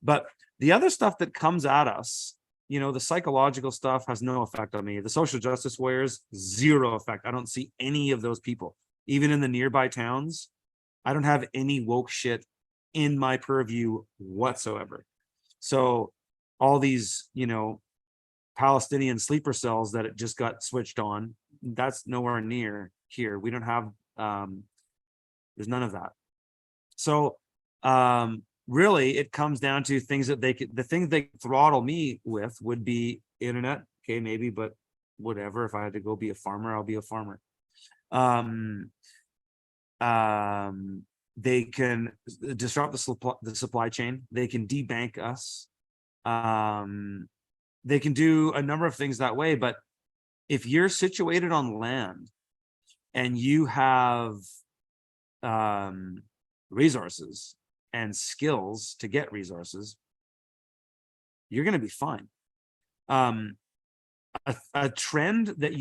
But the other stuff that comes at us, the psychological stuff has no effect on me. The social justice warriors, zero effect. I don't see any of those people. Even in the nearby towns, I don't have any woke shit in my purview whatsoever. So all these, Palestinian sleeper cells that it just got switched on, that's nowhere near here. We don't have, there's none of that. So really it comes down to things that the things they throttle me with would be internet. Okay, maybe, but whatever. If I had to go be a farmer, I'll be a farmer. They can disrupt the supply chain. They can debank us. They can do a number of things that way. But if you're situated on land and you have resources and skills to get resources, you're going to be fine. A trend that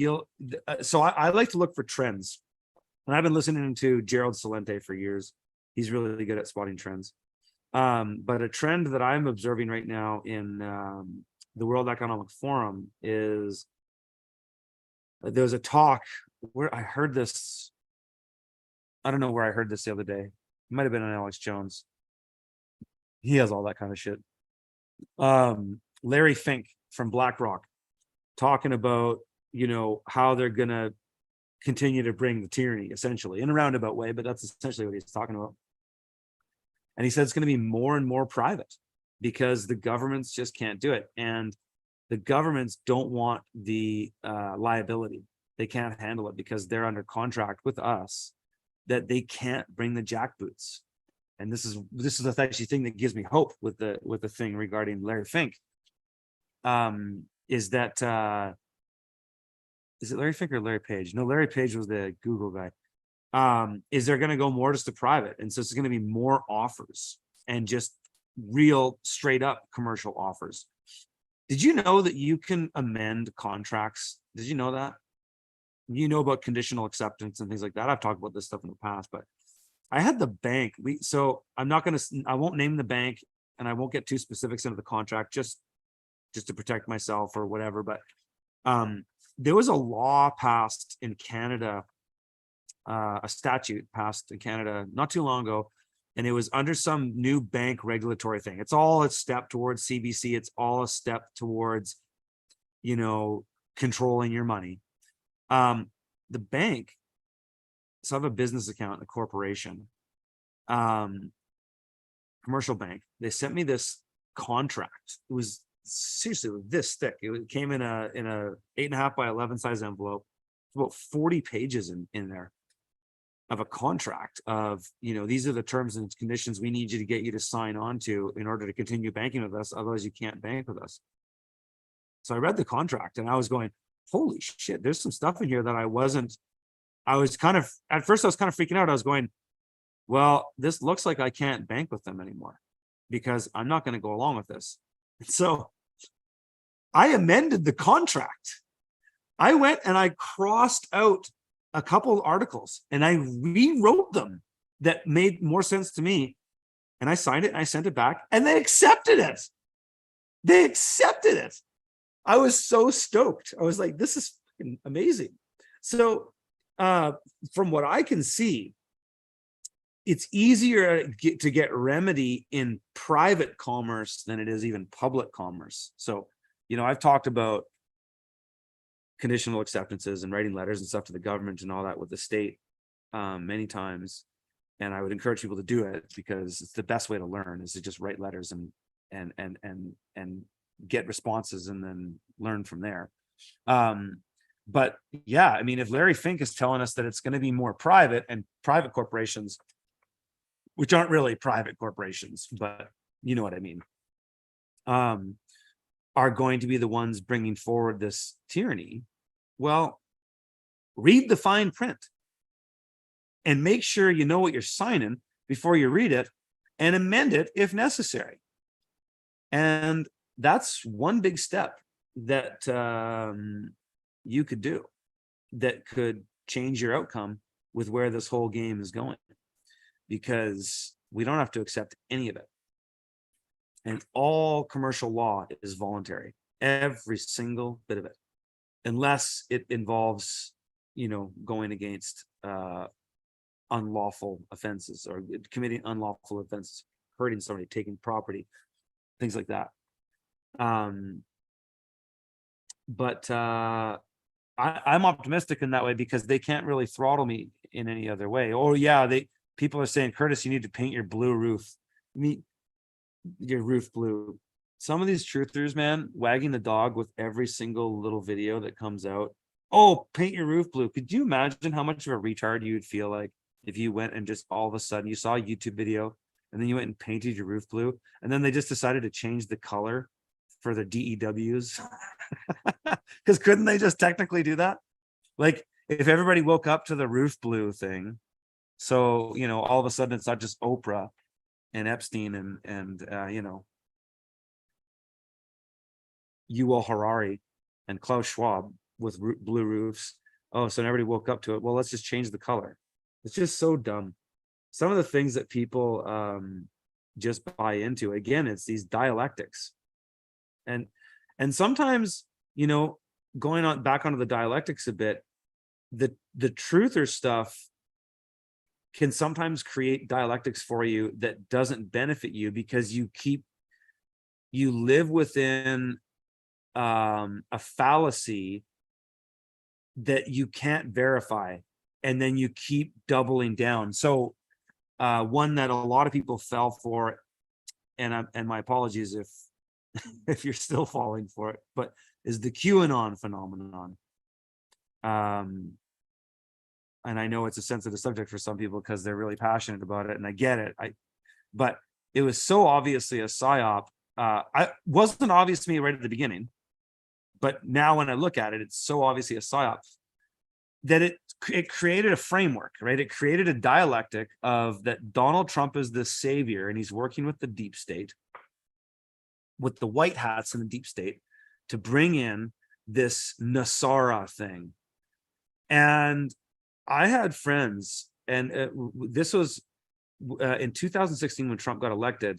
so I like to look for trends. And I've been listening to Gerald Celente for years. He's really good at spotting trends. But a trend that I'm observing right now in the World Economic Forum is there's a talk where I heard this. I don't know where I heard this the other day. It might have been on Alex Jones. He has all that kind of shit. Larry Fink from BlackRock talking about, how they're going to continue to bring the tyranny, essentially, in a roundabout way, but that's essentially what he's talking about. And he said it's going to be more and more private because the governments just can't do it. And the governments don't want the liability. They can't handle it because they're under contract with us that they can't bring the jackboots. And this is the actually thing that gives me hope with the thing regarding Larry Fink. Is that is it Larry Fink or Larry Page? No, Larry Page was the Google guy. Is they're going to go more just to private, and so it's going to be more offers and just real straight up commercial offers. Did you know that you can amend contracts? Did you know that? You know about conditional acceptance and things like that. I've talked about this stuff in the past, but I had the bank. I won't name the bank, and I won't get too specifics into the contract just to protect myself or whatever. But there was a law passed in Canada, a statute passed in Canada not too long ago, and it was under some new bank regulatory thing. It's all a step towards CBC. It's all a step towards, controlling your money. The bank, so I have a business account, a corporation, commercial bank. They sent me this contract. It was seriously this thick. It came in a 8.5 by 11 size envelope. About 40 pages in there of a contract of, these are the terms and conditions we need you to get you to sign on to in order to continue banking with us. Otherwise you can't bank with us. So I read the contract and I was going, holy shit, there's some stuff in here that at first I was kind of freaking out. I was going, well, this looks like I can't bank with them anymore because I'm not going to go along with this. So I amended the contract. I went and I crossed out a couple of articles and I rewrote them that made more sense to me. And I signed it and I sent it back and they accepted it. They accepted it. I was so stoked. I was like, this is amazing. So From what I can see, it's easier to get remedy in private commerce than it is even public commerce. So, I've talked about conditional acceptances and writing letters and stuff to the government and all that with the state many times. And I would encourage people to do it because it's the best way to learn, is to just write letters and get responses and then learn from there. But yeah, I mean, if Larry Fink is telling us that it's going to be more private, and private corporations, which aren't really private corporations, but you know what I mean, are going to be the ones bringing forward this tyranny, well, read the fine print and make sure you know what you're signing before you read it, and amend it if necessary. And that's one big step that you could do that could change your outcome with where this whole game is going, because we don't have to accept any of it. And all commercial law is voluntary, every single bit of it, unless it involves, going against unlawful offenses or committing unlawful offenses, hurting somebody, taking property, things like that. But I'm optimistic in that way, because they can't really throttle me in any other way. Oh yeah, people are saying, Curtis, you need to paint your blue roof. Your roof blue. Some of these truthers, man, wagging the dog with every single little video that comes out. Oh, paint your roof blue. Could you imagine how much of a retard you would feel like if you went and just all of a sudden you saw a YouTube video and then you went and painted your roof blue, and then they just decided to change the color for the DEWs? Because couldn't they just technically do that? Like, if everybody woke up to the roof blue thing, so all of a sudden it's not just Oprah and Epstein and Yuval Harari and Klaus Schwab with blue roofs. Oh, so everybody woke up to it. Well, let's just change the color. It's just so dumb. Some of the things that people just buy into, again, it's these dialectics. And sometimes, going on back onto the dialectics a bit, the truther stuff can sometimes create dialectics for you that doesn't benefit you, because you live within a fallacy that you can't verify, and then you keep doubling down. So one that a lot of people fell for, and my apologies if you're still falling for it, but is the QAnon phenomenon. And I know it's a sensitive subject for some people because they're really passionate about it, and I get it. But it was so obviously a psyop. I wasn't obvious to me right at the beginning, but now when I look at it, it's so obviously a psyop that it created a framework, right? It created a dialectic of that Donald Trump is the savior, and he's working with the deep state, with the white hats in the deep state, to bring in this Nasara thing. And I had friends, and this was in 2016 when Trump got elected.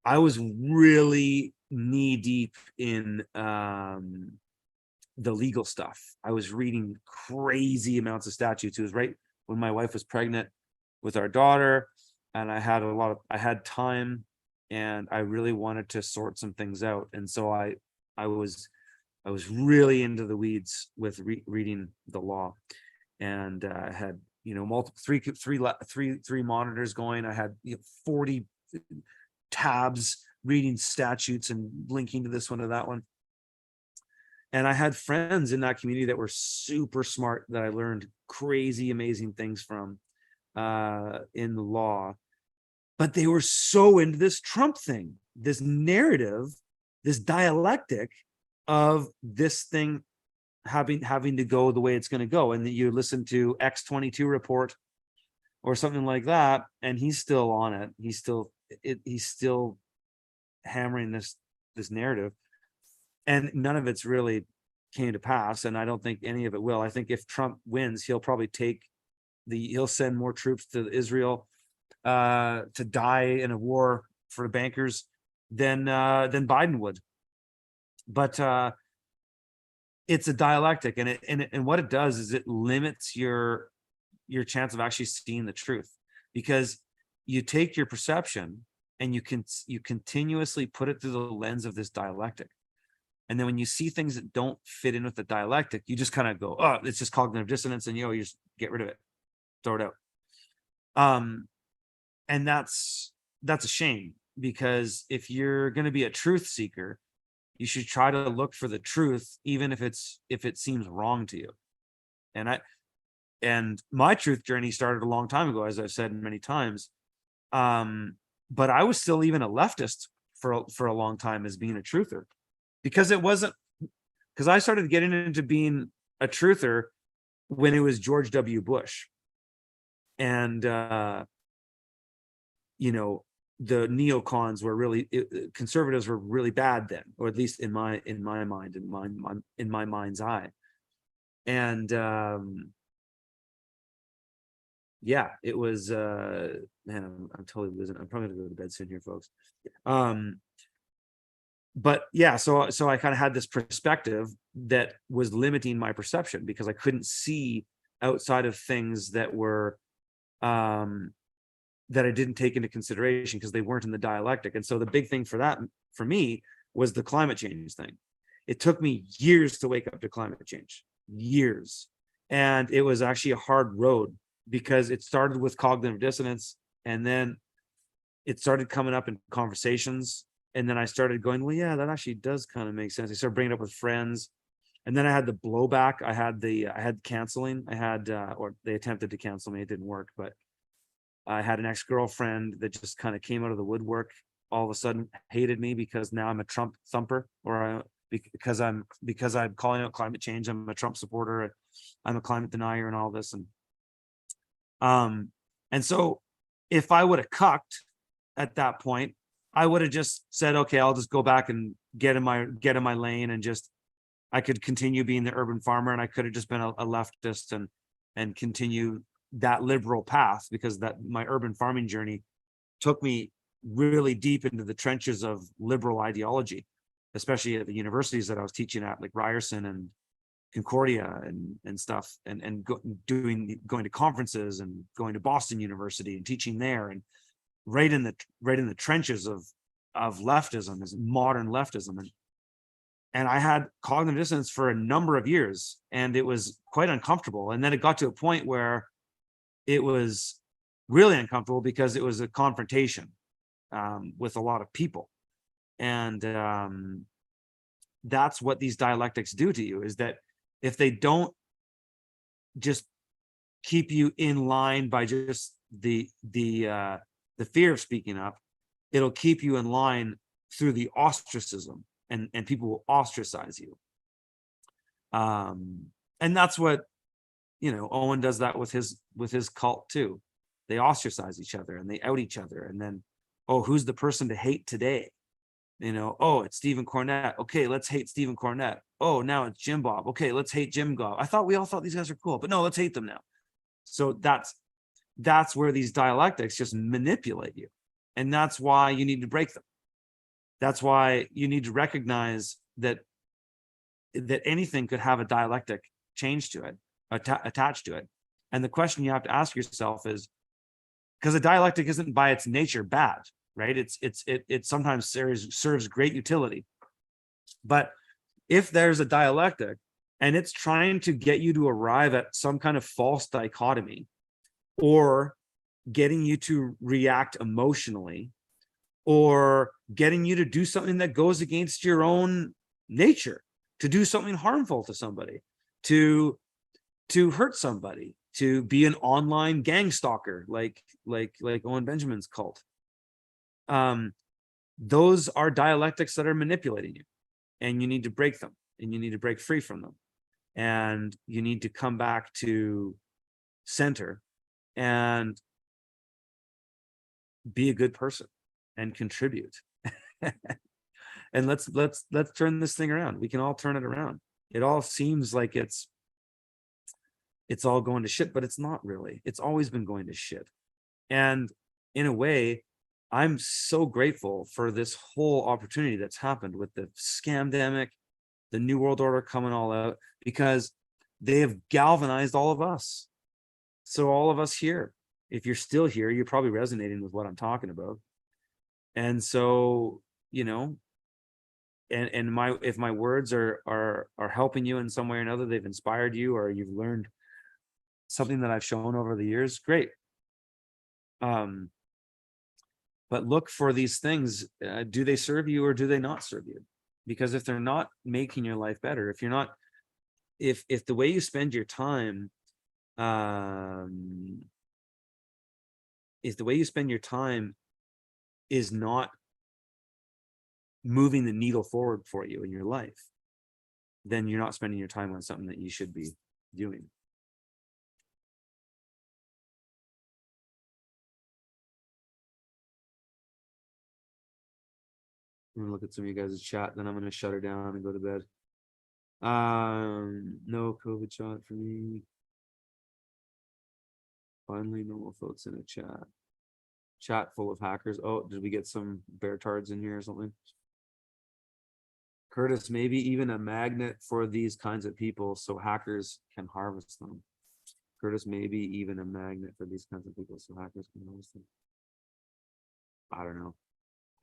I was really knee deep in the legal stuff. I was reading crazy amounts of statutes. It was right when my wife was pregnant with our daughter, and I had time, and I really wanted to sort some things out. And so I was really into the weeds with reading the law, and I had multiple three monitors going. I had 40 tabs reading statutes and linking to this one to that one. And I had friends in that community that were super smart, that I learned crazy, amazing things from in the law. But they were so into this Trump thing, this narrative, this dialectic of this thing having to go the way it's going to go. And that you listen to X22 report or something like that, and he's still on it. He's still hammering this narrative, and none of it's really came to pass. And I don't think any of it will. I think if Trump wins, he'll probably he'll send more troops to Israel to die in a war for the bankers than Biden would. But it's a dialectic, and what it does is it limits your chance of actually seeing the truth, because you take your perception and you continuously put it through the lens of this dialectic. And then when you see things that don't fit in with the dialectic, you just kind of go, oh, it's just cognitive dissonance, and you just get rid of it, throw it out. And that's a shame, because if you're going to be a truth seeker, you should try to look for the truth, even if it seems wrong to you. And my truth journey started a long time ago, as I've said many times. But I was still even a leftist for a long time as being a truther, because I started getting into being a truther when it was George W. Bush. And, the neocons were really, conservatives were really bad then, or at least in my mind, in my mind's eye. And, yeah, it was, man, I'm totally losing. I'm probably gonna go to bed soon here, folks. But yeah, so I kind of had this perspective that was limiting my perception, because I couldn't see outside of things that were, that I didn't take into consideration because they weren't in the dialectic. And so the big thing for me was the climate change thing. It took me years to wake up to climate change, years. And it was actually a hard road, because it started with cognitive dissonance, and then it started coming up in conversations. And then I started going, well, yeah, that actually does kind of make sense. I started bringing it up with friends. And then I had the blowback. I had canceling. Or they attempted to cancel me. It didn't work, but I had an ex-girlfriend that just kind of came out of the woodwork, all of a sudden hated me because now I'm a Trump thumper, because I'm calling out climate change. I'm a Trump supporter. I'm a climate denier and all this. And so if I would have cucked at that point, I would have just said, okay, I'll just go back and get in my lane, and I could continue being the urban farmer, and I could have just been a leftist and continue that liberal path, because that my urban farming journey took me really deep into the trenches of liberal ideology, especially at the universities that I was teaching at, like Ryerson and Concordia and stuff, and going to conferences and going to Boston University and teaching there, and right in the trenches of leftism, as modern leftism. And I had cognitive dissonance for a number of years, and it was quite uncomfortable. And then it got to a point where it was really uncomfortable, because it was a confrontation with a lot of people. And that's what these dialectics do to you, is that if they don't just keep you in line by just the fear of speaking up, it'll keep you in line through the ostracism, and people will ostracize you. And that's what, Owen does that with his cult too. They ostracize each other and they out each other. And then, oh, who's the person to hate today? Oh, it's Stephen Cornette. Okay, let's hate Stephen Cornette. Oh, now it's Jim Bob. Okay, let's hate Jim Bob. We all thought these guys are cool, but no, let's hate them now. So that's where these dialectics just manipulate you. And that's why you need to break them. That's why you need to recognize that anything could have a dialectic change to it, attached to it. And the question you have to ask yourself is, because a dialectic isn't by its nature bad, right? It sometimes serves great utility. But if there's a dialectic and it's trying to get you to arrive at some kind of false dichotomy, or getting you to react emotionally, or getting you to do something that goes against your own nature, to do something harmful to somebody, to hurt somebody, to be an online gang stalker, like Owen Benjamin's cult. Those are dialectics that are manipulating you, and you need to break them, and you need to break free from them, and you need to come back to center and be a good person and contribute. And let's turn this thing around. We can all turn it around. It all seems like it's all going to shit, but it's not really. It's always been going to shit. And in a way, I'm so grateful for this whole opportunity that's happened with the scamdemic the New World Order coming all out, because they have galvanized all of us. So all of us here, if you're still here, you're probably resonating with what I'm talking about. And so, you know, and if my words are helping you in some way or another, they've inspired you, or you've learned something that I've shown over the years, great. But look for these things. Do they serve you or do they not serve you? Because if they're not making your life better, if you're not, if the way you spend your time, if the way you spend your time is not moving the needle forward for you in your life, then you're not spending your time on something that you should be doing. I'm gonna look at some of you guys' chat, then I'm gonna shut her down and go to bed. No COVID shot for me. Finally, normal folks in a chat full of hackers. Oh, did we get some bear tards in here or something? Curtis, maybe even a magnet for these kinds of people so hackers can harvest them. Curtis, maybe even a magnet for these kinds of people so hackers can harvest them. I don't know.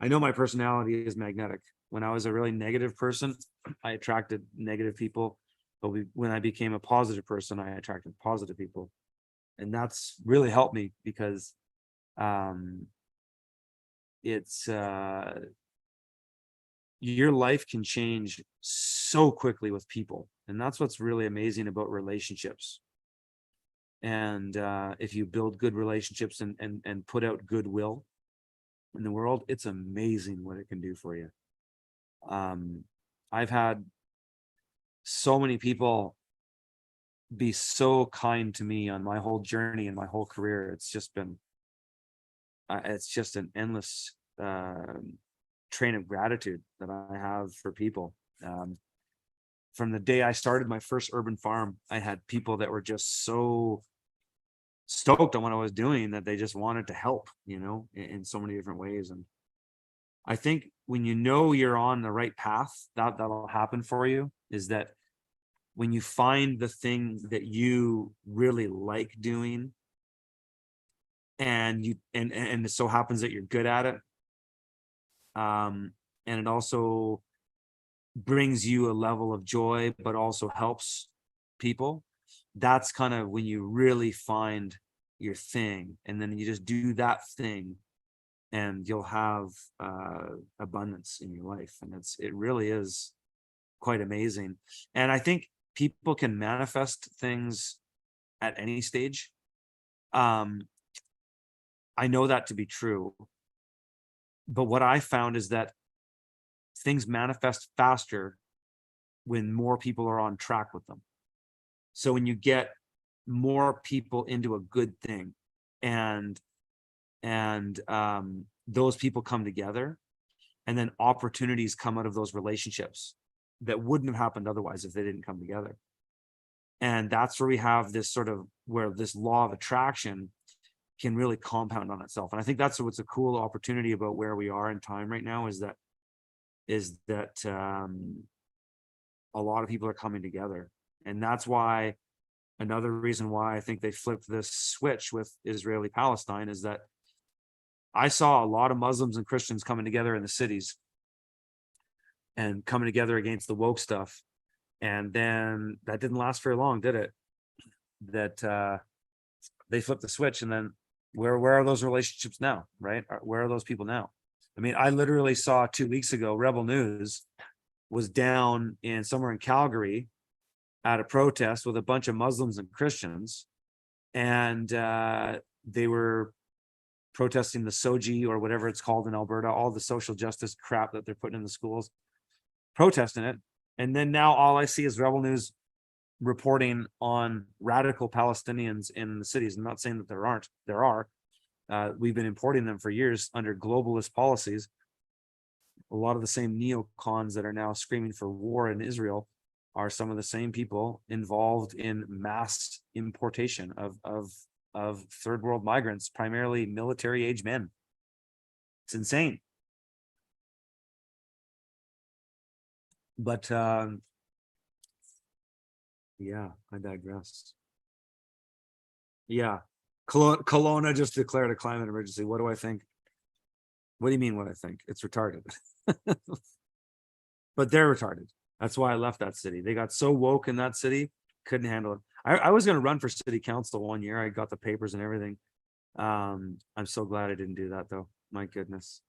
I know my personality is magnetic. When I was a really negative person, I attracted negative people. But when I became a positive person, I attracted positive people. And that's really helped me because it's your life can change so quickly with people. And that's what's really amazing about relationships. And if you build good relationships and put out goodwill in the world, it's amazing what it can do for you. I've had so many people be so kind to me on my whole journey and my whole career. It's just been it's just an endless train of gratitude that I have for people. From the day I started my first urban farm, I had people that were just so stoked on what I was doing that they just wanted to help, you know, in so many different ways. And I think when you know you're on the right path, that'll happen for you, is that when you find the thing that you really like doing, and it so happens that you're good at it, and it also brings you a level of joy, but also helps people, that's kind of when you really find your thing. And then you just do that thing and you'll have abundance in your life. And it really is quite amazing. And I think people can manifest things at any stage. I know that to be true. But what I found is that things manifest faster when more people are on track with them. So when you get more people into a good thing, and those people come together, and then opportunities come out of those relationships that wouldn't have happened otherwise if they didn't come together. And that's where we have this sort of, where this law of attraction can really compound on itself. And I think that's what's a cool opportunity about where we are in time right now, is that a lot of people are coming together. And that's why, another reason why I think they flipped this switch with Israel-Palestine, is that I saw a lot of Muslims and Christians coming together in the cities and coming together against the woke stuff. And then that didn't last very long, did it? That they flipped the switch, and then where are those relationships now, right? Where are those people now? I mean, I literally saw 2 weeks ago, Rebel News was down in somewhere in Calgary at a protest with a bunch of Muslims and Christians, and they were protesting the SOGI, or whatever it's called in Alberta, all the social justice crap that they're putting in the schools, protesting it. And then now all I see is Rebel News reporting on radical Palestinians in the cities. I'm not saying that there aren't, there are. We've been importing them for years under globalist policies. A lot of the same neocons that are now screaming for war in Israel are some of the same people involved in mass importation of third world migrants, primarily military age men. It's insane. But Yeah, I digress. Yeah. Kelowna just declared a climate emergency. What do I think? What do you mean what I think? It's retarded. But they're retarded. That's why I left that city. They got so woke in that city, couldn't handle it. I was going to run for city council one year. I got the papers and everything. I'm so glad I didn't do that though. My goodness.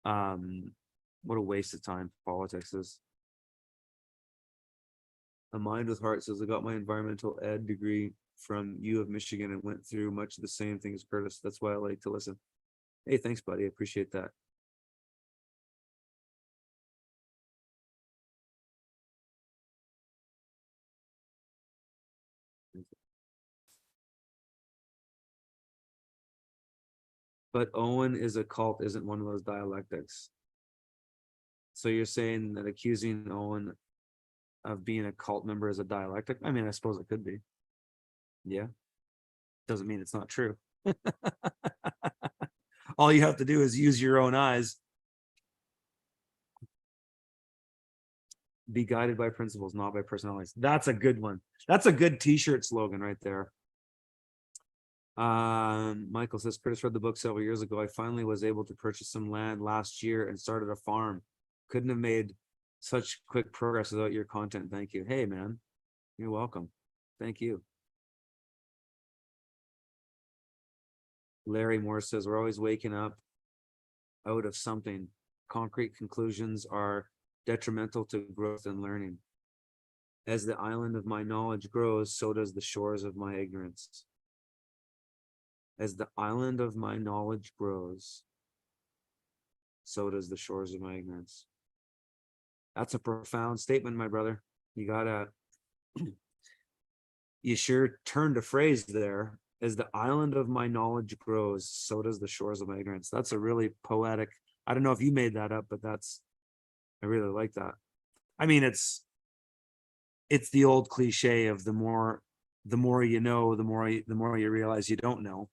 What a waste of time politics is. A Mind with Heart says, I got my environmental ed degree from U of Michigan and went through much of the same thing as Curtis. That's why I like to listen. Hey, thanks, buddy. I appreciate that. But Owen is a cult, isn't one of those dialectics. So you're saying that accusing Owen of being a cult member is a dialectic? I mean, I suppose it could be. Yeah. Doesn't mean it's not true. All you have to do is use your own eyes. Be guided by principles, not by personalities. That's a good one. That's a good t-shirt slogan right there. Michael says, Curtis read the book several years ago. I finally was able to purchase some land last year and started a farm. Couldn't have made such quick progress without your content. Thank you. Hey, man, you're welcome. Thank you. Larry Moore says, we're always waking up out of something. Concrete conclusions are detrimental to growth and learning. As the island of my knowledge grows, so does the shores of my ignorance. As the island of my knowledge grows, so does the shores of my ignorance. That's a profound statement, my brother. You gotta, you sure turned a phrase there. As the island of my knowledge grows, so does the shores of my ignorance. That's a really poetic, I don't know if you made that up, but that's, I really like that. I mean, it's the old cliche of the more you know, the more you realize you don't know.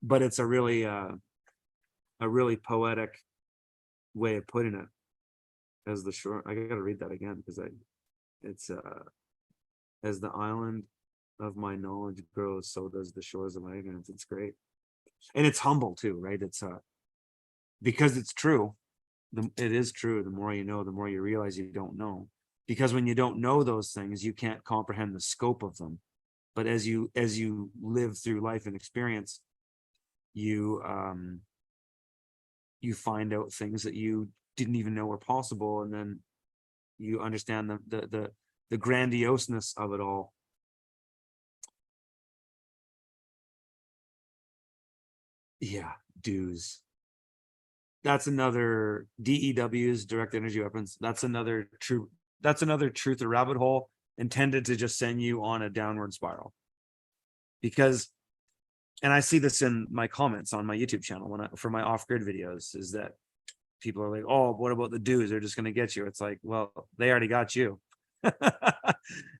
But it's a really poetic way of putting it. As the shore, I gotta read that again because it's as the island of my knowledge grows, so does the shores of my ignorance. It's great, and it's humble too, right? It's because it's true. It is true. The more you know, the more you realize you don't know. Because when you don't know those things, you can't comprehend the scope of them. But as you live through life and experience, you find out things that you didn't even know were possible, and then you understand the grandioseness of it all. Yeah, dues. That's another DEWs, direct energy weapons. That's another truth or rabbit hole intended to just send you on a downward spiral. Because, and I see this in my comments on my YouTube channel for my off-grid videos, is that people are like, oh, what about the dues? They're just going to get you. It's like, well, they already got you.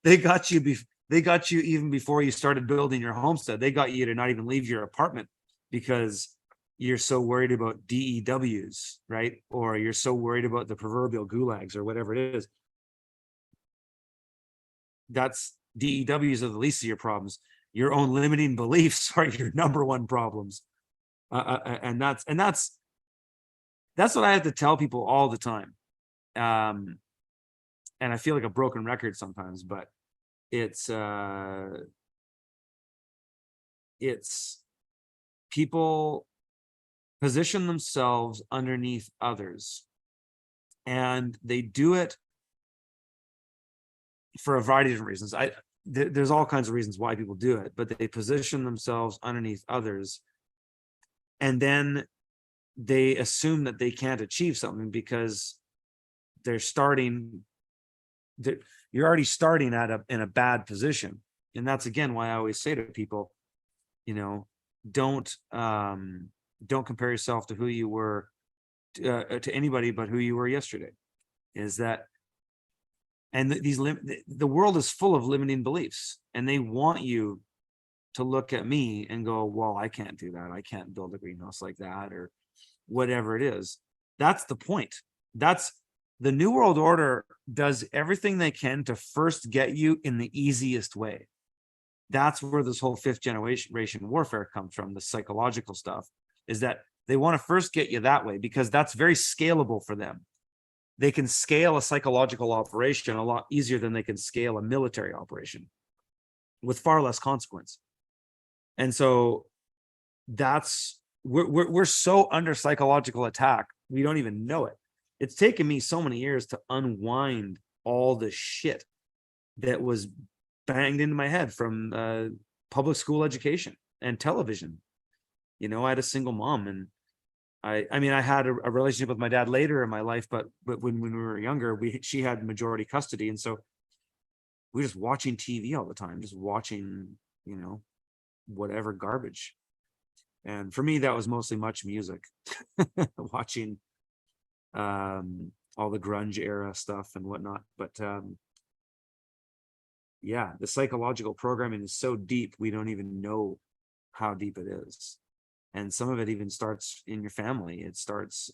They got you. They got you even before you started building your homestead. They got you to not even leave your apartment because you're so worried about DEWs, right? Or you're so worried about the proverbial gulags or whatever it is. That's DEWs are the least of your problems. Your own limiting beliefs are your number one problems. And that's what I have to tell people all the time. And I feel like a broken record sometimes, but it's people position themselves underneath others, and they do it for a variety of different reasons. There's all kinds of reasons why people do it, but they position themselves underneath others, and then they assume that they can't achieve something because they're starting. You're already starting in a bad position, and that's again why I always say to people, don't compare yourself to who you were to anybody but who you were yesterday. Is that, and the world is full of limiting beliefs, and they want you to look at me and go, well, I can't do that. I can't build a greenhouse like that, or whatever it is. That's the point. That's the New World Order does everything they can to first get you in the easiest way. That's where this whole fifth generation warfare comes from, the psychological stuff, is that they want to first get you that way because that's very scalable for them. They can scale a psychological operation a lot easier than they can scale a military operation with far less consequence. And so that's, we're so under psychological attack, we don't even know it. It's taken me so many years to unwind all the shit that was banged into my head from public school education and television. You know, I had a single mom, and I mean, I had a relationship with my dad later in my life, but when we were younger, she had majority custody. And so we were just watching TV all the time, just watching, you know, whatever garbage. And for me, that was mostly much music, watching all the grunge era stuff and whatnot. But yeah, the psychological programming is so deep, we don't even know how deep it is. And some of it even starts in your family. It starts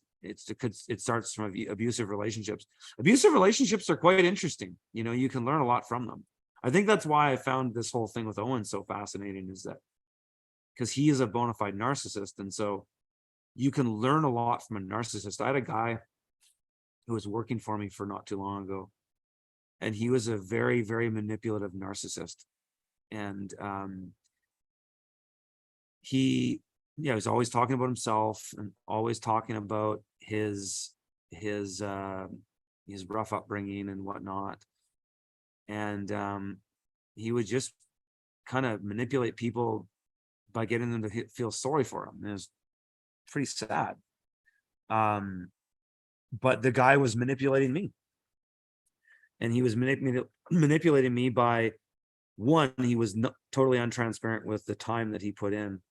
from abusive relationships. Abusive relationships are quite interesting. You know, you can learn a lot from them. I think that's why I found this whole thing with Owen so fascinating, is that because he is a bona fide narcissist. And so you can learn a lot from a narcissist. I had a guy who was working for me for not too long ago, and he was a very, very manipulative narcissist. And he was always talking about himself and always talking about his rough upbringing and whatnot. And he would just kind of manipulate people by getting them to feel sorry for him. And it was pretty sad. But the guy was manipulating me. And he was manipulating me by, one, he was totally untransparent with the time that he put in.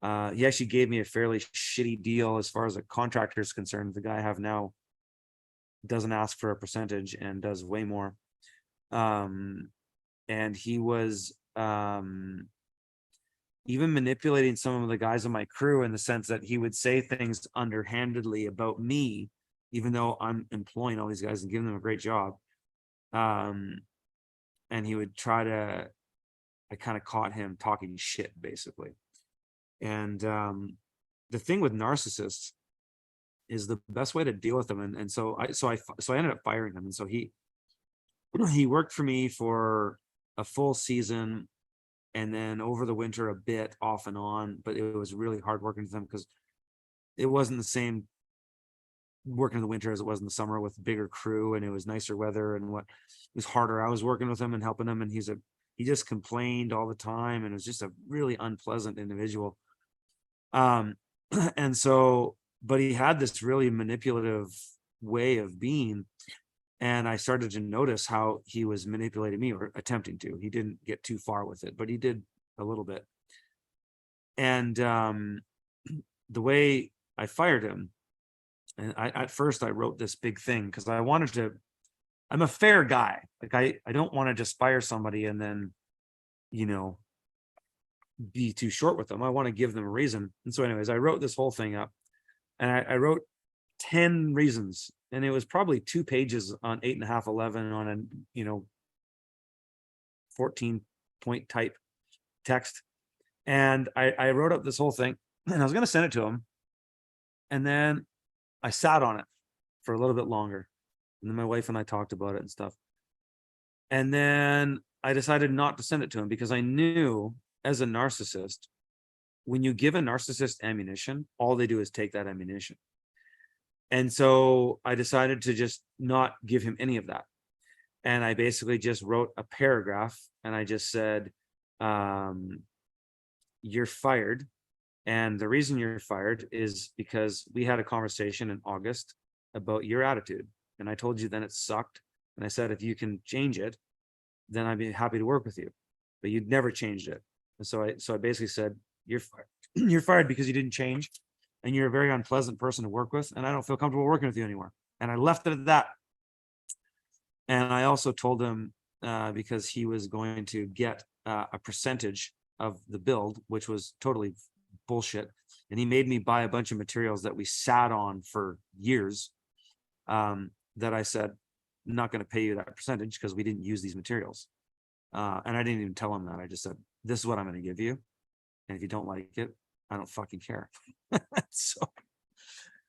He actually gave me a fairly shitty deal as far as a contractor is concerned. The guy I have now doesn't ask for a percentage and does way more. And he was even manipulating some of the guys on my crew, in the sense that he would say things underhandedly about me, even though I'm employing all these guys and giving them a great job. And he would try to, I kind of caught him talking shit, basically. And the thing with narcissists is the best way to deal with them. And so I ended up firing him. And so he worked for me for a full season, and then over the winter a bit off and on, but it was really hard working with him because it wasn't the same working in the winter as it was in the summer with bigger crew, and it was nicer weather, and it was harder. I was working with him and helping him, and he just complained all the time, and it was just a really unpleasant individual. And so, but he had this really manipulative way of being, and I started to notice how he was manipulating me, or attempting to. He didn't get too far with it, but he did a little bit. And the way I fired him, and at first I wrote this big thing because I wanted to, I'm a fair guy. Like I don't want to just fire somebody and then, you know, be too short with them. I want to give them a reason. And so anyways, I wrote this whole thing up, and I wrote 10 reasons, and it was probably 2 pages on 8.5, 11 on a, you know, 14 point type text. And I wrote up this whole thing, and I was going to send it to him. And then I sat on it for a little bit longer. And then my wife and I talked about it and stuff. And then I decided not to send it to him, because I knew, as a narcissist, when you give a narcissist ammunition, all they do is take that ammunition. And so I decided to just not give him any of that. And I basically just wrote a paragraph, and I just said, you're fired. And the reason you're fired is because we had a conversation in August about your attitude. And I told you then it sucked. And I said, if you can change it, then I'd be happy to work with you. But you'd never changed it. And so I basically said, you're fired. You're fired because you didn't change, and you're a very unpleasant person to work with, and I don't feel comfortable working with you anymore. And I left it at that. And I also told him, because he was going to get a percentage of the build, which was totally bullshit. And he made me buy a bunch of materials that we sat on for years. that I said, I'm not going to pay you that percentage because we didn't use these materials. And I didn't even tell him that. I just said, this is what I'm going to give you. And if you don't like it, I don't fucking care. So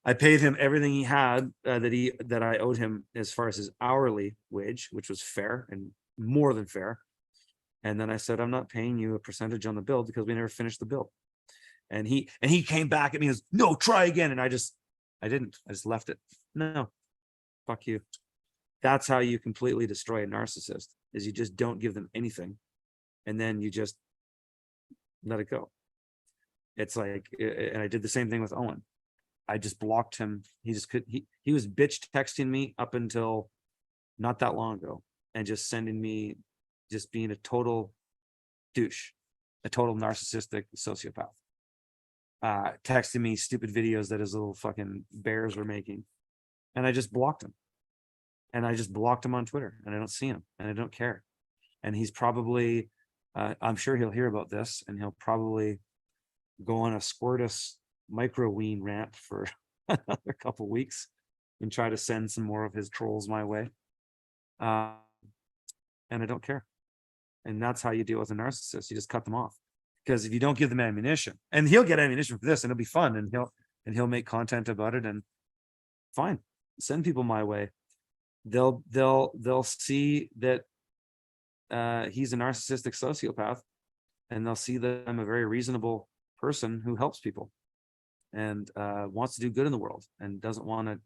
I paid him everything he had that I owed him as far as his hourly wage, which was fair and more than fair. And then I said, I'm not paying you a percentage on the bill because we never finished the bill. And he came back at me and goes, no, try again. And I didn't. I just left it. No, fuck you. That's how you completely destroy a narcissist, is you just don't give them anything. And then you just let it go. It's like, and I did the same thing with Owen. I just blocked him. He just could, he was bitch texting me up until not that long ago and just sending me, just being a total douche, a total narcissistic sociopath. Texting me stupid videos that his little fucking bears were making. And I just blocked him. And I just blocked him on Twitter, and I don't see him, and I don't care. And he's probably, I'm sure he'll hear about this, and he'll probably go on a Squirtus micro-ween rant for another couple weeks and try to send some more of his trolls my way. And I don't care. And that's how you deal with a narcissist. You just cut them off. Because if you don't give them ammunition, and he'll get ammunition for this, and it'll be fun, and he'll make content about it, and fine, send people my way. They'll see that he's a narcissistic sociopath, and they'll see that I'm a very reasonable person who helps people and wants to do good in the world and doesn't want to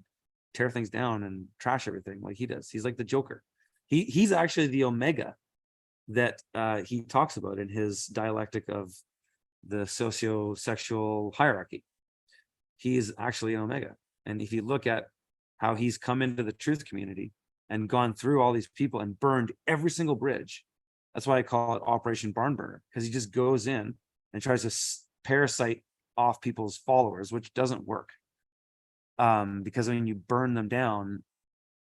tear things down and trash everything like he does. He's like the Joker. He's actually the Omega that he talks about in his dialectic of the socio-sexual hierarchy. He is actually an Omega. And if you look at how he's come into the truth community and gone through all these people and burned every single bridge. That's why I call it Operation Barn Burner, because he just goes in and tries to parasite off people's followers, which doesn't work. Because when you burn them down,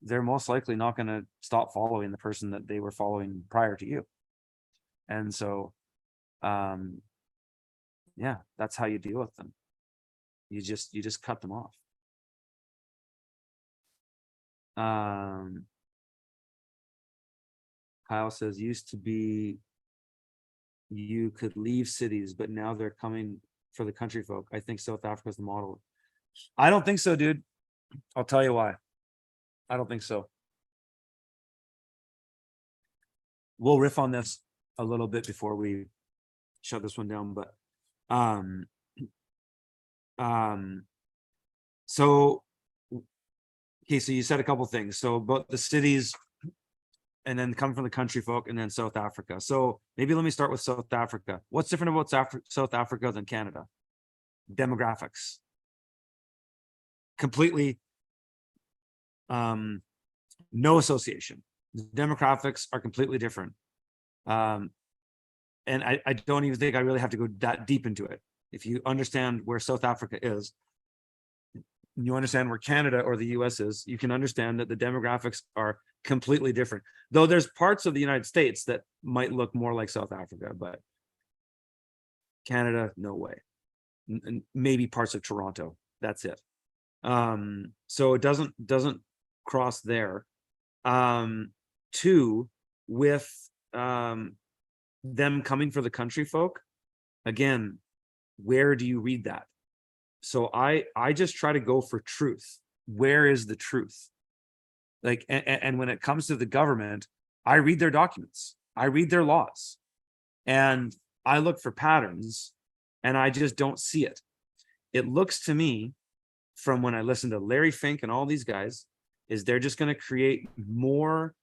they're most likely not going to stop following the person that they were following prior to you. And so, yeah, that's how you deal with them. You just cut them off. Kyle says, used to be you could leave cities, but now they're coming for the country folk. I think South Africa's the model. I don't think so, dude. I'll tell you why. I don't think so. We'll riff on this a little bit before we shut this one down, but so okay, so you said a couple things. So about the cities, and then come from the country folk, and then South Africa. So maybe let me start with South Africa. What's different about South Africa than Canada? Demographics. Completely no association. The demographics are completely different. And I don't even think I really have to go that deep into it. If you understand where South Africa is, you understand where Canada or the US is, you can understand that the demographics are completely different. Though there's parts of the United States that might look more like South Africa, but Canada, no way. And maybe parts of Toronto, that's it. So it doesn't cross there. Two, with them coming for the country folk, again, where do you read that? So I just try to go for truth. Where is the truth? Like, and when it comes to the government, I read their documents, I read their laws, and I look for patterns, and I just don't see it. It looks to me, from when I listen to Larry Fink and all these guys, is they're just going to create more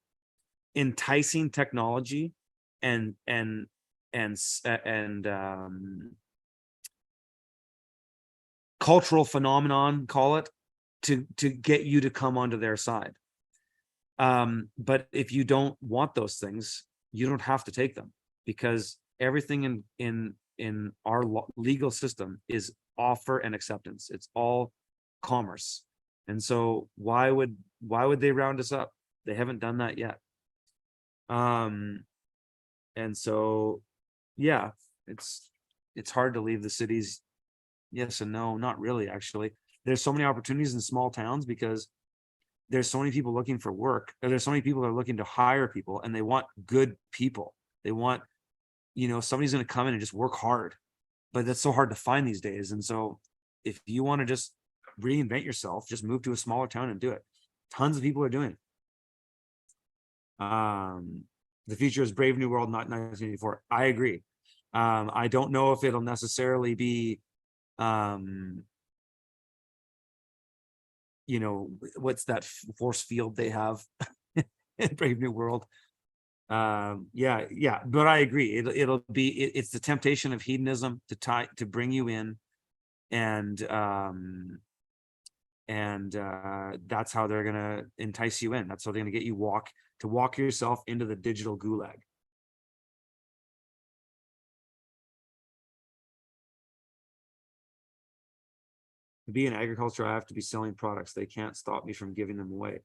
enticing technology and cultural phenomenon, call it, to get you to come onto their side. But if you don't want those things, you don't have to take them, because everything in our legal system is offer and acceptance. It's all commerce. And so why would they round us up? They haven't done that yet. And so, yeah, it's hard to leave the cities. Yes and no, not really, actually. There's so many opportunities in small towns, because there's so many people looking for work, or there's so many people that are looking to hire people, and they want good people. They want, somebody's going to come in and just work hard, but that's so hard to find these days. And so if you want to just reinvent yourself, just move to a smaller town and do it. Tons of people are doing it. The future is Brave New World, not 1984. I agree. I don't know if it'll necessarily be, what's that force field they have in Brave New World? Yeah, but I agree. It's the temptation of hedonism to bring you in, and that's how they're gonna entice you in. That's how they're gonna get you walk yourself into the digital gulag. To be in agriculture, I have to be selling products. They can't stop me from giving them away.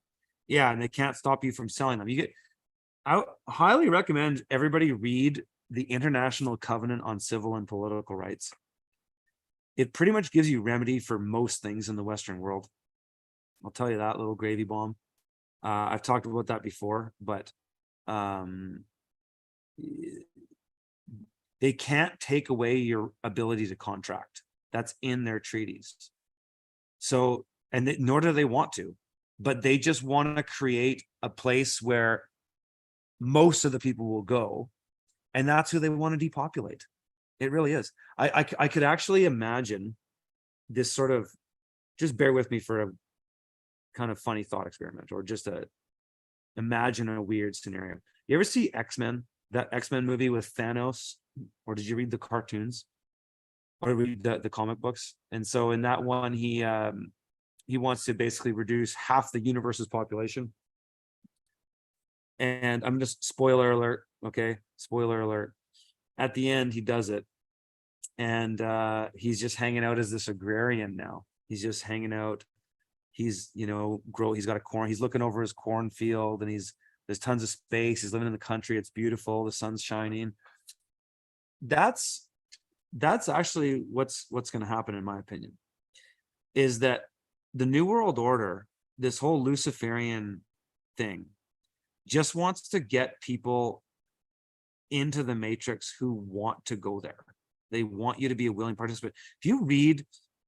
Yeah, and they can't stop you from selling them. I highly recommend everybody read the International Covenant on Civil and Political Rights. It pretty much gives you remedy for most things in the Western world. I'll tell you that, little gravy bomb. I've talked about that before, but they can't take away your ability to contract. That's in their treaties. So, nor do they want to, but they just want to create a place where most of the people will go, and that's who they want to depopulate. It really is. I could actually imagine this sort of, just bear with me for a kind of funny thought experiment, or just imagine a weird scenario. You ever see X-Men, that X-Men movie with Thanos, or did you read the cartoons or read the comic books? And so in that one, he wants to basically reduce half the universe's population. And I'm just, spoiler alert, okay? Spoiler alert. At the end, he does it. And he's just hanging out as this agrarian now. He's just hanging out. He's, he's got he's looking over his cornfield, and there's tons of space. He's living in the country. It's beautiful. The sun's shining. That's actually what's going to happen, in my opinion, is that the New World Order, this whole Luciferian thing, just wants to get people into the matrix who want to go there. They want you to be a willing participant. If you read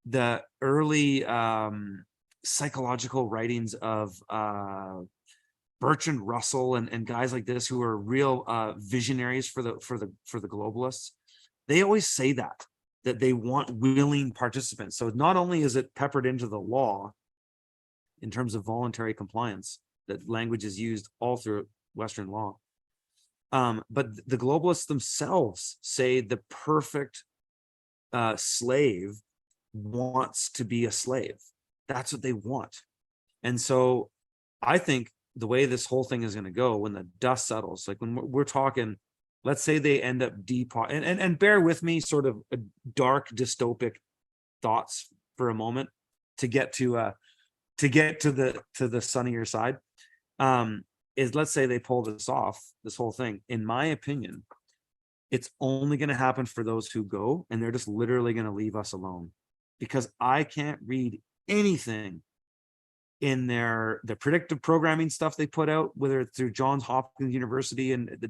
the early psychological writings of Bertrand Russell and guys like this, who are real visionaries for the globalists, they always say that they want willing participants. So not only is it peppered into the law in terms of voluntary compliance, that language is used all through Western law, but the globalists themselves say the perfect slave wants to be a slave. That's what they want. And so I think the way this whole thing is going to go, when the dust settles, like when we're talking, let's say they end up and bear with me, sort of a dark dystopic thoughts for a moment to get to the sunnier side. Is, let's say they pull this off, this whole thing. In my opinion, it's only going to happen for those who go, and they're just literally going to leave us alone, because I can't read anything in the predictive programming stuff they put out, whether it's through Johns Hopkins University and the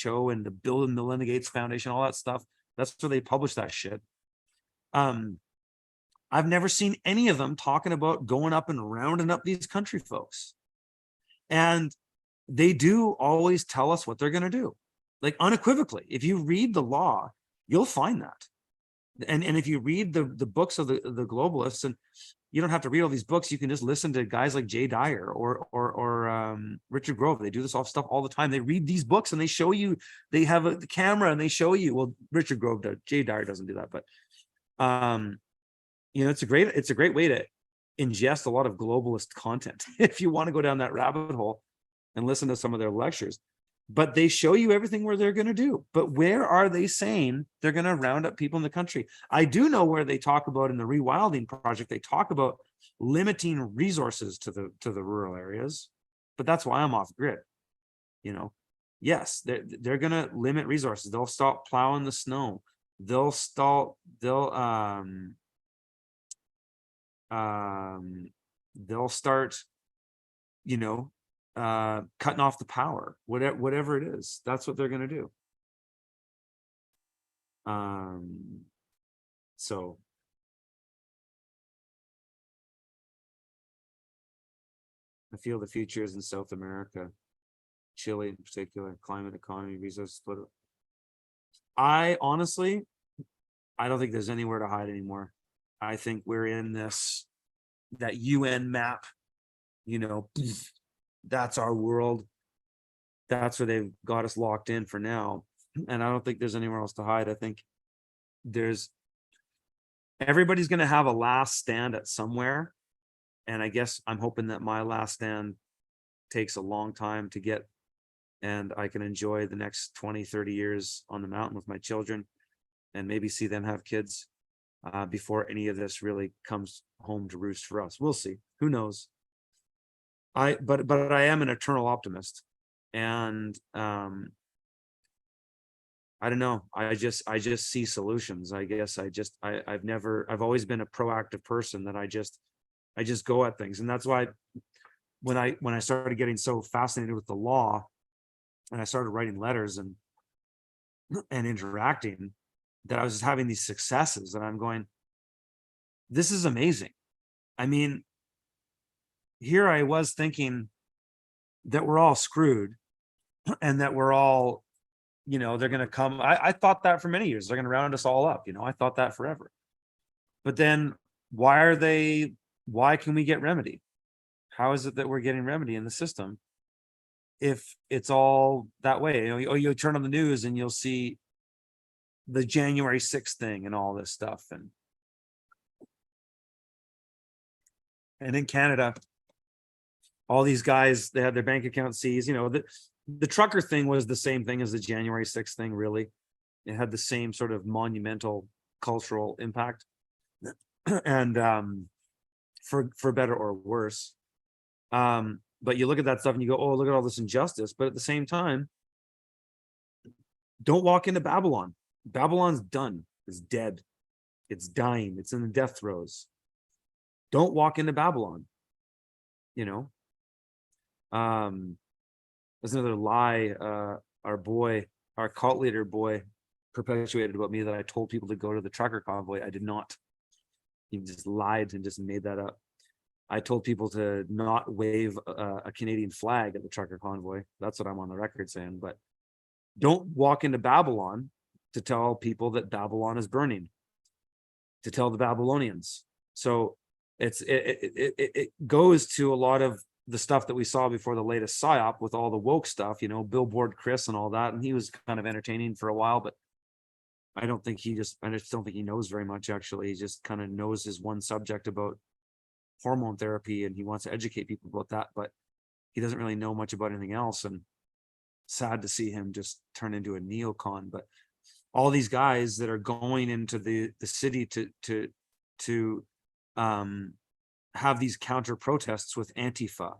WHO and the Bill and Melinda Gates Foundation, all that stuff. That's where they publish that shit. I've never seen any of them talking about going up and rounding up these country folks. And they do always tell us what they're going to do, like unequivocally. If you read the law, you'll find that. And if you read the books of the globalists, and you don't have to read all these books, you can just listen to guys like Jay Dyer or Richard Grove. They do this stuff all the time. They read these books and they show you, they have the camera and they show you. Well, Richard Grove does. Jay Dyer doesn't do that, but it's a great way to ingest a lot of globalist content if you want to go down that rabbit hole and listen to some of their lectures. But they show you everything where they're going to do. But where are they saying they're going to round up people in the country? I do know where they talk about, in the Rewilding Project, they talk about limiting resources to the rural areas, but that's why I'm off grid. Yes, they're going to limit resources. They'll stop plowing the snow. They'll start cutting off the power, whatever it is, that's what they're going to do. So I feel the future is in South America, Chile in particular, climate, economy, resource split. I honestly, I don't think there's anywhere to hide anymore. I think we're in that UN map, that's our world. That's where they've got us locked in for now. And I don't think there's anywhere else to hide. I think everybody's going to have a last stand at somewhere. And I guess I'm hoping that my last stand takes a long time to get, and I can enjoy the next 20, 30 years on the mountain with my children and maybe see them have kids before any of this really comes home to roost for us. We'll see. Who knows? But I am an eternal optimist. And I don't know. I just see solutions. I guess I've always been a proactive person that I just go at things. And that's why when I started getting so fascinated with the law and I started writing letters and interacting, that I was just having these successes and I'm going, this is amazing. I mean, here I was thinking that we're all screwed and that we're all, they're going to come. I thought that for many years, they're going to round us all up. I thought that forever. But then why can we get remedy? How is it that we're getting remedy in the system if it's all that way? You turn on the news and you'll see the January 6th thing and all this stuff. And in Canada, all these guys, they had their bank account seized. The trucker thing was the same thing as the January 6th thing, really. It had the same sort of monumental cultural impact. And for better or worse. But you look at that stuff and you go, oh, look at all this injustice. But at the same time, don't walk into Babylon. Babylon's done. It's dead. It's dying. It's in the death throes. Don't walk into Babylon. There's another lie our cult leader boy perpetuated about me, that I told people to go to the trucker convoy. I did not. He just lied and just made that up. I told people to not wave a Canadian flag at the trucker convoy. That's what I'm on the record saying. But don't walk into Babylon to tell people that Babylon is burning, to tell the Babylonians. So it goes to a lot of the stuff that we saw before the latest PSYOP with all the woke stuff, Billboard Chris and all that. And he was kind of entertaining for a while, but I just don't think he knows very much, actually. He just kind of knows his one subject about hormone therapy, and he wants to educate people about that, but he doesn't really know much about anything else. And sad to see him just turn into a neocon. But all these guys that are going into the city to have these counter protests with Antifa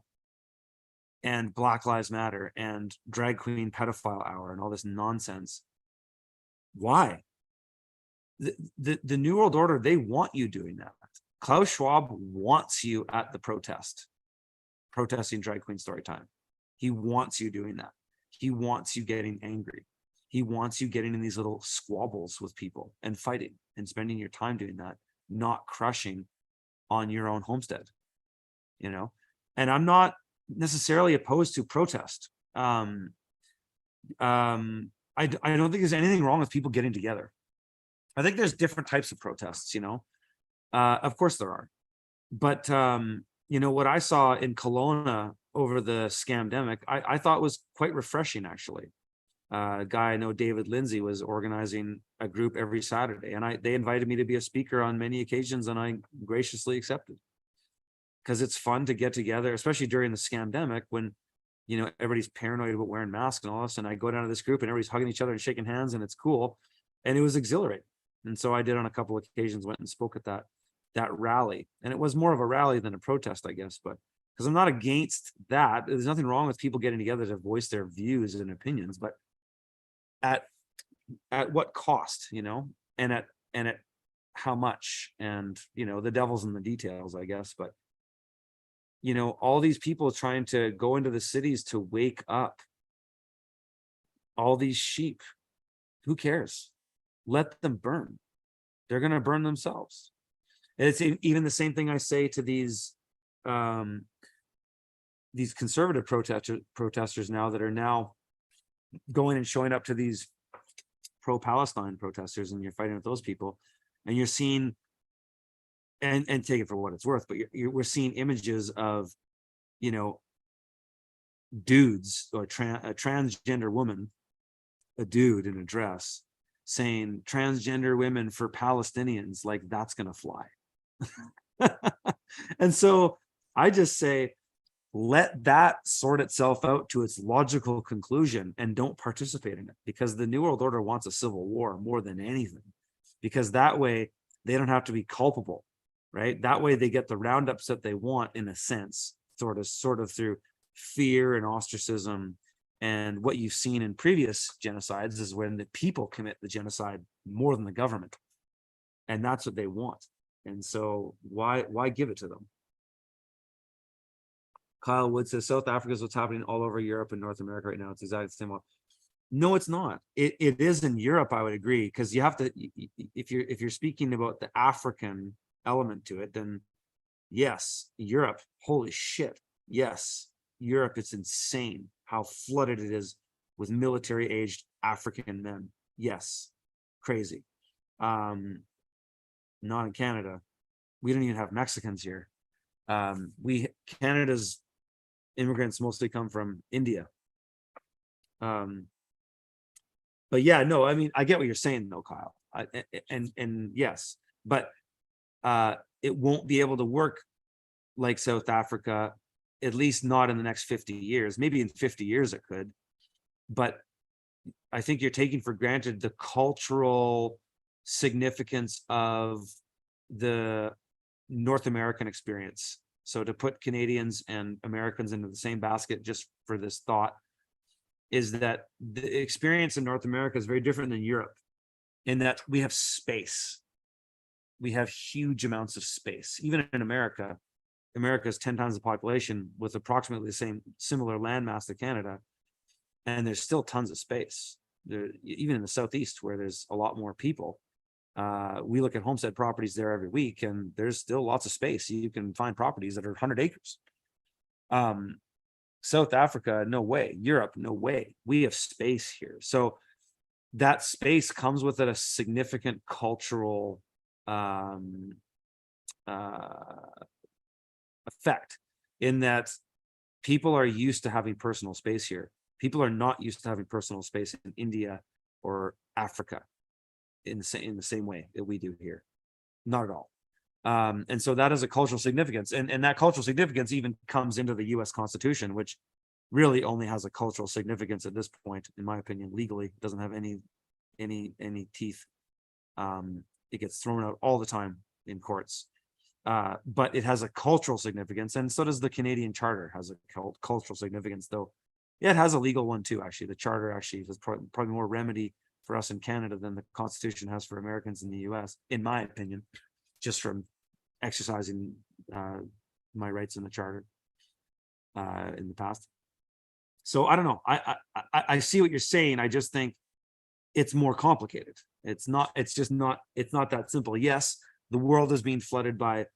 and Black Lives Matter and drag queen pedophile hour and all this nonsense. Why? The New World Order, they want you doing that. Klaus Schwab wants you at the protesting drag queen story time. He wants you doing that. He wants you getting angry. He wants you getting in these little squabbles with people and fighting and spending your time doing that, not crushing on your own homestead, and I'm not necessarily opposed to protest. I don't think there's anything wrong with people getting together. I think there's different types of protests, of course there are. But, what I saw in Kelowna over the scamdemic, I thought was quite refreshing, actually. A guy I know, David Lindsay, was organizing a group every Saturday, and they invited me to be a speaker on many occasions, and I graciously accepted, because it's fun to get together, especially during the scamdemic when everybody's paranoid about wearing masks and all this. And I go down to this group and everybody's hugging each other and shaking hands, and it's cool, and it was exhilarating. And so I did, on a couple of occasions, went and spoke at that rally, and it was more of a rally than a protest, I guess, but because I'm not against that. There's nothing wrong with people getting together to voice their views and opinions, but at what cost, and at how much? And the devil's in the details, I guess. But you know, all these people trying to go into the cities to wake up all these sheep. Who cares? Let them burn. They're going to burn themselves. And it's even the same thing I say to these conservative protesters now that are now going and showing up to these pro-Palestine protesters, and you're fighting with those people, and you're seeing, and take it for what it's worth, but we're seeing images of, you know, dudes or a transgender woman, a dude in a dress, saying transgender women for Palestinians, like that's gonna fly. And so I just say, let that sort itself out to its logical conclusion and don't participate in it, because the New World Order wants a civil war more than anything, because that way they don't have to be culpable, right? That way they get the roundups that they want, in a sense, sort of through fear and ostracism. And what you've seen in previous genocides is when the people commit the genocide more than the government, and that's what they want. And so why give it to them? Kyle Wood says South Africa is what's happening all over Europe and North America right now. It's exactly the same. No, it's not. It is in Europe, I would agree, because you have to, if you're speaking about the African element to it, then yes, Europe, holy shit. Yes, Europe, it's insane how flooded it is with military aged African men. Yes, crazy. Not in Canada. We don't even have Mexicans here. Canada's immigrants mostly come from India. But yeah, no, I mean, I get what you're saying though, Kyle. And yes, but it won't be able to work like South Africa, at least not in the next 50 years. Maybe in 50 years it could, but I think you're taking for granted the cultural significance of the North American experience. So to put Canadians and Americans into the same basket, just for this thought, is that the experience in North America is very different than Europe, in that we have space. We have huge amounts of space. Even in America, America is 10 times the population with approximately the similar landmass to Canada, and there's still tons of space. There, even in the Southeast, where there's a lot more people, we look at homestead properties there every week, and there's still lots of space. You can find properties that are 100 acres. South Africa, no way. Europe, no way. We have space here. So that space comes with it a significant cultural effect, in that people are used to having personal space here. People are not used to having personal space in India or Africa in the same way that we do here. Not at all. And so that is a cultural significance. And that cultural significance even comes into the US Constitution, which really only has a cultural significance at this point, in my opinion. Legally, it doesn't have any teeth. It gets thrown out all the time in courts. But it has a cultural significance, and so does the Canadian Charter has a cultural significance, though. Yeah, it has a legal one too, actually. The Charter actually has probably more remedy for us in Canada than the Constitution has for Americans in the US, in my opinion, just from exercising my rights in the Charter in the past. So I don't know. I see what you're saying. I just think it's more complicated. It's not that simple. Yes, the world is being flooded by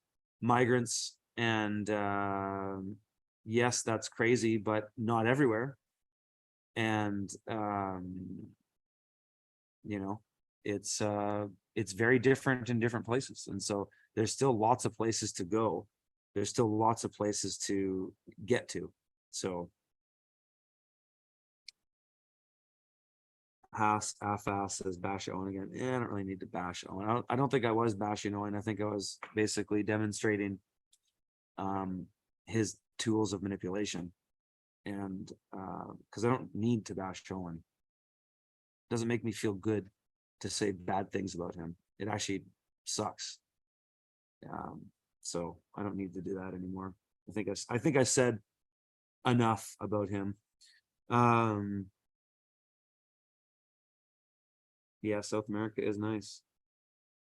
migrants, and yes, that's crazy, but not everywhere. And you know, it's very different in different places, and so there's still lots of places to go. There's still lots of places to get to. So Half-ass says bash Owen again. I don't really need to bash Owen. I don't think I was bashing Owen. I think I was basically demonstrating his tools of manipulation, and because I don't need to bash Owen. It doesn't make me feel good to say bad things about him. It actually sucks. So I don't need to do that anymore. I think I said enough about him. Yeah, South America is nice.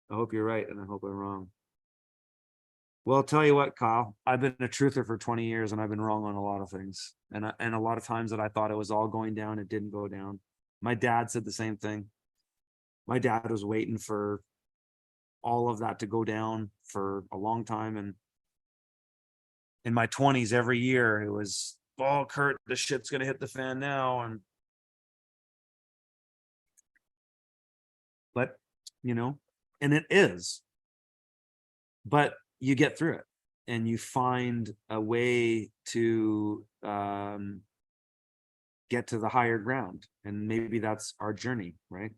I hope you're right, and I hope I'm wrong. Well, I'll tell you what, Kyle, I've been a truther for 20 years and I've been wrong on a lot of things. And a lot of times that I thought it was all going down, it didn't go down. My dad said the same thing. My dad was waiting for all of that to go down for a long time. And in my 20s, every year it was, oh, Kurt, the shit's going to hit the fan now. But, and it is, but you get through it and you find a way to get to the higher ground. And maybe that's our journey, right?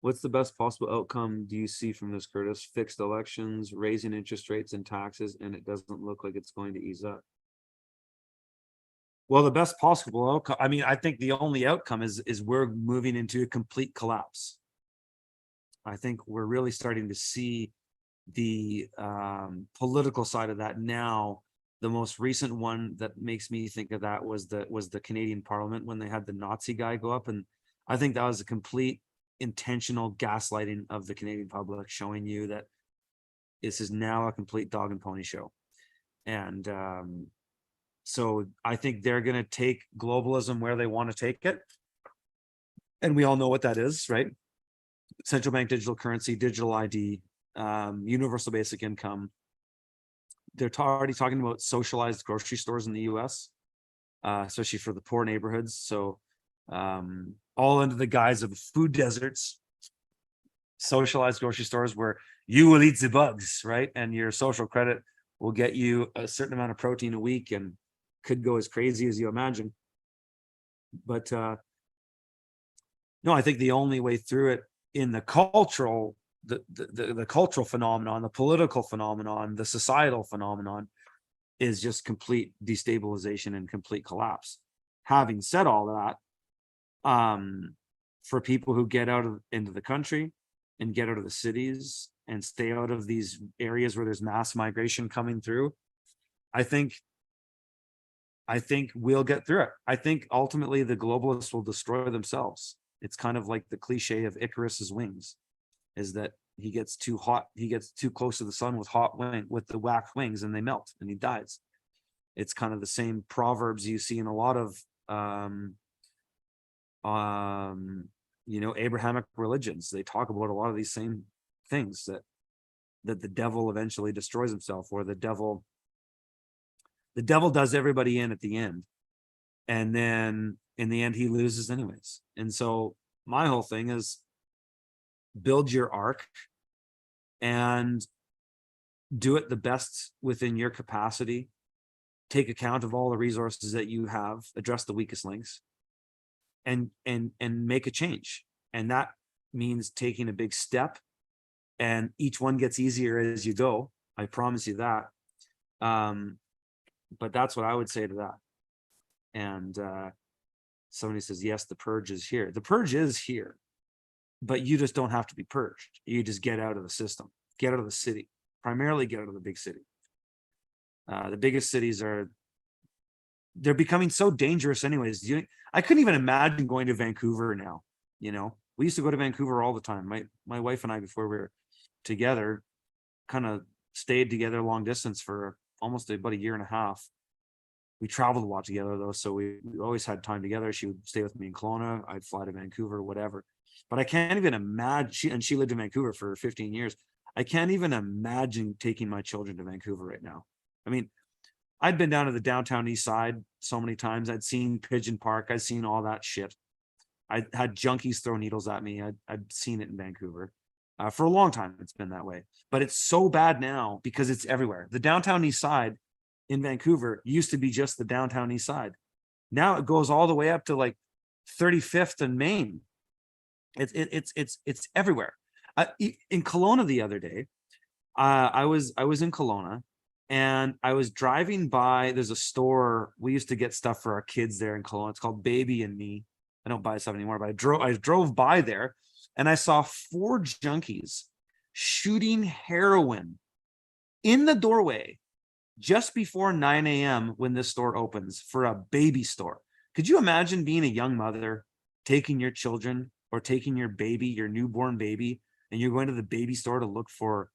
What's the best possible outcome do you see from this, Curtis? Fixed elections, raising interest rates and taxes, and it doesn't look like it's going to ease up. Well, the best possible outcome, I mean, I think the only outcome is we're moving into a complete collapse. I think we're really starting to see the political side of that now. The most recent one that makes me think of that was the Canadian Parliament when they had the Nazi guy go up, and I think that was a complete intentional gaslighting of the Canadian public, showing you that this is now a complete dog and pony show. And so I think they're going to take globalism where they want to take it, and we all know what that is, right? Central bank digital currency, digital ID, universal basic income. They're already talking about socialized grocery stores in the US, especially for the poor neighborhoods. So all under the guise of food deserts, socialized grocery stores where you will eat the bugs, right? And your social credit will get you a certain amount of protein a week and could go as crazy as you imagine. But no, I think the only way through it in the cultural, the cultural phenomenon, the political phenomenon, the societal phenomenon is just complete destabilization and complete collapse. Having said all that, for people who get out into the country and get out of the cities and stay out of these areas where there's mass migration coming through, I think we'll get through it. I think ultimately the globalists will destroy themselves. It's kind of like the cliche of Icarus's wings, is that he gets too hot, he gets too close to the sun with the waxed wings, and they melt and he dies. It's kind of the same proverbs you see in a lot of Abrahamic religions. They talk about a lot of these same things, that the devil eventually destroys himself, or the devil does everybody in at the end, and then in the end he loses anyways. And so my whole thing is build your arc and do it the best within your capacity. Take account of all the resources that you have, address the weakest links, and make a change. And that means taking a big step, and each one gets easier as you go. I promise you that. But that's what I would say to that. And somebody says, yes, the purge is here. The purge is here, but you just don't have to be purged. You just get out of the system, get out of the city, primarily get out of the big city. The biggest cities they're becoming so dangerous anyways. I couldn't even imagine going to Vancouver now. We used to go to Vancouver all the time. My wife and I, before we were together, kind of stayed together long distance for almost about a year and a half. We traveled a lot together though, so we always had time together. She would stay with me in Kelowna, I'd fly to Vancouver, whatever. But I can't even imagine, she lived in Vancouver for 15 years. I can't even imagine taking my children to Vancouver right now. I mean, I'd been down to the downtown east side so many times. I'd seen Pigeon Park. I'd seen all that shit. I had junkies throw needles at me. I'd seen it in Vancouver. For a long time, it's been that way. But it's so bad now because it's everywhere. The downtown east side in Vancouver used to be just the downtown east side. Now it goes all the way up to like 35th and Main. It's everywhere. In Kelowna the other day, I was in Kelowna, and I was driving by. There's a store we used to get stuff for our kids there in Kelowna. It's called Baby and Me. I don't buy stuff anymore, but I drove by there, and I saw 4 junkies shooting heroin in the doorway just before 9 a.m. when this store opens for a baby store. Could you imagine being a young mother, taking your children or taking your baby, your newborn baby, and you're going to the baby store to look for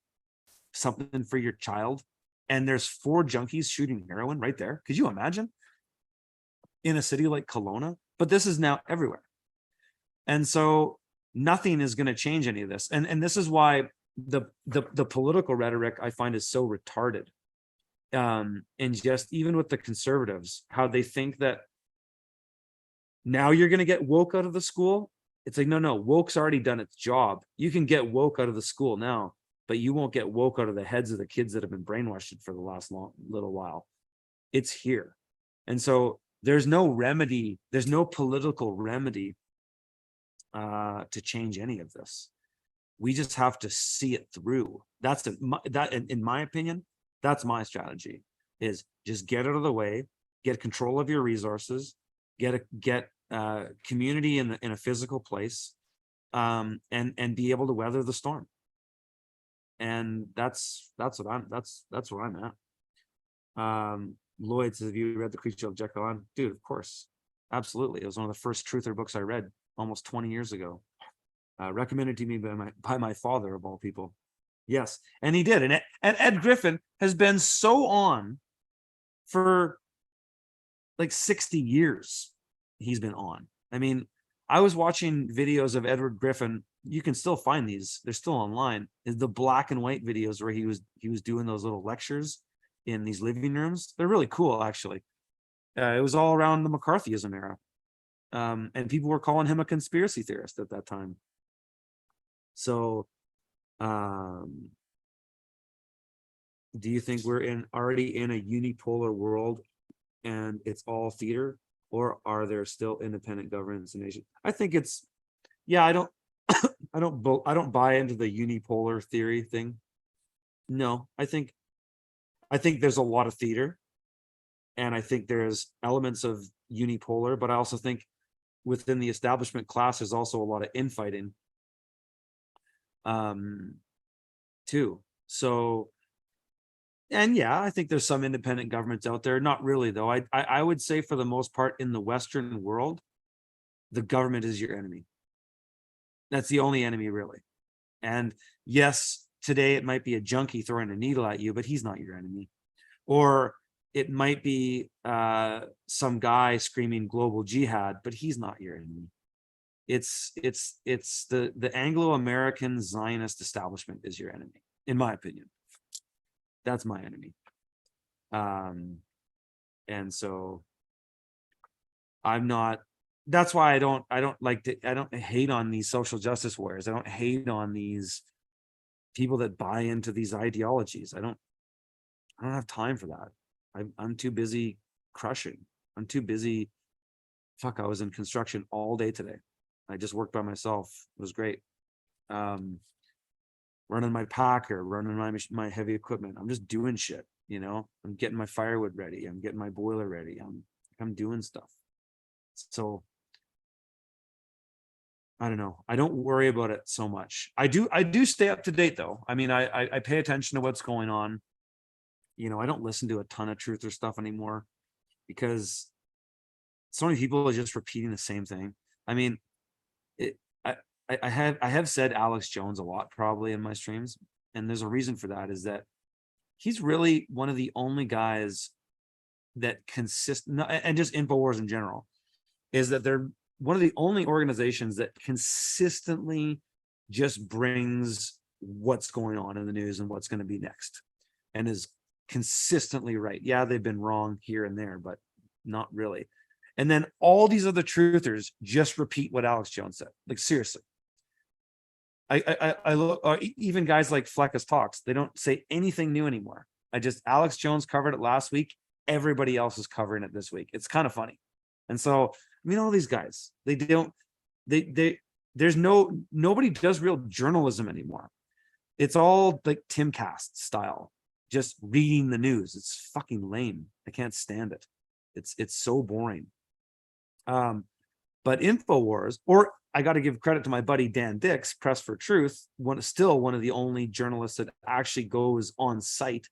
something for your child, and there's 4 junkies shooting heroin right there. Could you imagine? In a city like Kelowna? But this is now everywhere. And so nothing is going to change any of this. And this is why the political rhetoric I find is so retarded. And just even with the conservatives, how they think that now you're going to get woke out of the school. It's like, no, woke's already done its job. You can get woke out of the school now, but you won't get woke out of the heads of the kids that have been brainwashed for the last little while. It's here. And so there's no remedy. There's no political remedy to change any of this. We just have to see it through. That's in my opinion, that's my strategy, is just get out of the way, get control of your resources, get community in a physical place, and be able to weather the storm. And that's where I'm at. Lloyd says, have you read The Creature of Jekyll on? Dude, of course. Absolutely. It was one of the first truther books I read almost 20 years ago. Recommended to me by my father, of all people. Yes, and he did. And Ed Griffin has been so on for like 60 years. He's been on. I mean, I was watching videos of Edward Griffin. You can still find these. They're still online. Is the black and white videos where he was doing those little lectures in these living rooms. They're really cool, actually. It was all around the McCarthyism era. And people were calling him a conspiracy theorist at that time. So, do you think we're already in a unipolar world and it's all theater, or are there still independent governments in the nation? I think it's, yeah, I don't buy into the unipolar theory thing. No, I think there's a lot of theater, and I think there's elements of unipolar, but I also think within the establishment class, there's also a lot of infighting too. So, and yeah, I think there's some independent governments out there. Not really, though. I would say for the most part in the Western world, the government is your enemy. That's the only enemy, really. And yes, today it might be a junkie throwing a needle at you, but he's not your enemy. Or it might be some guy screaming global jihad, but he's not your enemy. It's the Anglo-American Zionist establishment is your enemy, in my opinion. That's my enemy. And so I'm not, that's why I don't hate on these social justice warriors. I don't hate on these people that buy into these ideologies. I don't have time for that. I'm too busy crushing. I'm too busy. Fuck, I was in construction all day today. I just worked by myself. It was great. Running my packer, running my heavy equipment. I'm just doing shit, you know. I'm getting my firewood ready. I'm getting my boiler ready. I'm doing stuff. So I don't know. I don't worry about it so much. I do stay up to date though. I mean, I pay attention to what's going on. You know, I don't listen to a ton of truth or stuff anymore because so many people are just repeating the same thing. I mean, I have said Alex Jones a lot probably in my streams, and there's a reason for that, is that he's really one of the only guys that and just InfoWars in general, is that they're one of the only organizations that consistently just brings what's going on in the news and what's going to be next, and is consistently right. Yeah, they've been wrong here and there, but not really. And then all these other truthers just repeat what Alex Jones said. Like, seriously. I look, even guys like Fleckus Talks, they don't say anything new anymore. Alex Jones covered it last week. Everybody else is covering it this week. It's kind of funny. And so, I mean, all these guys, nobody does real journalism anymore. It's all like Timcast style, just reading the news. It's fucking lame. I can't stand it. It's so boring. But InfoWars, or I got to give credit to my buddy Dan Dix, Press for Truth, still one of the only journalists that actually goes on site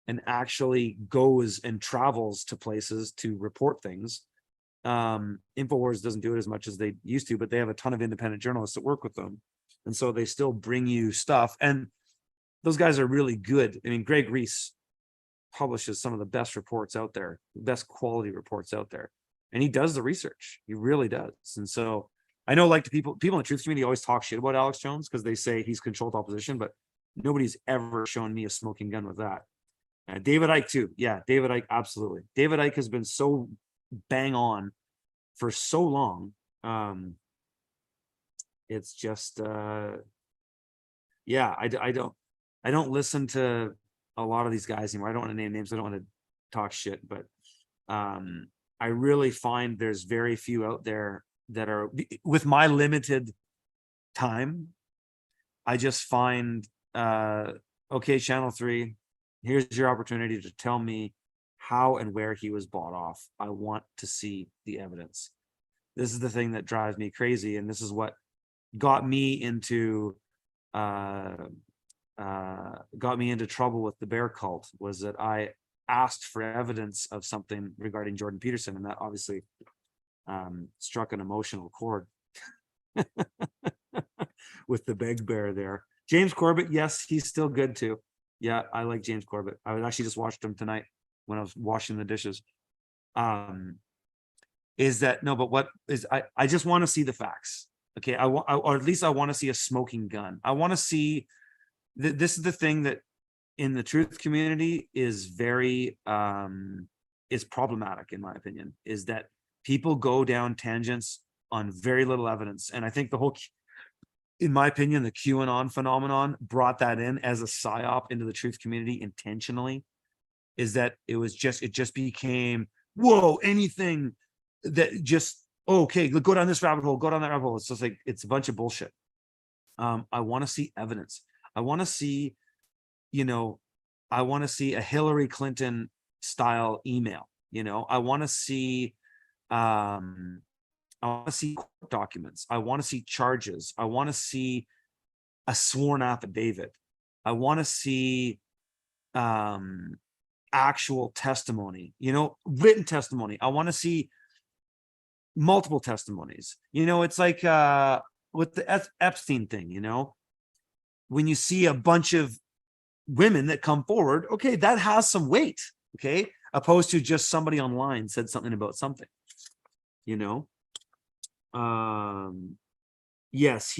and actually goes and travels to places to report things. InfoWars doesn't do it as much as they used to, but they have a ton of independent journalists that work with them. And so they still bring you stuff. And those guys are really good. I mean, Greg Reese publishes some of the best reports out there, best quality reports out there, and he does the research. He really does. And so I know, like, the people in the truth community always talk shit about Alex Jones because they say he's controlled opposition, but nobody's ever shown me a smoking gun with that. David Icke too. Yeah, David Icke, absolutely. David Icke has been so bang on for so long. It's just yeah, I don't listen to a lot of these guys anymore. I don't want to name names. I don't want to talk shit, but I really find there's very few out there that are, with my limited time, I just find okay, Channel 3, here's your opportunity to tell me how and where he was bought off. I want to see the evidence. This is the thing that drives me crazy, and this is what got me into trouble with the bear cult, was that I asked for evidence of something regarding Jordan Peterson, and that obviously struck an emotional chord with the big bear there. James Corbett, yes, he's still good too. Yeah, I like James Corbett. I was actually just watched him tonight when I was washing the dishes. Is that no? But what is, I just want to see the facts. Okay, or at least I want to see a smoking gun. I want to see. This is the thing that in the truth community is very is problematic, in my opinion, is that people go down tangents on very little evidence. And I think the whole, in my opinion, the QAnon phenomenon brought that in as a psyop into the truth community intentionally, is that it just became, whoa, anything that just, okay, go down this rabbit hole, go down that rabbit hole. It's just like, it's a bunch of bullshit. I want to see evidence. I want to see, I want to see a Hillary Clinton style email. I want to see, court documents. I want to see charges. I want to see a sworn affidavit. I want to see actual testimony, written testimony. I want to see multiple testimonies. It's like with the Epstein thing, when you see a bunch of women that come forward, okay, that has some weight, okay, opposed to just somebody online said something about something, yes,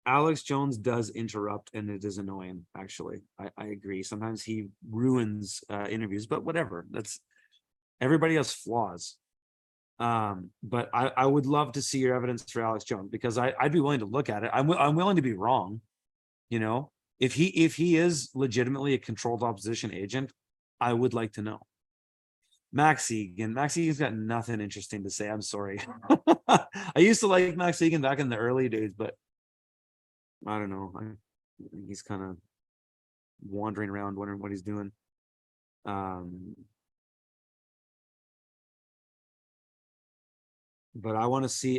Alex Jones does interrupt, and it is annoying. Actually, I agree. Sometimes he ruins interviews, but whatever. That's, everybody has flaws. But I would love to see your evidence for Alex Jones, because I'd be willing to look at it. I'm willing to be wrong. If he is legitimately a controlled opposition agent, I would like to know. Max Egan's got nothing interesting to say. I'm sorry. I used to like Max Egan back in the early days, but I don't know. He's kind of wandering around wondering what he's doing. But I want to see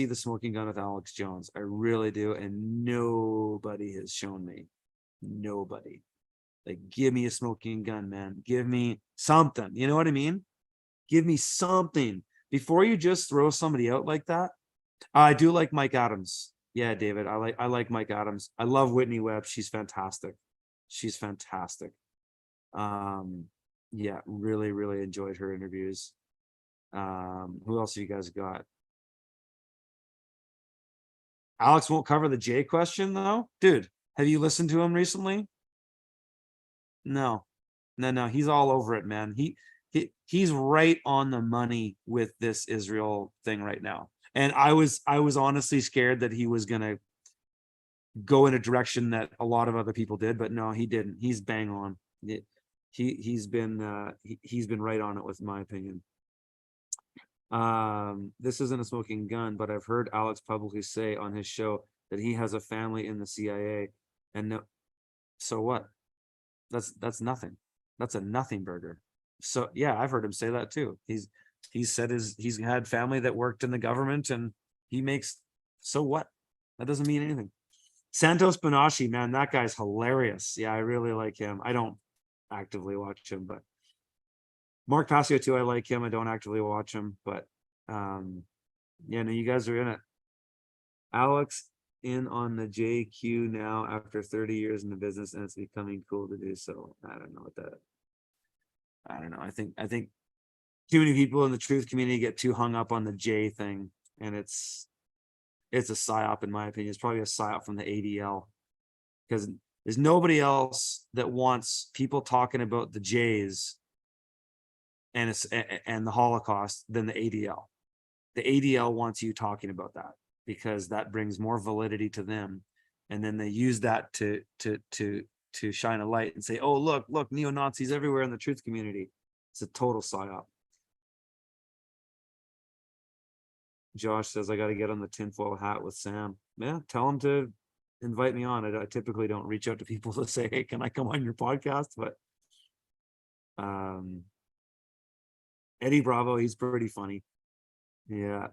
the smoking gun with Alex Jones. I really do. And nobody has shown me. Nobody. Like, give me a smoking gun, man. Give me something. You know what I mean? Give me something before you just throw somebody out like that. I do like Mike Adams. Yeah, David. I like Mike Adams. I love Whitney Webb. She's fantastic. She's fantastic. Yeah, really, really enjoyed her interviews. Who else have you guys got? Alex won't cover the J question though. Dude, have you listened to him recently? No, he's all over it, man. He's right on the money with this Israel thing right now. And I was honestly scared that he was gonna go in a direction that a lot of other people did, but no, he didn't. He's bang on. He's been right on it, with my opinion. This isn't a smoking gun, but I've heard Alex publicly say on his show that he has a family in the CIA, and no, so what? That's nothing. That's a nothing burger. So yeah, I've heard him say that too. He's said he's had family that worked in the government, and he makes, so what? That doesn't mean anything. Santos Bonacci, man, that guy's hilarious. Yeah, I really like him. I don't actively watch him, but Mark Passio too, I like him. I don't actively watch him, but yeah, no, you guys are in it. Alex in on the JQ now after 30 years in the business, and it's becoming cool to do so. I don't know what that. I don't know. I think too many people in the truth community get too hung up on the J thing, and it's a psyop in my opinion. It's probably a psyop from the ADL, because there's nobody else that wants people talking about the J's and the Holocaust than the ADL. The ADL wants you talking about that because that brings more validity to them, and then they use that to shine a light and say, oh, look, neo-Nazis everywhere in the truth community. It's a total psyop. Josh says I got to get on the tinfoil hat with Sam. Yeah, tell him to invite me on. I typically don't reach out to people to say, hey, can I come on your podcast? But Eddie Bravo, he's pretty funny. Yeah.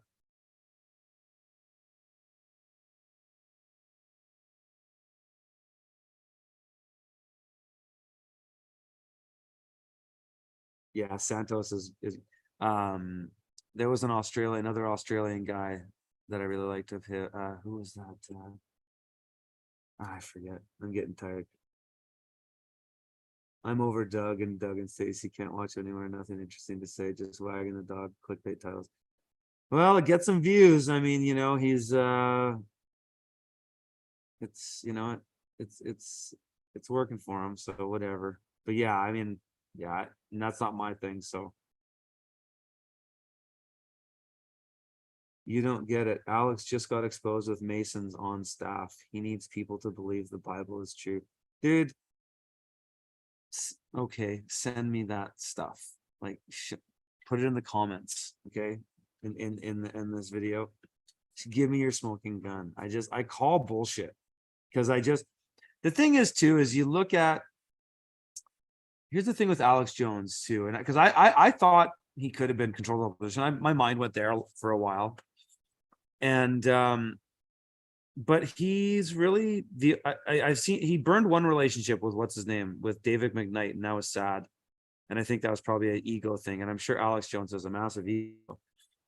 Yeah, Santos is there was another Australian guy that I really liked of him. Who was that? I forget. I'm getting tired. I'm over Doug and Stacey can't watch anywhere. Nothing interesting to say. Just wagging the dog. Clickbait titles. Well, it gets some views. I mean, he's it's it's working for him. So whatever. But yeah, I mean, yeah, and that's not my thing. So you don't get it. Alex just got exposed with Masons on staff. He needs people to believe the Bible is true. Dude, okay, send me that stuff. Like, put it in the comments, okay? In this video. Give me your smoking gun. I call bullshit. Because the thing is too, is you look at, here's the thing with Alex Jones too, and because I thought he could have been controlled opposition. My mind went there for a while. And but he's really I've seen he burned one relationship with what's his name with David McKnight, and that was sad. And I think that was probably an ego thing. And I'm sure Alex Jones has a massive ego,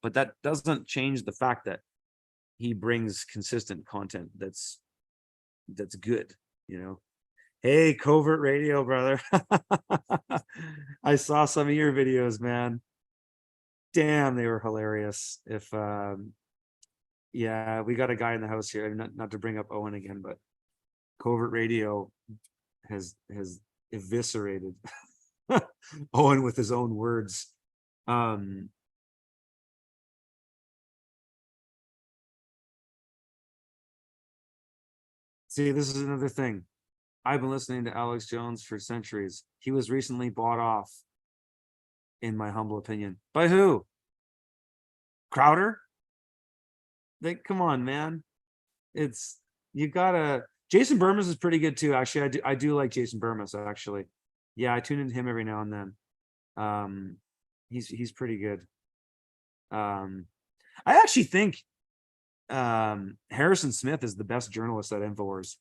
but that doesn't change the fact that he brings consistent content that's good, Hey, Covert Radio, brother. I saw some of your videos, man. Damn, they were hilarious. If yeah, we got a guy in the house here. Not to bring up Owen again, but Covert Radio has eviscerated Owen with his own words. See, this is another thing. I've been listening to Alex Jones for centuries. He was recently bought off, in my humble opinion. By who? Crowder? Like, come on, man. You gotta. Jason Burmas is pretty good too. Actually, I do like Jason Burmas, actually. Yeah, I tune into him every now and then. He's pretty good. I actually think Harrison Smith is the best journalist at InfoWars.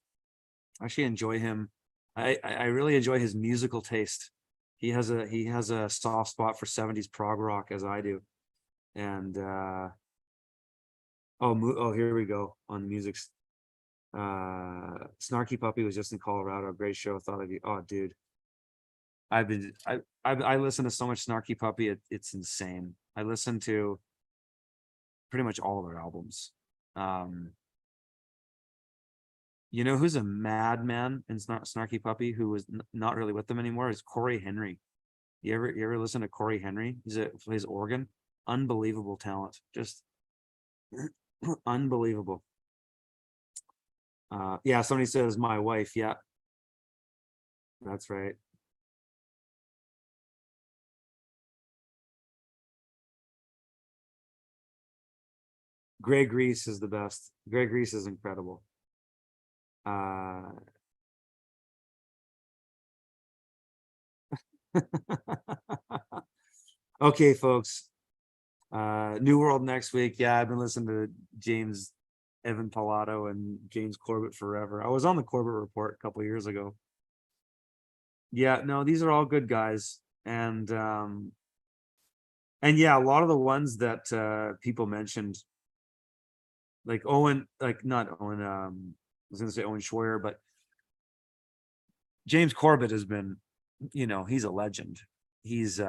I actually enjoy him. I really enjoy his musical taste. He has a soft spot for 70s prog rock, as I do. And here we go on the music. Snarky Puppy was just in Colorado. Great show. Thought of you. Oh, dude. I listen to so much Snarky Puppy, it's insane. I listen to pretty much all of their albums. Who's a madman in Snarky Puppy who was not really with them anymore is Corey Henry. You ever listen to Corey Henry? He plays organ. Unbelievable talent. Just unbelievable. Yeah, somebody says my wife. Yeah, that's right. Greg Reese is the best. Greg Reese is incredible. Okay, folks. New World next week. Yeah, I've been listening to James Evan Pilato and James Corbett forever. I was on the Corbett Report a couple of years ago. Yeah, no, these are all good guys. And yeah, a lot of the ones that people mentioned like Owen, like not Owen, I was gonna say Owen Schroyer, but James Corbett has been, he's a legend. He's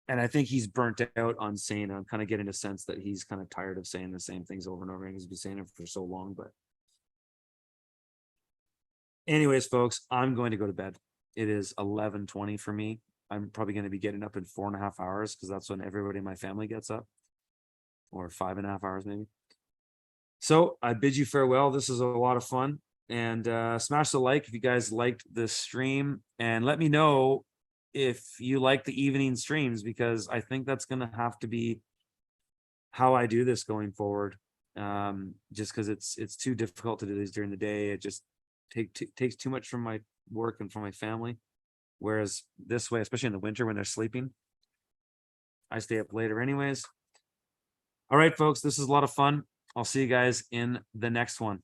and I think he's burnt out on saying, I'm kind of getting a sense that he's kind of tired of saying the same things over and over again. He's been saying it for so long. But anyways, folks, I'm going to go to bed. It is 11:20 for me. I'm probably going to be getting up in 4.5 hours because that's when everybody in my family gets up, or 5.5 hours maybe. So I bid you farewell. This is a lot of fun, and smash the like if you guys liked this stream, and let me know if you like the evening streams, because I think that's going to have to be how I do this going forward. Just because it's too difficult to do these during the day. It just takes too much from my work and from my family. Whereas this way, especially in the winter when they're sleeping, I stay up later anyways. All right, folks, this is a lot of fun. I'll see you guys in the next one.